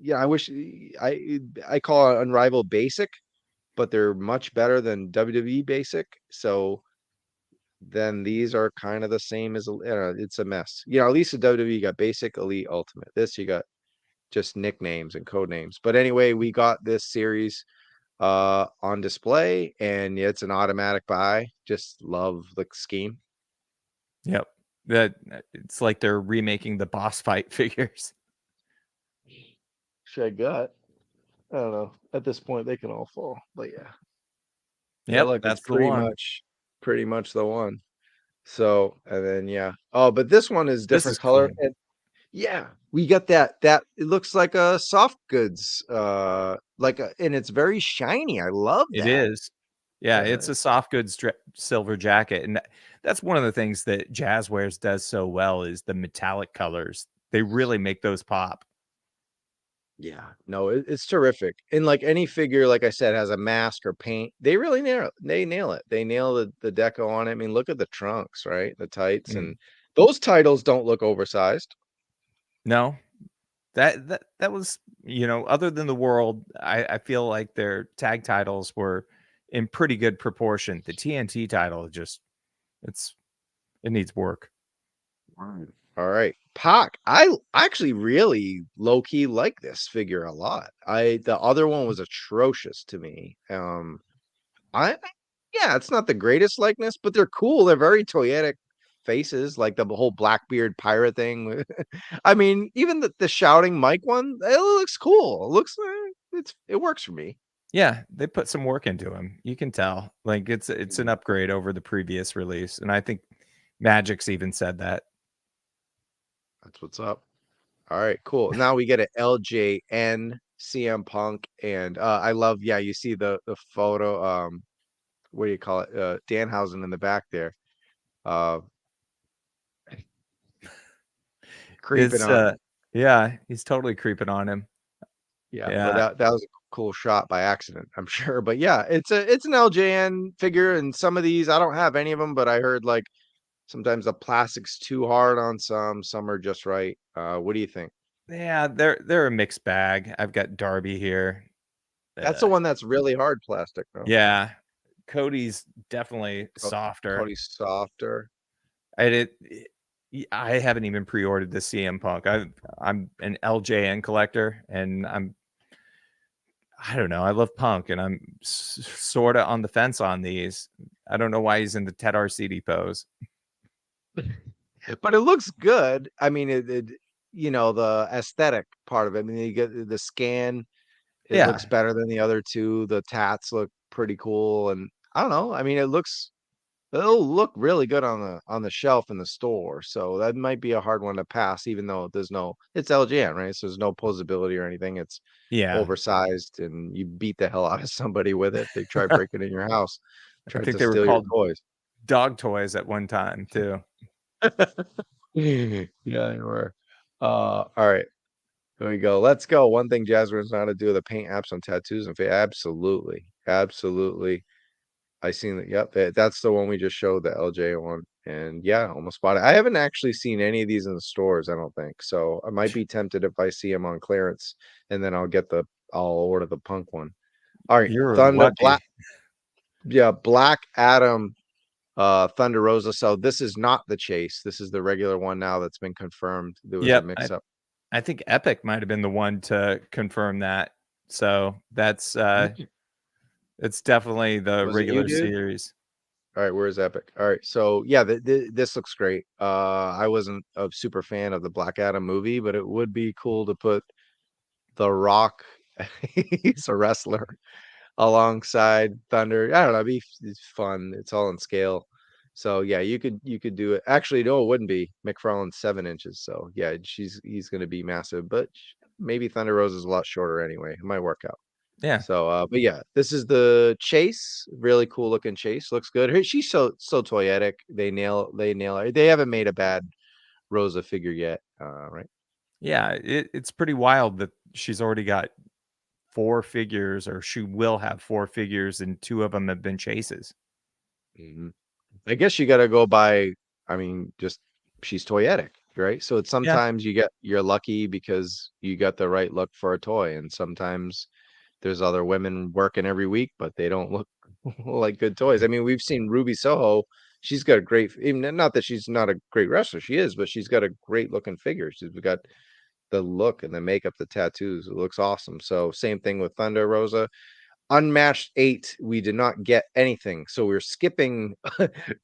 yeah, I wish I call it Unrivaled Basic, but they're much better than WWE Basic. So then these are kind of the same as it's a mess. At least the WWE got Basic, Elite, Ultimate. This you got just nicknames and code names. But anyway, we got this series on display and it's an automatic buy. Just love the scheme. Yep. That it's like they're remaking the boss fight figures. Should I gut? I don't know. At this point, they can all fall. But yeah, Yep, look, it's that's the one. pretty much the one. So, and then yeah. Oh, but this one is This different is color. cool. And yeah, we got that it looks like a soft goods, and it's very shiny. I love It that. is. Yeah, Uh, it's a soft goods silver jacket, and that's one of the things that Jazwares does so well is the metallic colors. They really make those pop. yeah, no, it's terrific. And like any figure, like I said, has a mask or paint. They really nail it. They nail it. They nail the deco on it. I mean, look at the trunks, right? The tights Mm. and those titles don't look oversized. No, that was, other than the world, I feel like their tag titles were in pretty good proportion. The TNT title just it's it needs work. Right. All right. Pac. I actually really low key like this figure a lot. The other one was atrocious to me. I yeah, it's not the greatest likeness, but they're cool. They're very toyetic faces, like the whole Blackbeard pirate thing. I mean, even the shouting Mike one, it looks cool. It looks it works for me. Yeah, they put some work into him. You can tell. Like it's an Mhm. upgrade over the previous release, and I think Magic's even said that. That's what's up. All right, cool. Now we get an LJN CM Punk, and I love. Yeah, you see the photo. What do you call it? Danhausen in the back there, uh, creeping It's on him. yeah, he's totally creeping on him. Yeah, but Yeah. that was a cool shot by accident, I'm sure. But yeah, it's an LJN figure, and some of these I don't have any of them, but I heard like Sometimes the plastic's too hard on some are just right. What do you think? Yeah, they're a mixed bag. I've got Darby here. That's the Uh, one that's really hard plastic, though. yeah, Cody's definitely softer. Cody's softer. I did. I haven't even pre-ordered the CM Punk. I'm an LJN collector, and I don't know. I love Punk, and I'm sort of on the fence on these. I don't know why he's in the Ted RCD pose. But it looks good. I mean, the aesthetic part of it. I mean, you get the scan. It looks Yeah, better than the other two. The tats look pretty cool, and I don't know. I mean, it'll look really good on the shelf in the store. So that might be a hard one to pass, even though it's LGN, right? So there's no posability or anything. It's yeah. oversized, and you beat the hell out of somebody with it. They try breaking in your house, I tried think to they were steal your called toys. dog toys at one time too. Yeah, they were. All right. Here we go. Let's go. One thing Jazwares know how to do, the paint apps on tattoos and face. Absolutely. Absolutely. I seen that. Yep. That's the one we just showed, the LJ one. And yeah, almost bought it. I haven't actually seen any of these in the stores, I don't think. So I might be tempted if I see them on clearance, and then I'll order the punk one. All right. You're Thunder Black. lucky. Yeah, Black Adam Thunder Rosa. So this is not the chase. This is the regular one now that's been confirmed. There was a Yep, mix up. I think Epic might have been the one to confirm that. So that's it's definitely the Was it you, regular dude? series. All right, where's Epic? All right, so yeah, this looks great. I wasn't a super fan of the Black Adam movie, but it would be cool to put The Rock, he's a wrestler, alongside Thunder. I don't know, it's fun. It's all in scale. So yeah, you could do it. Actually, no, it wouldn't be. McFarlane's 7 inches, so yeah, he's gonna be massive, but maybe Thunder Rose is a lot shorter anyway. It might work out. Yeah. So, but yeah, this is the chase. Really cool looking chase. Looks good. She's so toyetic. They nail her. They haven't made a bad Rosa figure yet. Right. Yeah, it's pretty wild that she's already got 4 figures, or she will have 4 figures, and 2 of them have been chases. Mhm. I guess you got to go by. I mean, just she's toyetic, right? So it's Yeah. sometimes you're lucky because you got the right look for a toy, and sometimes there's other women working every week, but they don't look like good toys. I mean, we've seen Ruby Soho. She's got a great, even not that she's not a great wrestler, she is, but she's got a great looking figure. She's got the look and the makeup, the tattoos. It looks awesome. So same thing with Thunder Rosa. Unmatched 8, we did not get anything. So we're skipping,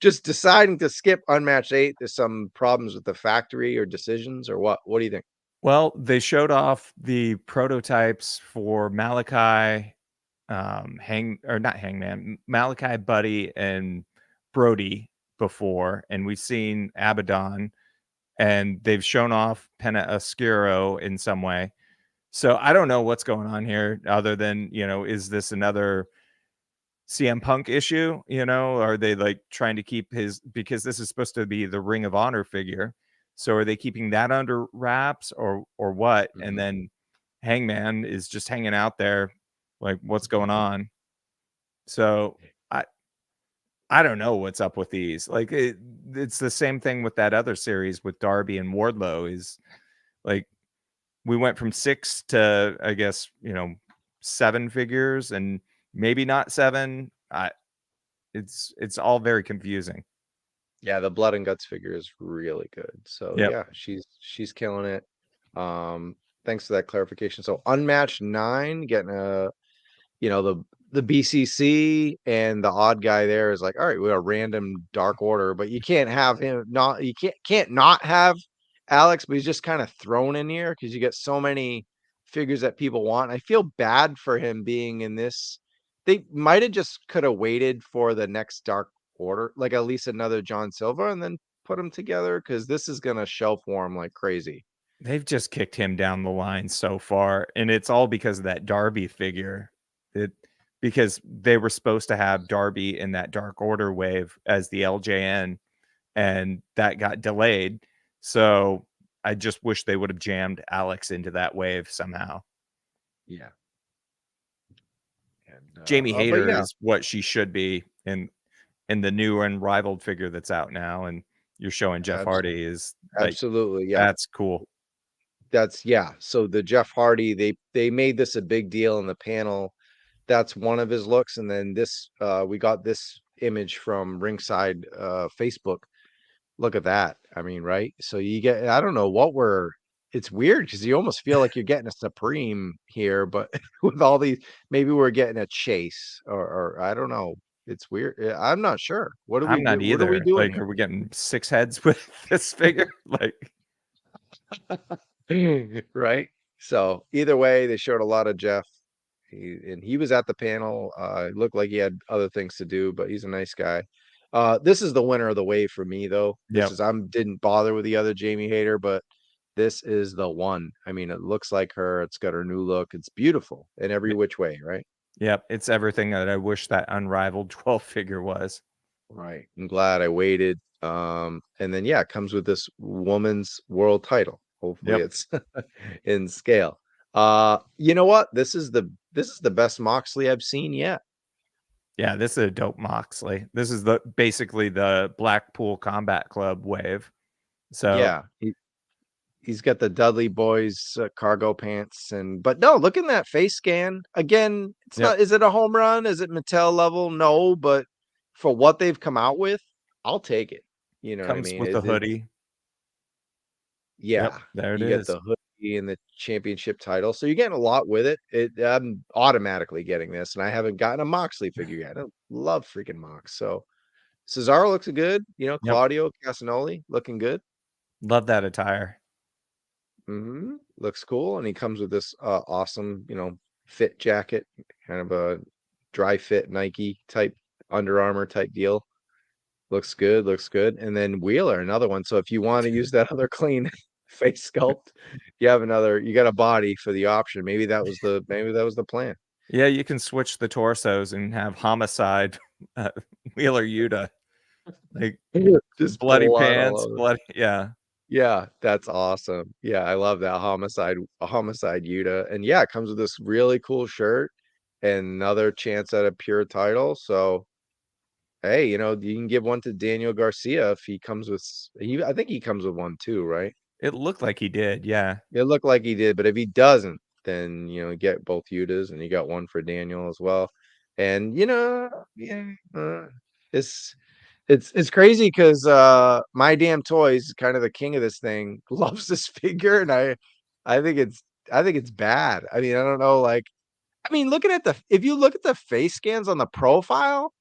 just deciding to skip Unmatched 8. There's some problems with the factory or decisions or what? What do you think? Well, they showed off the prototypes for Malachi, not Hangman, Malachi, Buddy, and Brody before, and we've seen Abaddon, and they've shown off Penta Oscuro in some way. So I don't know what's going on here, other than, is this another CM Punk issue? Are they like trying to keep because this is supposed to be the Ring of Honor figure. So are they keeping that under wraps, or what? And Mhm. then Hangman is just hanging out there, like, what's going on? So I I don't know what's up with these. Like, it's the same thing with that other series with Darby and Wardlow. Is like, we went from 6 to, I guess, 7 figures, and maybe not 7. It's all very confusing. Yeah, the blood and guts figure is really good. So Yep. yeah, she's killing it. Thanks for that clarification. So Unmatched 9 getting the BCC, and the odd guy there is like, all right, we got a random Dark Order, but you can't have him not you can't not have Alex, but he's just kind of thrown in here because you get so many figures that people want. I feel bad for him being in this. They might have just could have waited for the next Dark Order, like at least another John Silver, and then put them together, because this is gonna shelf warm like crazy. They've just kicked him down the line so far, and it's all because of that Darby figure. It Because they were supposed to have Darby in that Dark Order wave as the LJN, and that got delayed. So I just wish they would have jammed Alex into that wave somehow. Yeah. And Jamie but Hayter yeah, is what she should be in the new unrivaled figure that's out now, and you're showing Jeff Hardy is like, absolutely, yeah. that's cool. That's yeah. So the Jeff Hardy, they made this a big deal in the panel. That's one of his looks, and then this we got this image from Ringside Facebook. Look at that. I mean, right? So you get I don't know what we're it's weird because you almost feel like you're getting a Supreme here, but with all these maybe we're getting a Chase or I don't know. It's weird. I'm not sure. What do we I'm not do? What are we either. doing Like, here? are we getting 6 heads with this figure? Like, Right? So either way, they showed a lot of Jeff. He was at the panel. It looked like he had other things to do, but he's a nice guy. This is the winner of the wave for me, though. This yep, is I didn't bother with the other Jamie Hader, but this is the one. I mean, it looks like her. It's got her new look. It's beautiful in every which way, right? yep. It's everything that I wish that unrivaled 12 figure was. Right. I'm glad I waited. And then yeah, it comes with this woman's world title. Hopefully Yep. it's in scale. You know what? This is the best Moxley I've seen yet. Yeah, this is a dope Moxley. This is basically the Blackpool Combat Club wave. So Yeah. He's got the Dudley Boys cargo pants but no, look in that face scan. Again, it's yep, not is it a home run? Is it Mattel level? No, but for what they've come out with, I'll take it. You know what I comes mean? with a It's hoodie. Yep, yeah, there it you get is. the hoodie and the championship title, so you're getting a lot with it. I'm automatically getting this, and I haven't gotten a Moxley figure yet. I love freaking Mox. So Cesaro looks good. You know, Yep, Claudio Castagnoli looking good. love that attire. Looks cool, and he comes with this awesome, fit jacket, kind of a dry fit Nike type Under Armour type deal. Looks good, looks good. And then Wheeler, another one. So if you want to use that other clean face sculpt, you got a body for the option. Maybe that was the plan. Yeah, you can switch the torsos and have Homicide, uh, Wheeler Yuta, like Just bloody blood all pants, over. bloody. Yeah, Yeah, that's awesome. Yeah, I love that homicide Yuta. And yeah, it comes with this really cool shirt and another chance at a pure title. So hey, you can give one to Daniel Garcia if he comes with I think he comes with one too, right? it looked like he did. Yeah, It looked like he did, but if he doesn't, then get both Yutas and you got one for Daniel as well. And yeah, it's it's crazy because my damn toys, kind of the king of this thing, loves this figure, and I think it's bad. I mean, I don't know, like I mean, if you look at the face scans on the profile,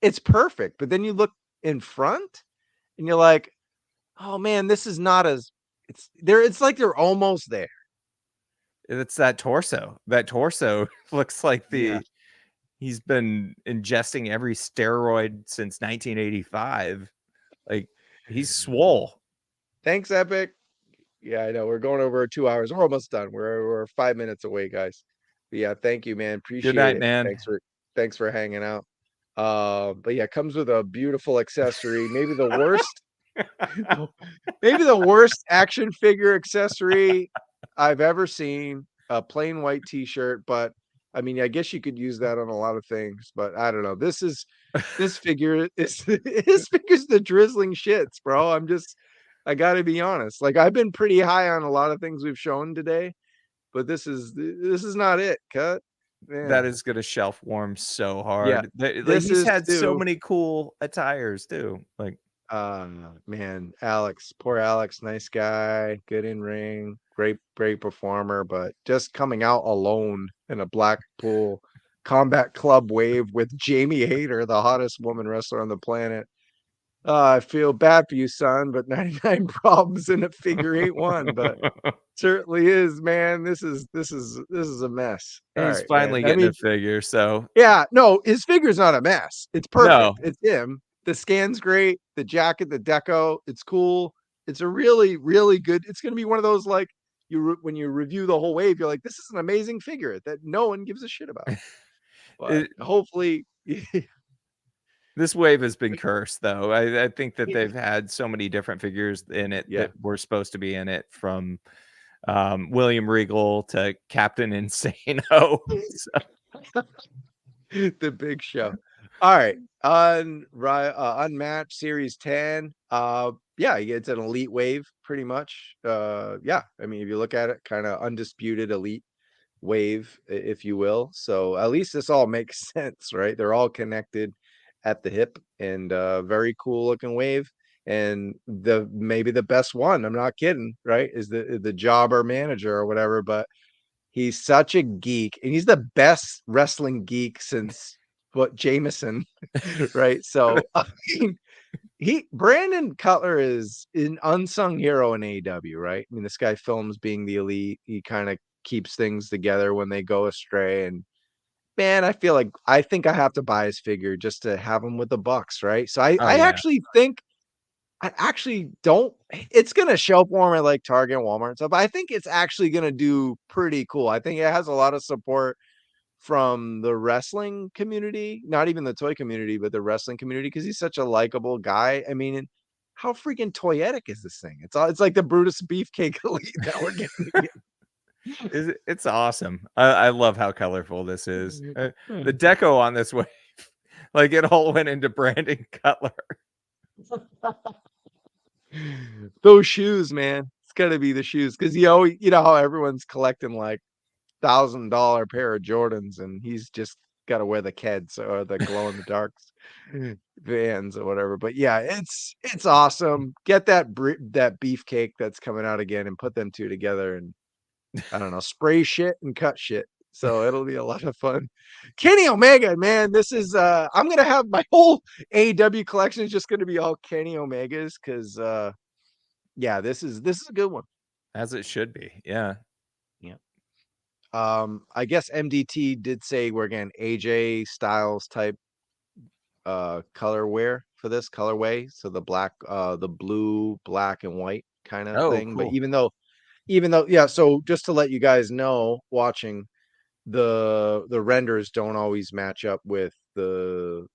it's perfect. But then you look in front and you're like, oh man, this is not as it's like they're almost there. it's that torso. That torso looks like Yeah. he's been ingesting every steroid since 1985. Like, he's swole. Thanks, Epic. Yeah, I know. We're going over 2 hours. We're almost done. We're 5 minutes away, guys. But yeah, thank you, man. Good Appreciate night, it. man. Thanks for hanging out. But yeah, comes with a beautiful accessory. Maybe the worst, maybe the worst action figure accessory I've ever seen. A plain white t-shirt, but I mean, I guess you could use that on a lot of things, but I don't know. This figure is his figure's the drizzling shits, bro. I gotta be honest. Like I've been pretty high on a lot of things we've shown today, but this is not it, cut. That Man. is gonna shelf warm so Yeah. hard. Like, This he's is had so too. many cool attires too. Like, Man, Alex, poor Alex, nice guy, good in ring, great performer, but just coming out alone in a Blackpool Combat Club wave with Jamie Hayter, the hottest woman wrestler on the planet. I feel bad for you, son, but 99 problems in a figure eight one, but certainly is, man. This is a mess. All he's right, man. finally I getting mean, a figure. So yeah, no, his figure's not a mess. It's no, perfect. It's him. The scan's great. The jacket, the deco, it's cool. It's a really, really good. It's going to be one of those like when you review the whole wave, you're like, this is an amazing figure that no one gives a shit about. But it, hopefully, this wave has been cursed, though. I think that they've had so many different figures in it yeah, that were supposed to be in it, from William Regal to Captain Insano. So, the big show. All right, Unmatched Series 10. yeah, it's an elite wave pretty much. Yeah, I mean, if you look at it, kind of undisputed elite wave, if you will. So at least this all makes sense, right? They're all connected at the hip, and very cool looking wave. And the maybe the best one, I'm not kidding, right? Is the jobber manager or whatever, but he's such a geek, and he's the best wrestling geek since what Jameson, right? So I mean, Brandon Cutler is an unsung hero in AEW, right? I mean, this guy films being the elite. He kind of keeps things together when they go astray. And man, I think I have to buy his figure just to have him with the Bucks, right? So Oh yeah. I actually don't. It's gonna show up more at like Target and Walmart and stuff, but I think it's actually gonna do pretty cool. I think it has a lot of support from the wrestling community, not even the toy community, but the wrestling community, because he's such a likable guy. I mean, how freaking toyetic is this thing? It's like the Brutus Beefcake Elite that we're getting again. It's awesome. I love how colorful this is. The deco on this wave, like it all went into Brandon Cutler. Those shoes, man. It's gotta be the shoes. Cause you know how everyone's collecting like $1,000 pair of Jordans, and he's just gotta wear the Keds or the glow in the darks Vans or whatever. But yeah, it's awesome. Get that beefcake that's coming out again and put them two together, and I don't know, spray shit and cut shit. So it'll be a lot of fun. Kenny Omega, man, this is I'm gonna have my whole AEW collection is just gonna be all Kenny Omegas, because yeah, this is a good one. As it should be. Yeah. Yeah. I guess MDT did say we're getting AJ Styles type colorway for this colorway. So the blue, black, and white kind of Oh, thing. But cool. even though, yeah, so just to let you guys know watching, the renders don't always match up with the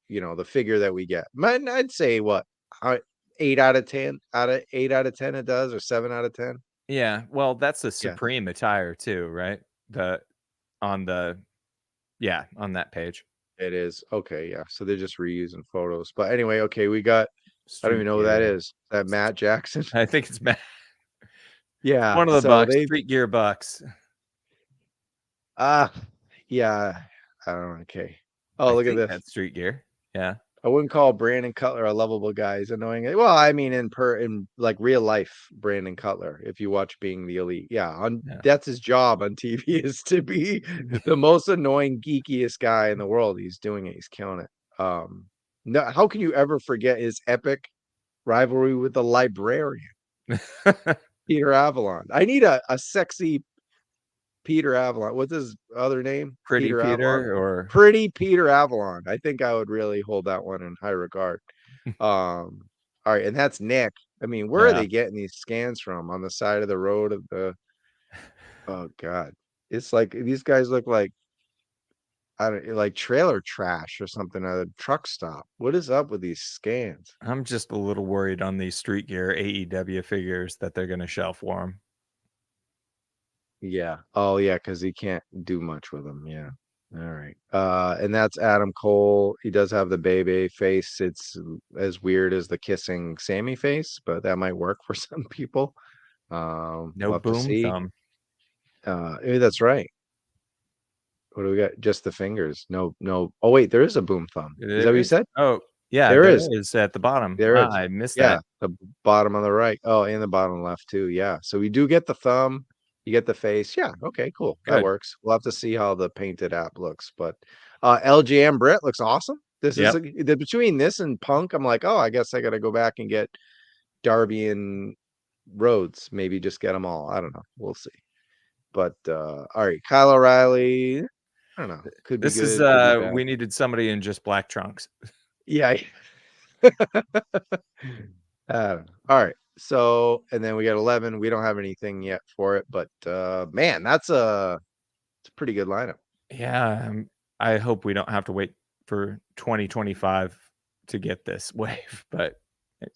figure that we get. I'd say what, 8 out of 10 8 out of 10 it does, or 7 out of 10. Yeah. Well, that's the Yeah, Supreme attire too, right? The on the yeah, on that page. it is. Okay, yeah. So they're just reusing photos. But anyway, okay, we got, I don't Street even know who that gear. is. Is that Matt Jackson? I think it's Yeah. one of the So Bucks, they Street Gear Bucks. ah yeah. I don't know. Okay. Oh, I look at think this. that's Street Gear. Yeah. I wouldn't call Brandon Cutler a lovable guy. He's annoying. Well, I mean, in like real life, Brandon Cutler, if you watch Being the Elite, yeah, Yeah. that's his job on TV is to be the most annoying, geekiest guy in the world. He's doing it. He's killing it. No, how can you ever forget his epic rivalry with the librarian, Peter Avalon? I need a sexy Peter Avalon. What's his other name? Pretty Peter Avalon. Peter or Pretty Peter Avalon. I think I would really hold that one in high regard. All right, and that's Nick. I mean, where are yeah. they getting these scans from? On the side of the road of the, oh God. It's like these guys look like, I don't, like trailer trash or something at a truck stop. What is up with these scans? I'm just a little worried on these Street Gear AEW figures that they're going to shelf for them. Yeah. Oh yeah, because he can't do much with them. Yeah. All right. And that's Adam Cole. He does have the baby face. It's as weird as the kissing Sammy face, but that might work for some people. No We'll have to boom see. thumb. That's right. What do we got? Just the fingers. No, no. Oh wait, there is a boom thumb. Is that There what you is? said? Oh, yeah, There there is. is at the bottom. There Ah, is. I missed Yeah, that. the bottom on the right. Oh, and the bottom left too. Yeah. So we do get the thumb. You get the face. Yeah. Okay. Cool. That Good. works. We'll have to see how the painted app looks. But LGM Brett looks awesome. This is Yep. between this and Punk. I'm like, oh, I guess I got to go back and get Darby and Rhodes. Maybe just get them all. I don't know. We'll see. But all right, Kyle O'Reilly. I don't know. Could be This is good. Could be bad. we needed somebody in just black trunks. Yeah. All right. So, and then we got 11. We don't have anything yet for it, but man, it's a pretty good lineup. Yeah, I hope we don't have to wait for 2025 to get this wave, but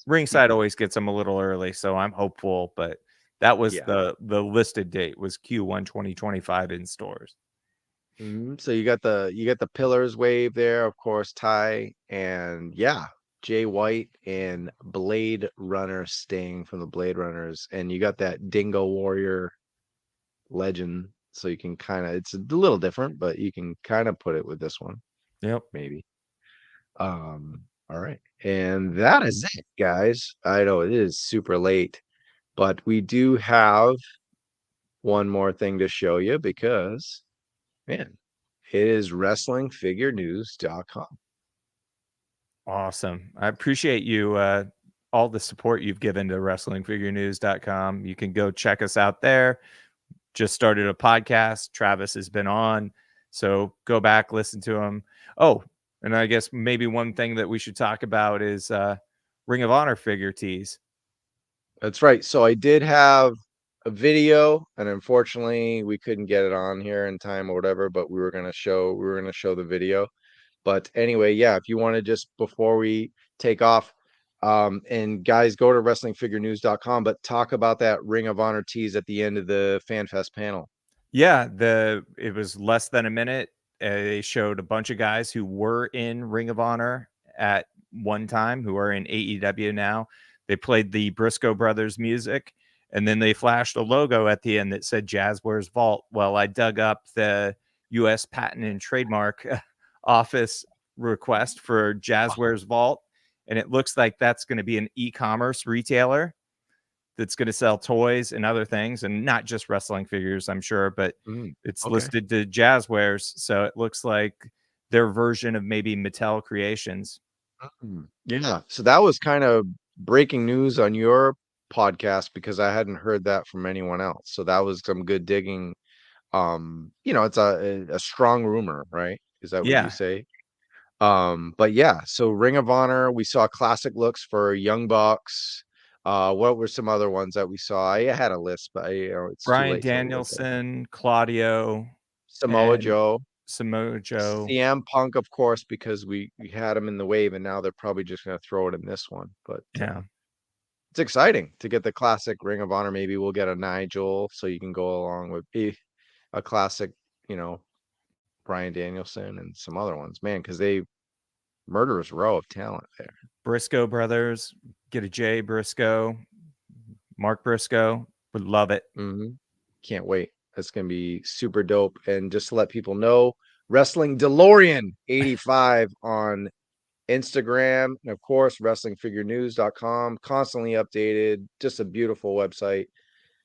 Ringside always gets them a little early, so I'm hopeful, but that was Yeah. the listed date was Q1 2025 in stores. So you got the pillars wave there, of course, Ty, and yeah, Jay White and Blade Runner Sting from the Blade Runners, and you got that Dingo Warrior legend, so you can kind of, it's a little different, but you can kind of put it with this one, Yep. maybe. All right. And that is it, guys. I know it is super late, but we do have one more thing to show you because, man, it is WrestlingFigureNews.com. Awesome. I appreciate you, all the support you've given to WrestlingFigureNews.com. You can go check us out there. Just started a podcast. Travis has been on. So go back, listen to him. Oh, and I guess maybe one thing that we should talk about is Ring of Honor figure tees. That's right. So I did have a video, and unfortunately we couldn't get it on here in time or whatever, but we were gonna show the video. But anyway, yeah, if you want to just before we take off, and guys, go to WrestlingFigureNews.com, but talk about that Ring of Honor tease at the end of the FanFest panel. Yeah, it was less than a minute. They showed a bunch of guys who were in Ring of Honor at one time, who are in AEW now. They played the Briscoe Brothers music, and then they flashed a logo at the end that said Jazwares Vault. Well, I dug up the U.S. Patent and Trademark Office request for Jazwares Vault, and it looks like that's going to be an e-commerce retailer that's going to sell toys and other things, and not just wrestling figures, I'm sure, but it's Okay. listed to Jazwares, so it looks like their version of maybe Mattel Creations. Yeah. So that was kind of breaking news on your podcast because I hadn't heard that from anyone else. So that was some good digging. It's a strong rumor, right? Is that what you Yeah, say? But yeah, so Ring of Honor, we saw classic looks for Young Bucks. What were some other ones that we saw? I had a list, but it's too Brian late to look at. Danielson, Claudio, Samoa and Joe, Samoa Joe. CM Punk, of course, because we had him in the wave, and now they're probably just going to throw it in this one. But Yeah, it's exciting to get the classic Ring of Honor. Maybe we'll get a Nigel, so you can go along with a classic, you know, Brian Danielson and some other ones, man, because they murderous row of talent there. Briscoe Brothers, get a Jay Briscoe, Mark Briscoe, would love it. Can't wait. That's gonna be super dope. And just to let people know, Wrestling DeLorean 85 on Instagram, and of course, WrestlingFigureNews.com, constantly updated. Just a beautiful website.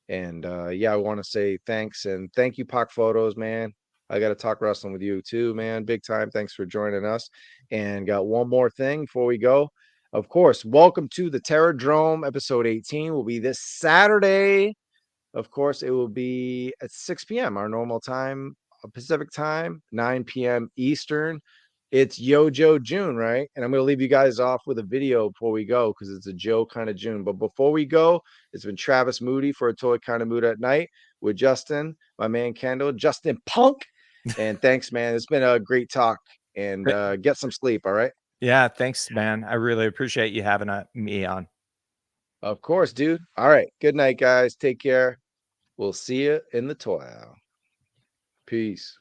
And yeah, I want to say thanks and thank you, Pac Photos, man. I got to talk wrestling with you too, man. Big time. Thanks for joining us. And got one more thing before we go. Of course, welcome to the Terradrome. Episode 18 will be this Saturday. Of course, it will be at 6 p.m., our normal time, Pacific time, 9 p.m. Eastern. It's Yo Joe June, right? And I'm going to leave you guys off with a video before we go because it's a Joe kind of June. But before we go, it's been Travis Moody for a Toy Kind of Mood at Night with Justin, my man Kendall, Justin Punk. And thanks, man. It's been a great talk. And get some sleep, all right? Yeah, thanks, man. I really appreciate you having me on. Of course, dude. All right. Good night, guys. Take care. We'll see you in the toy aisle. Peace.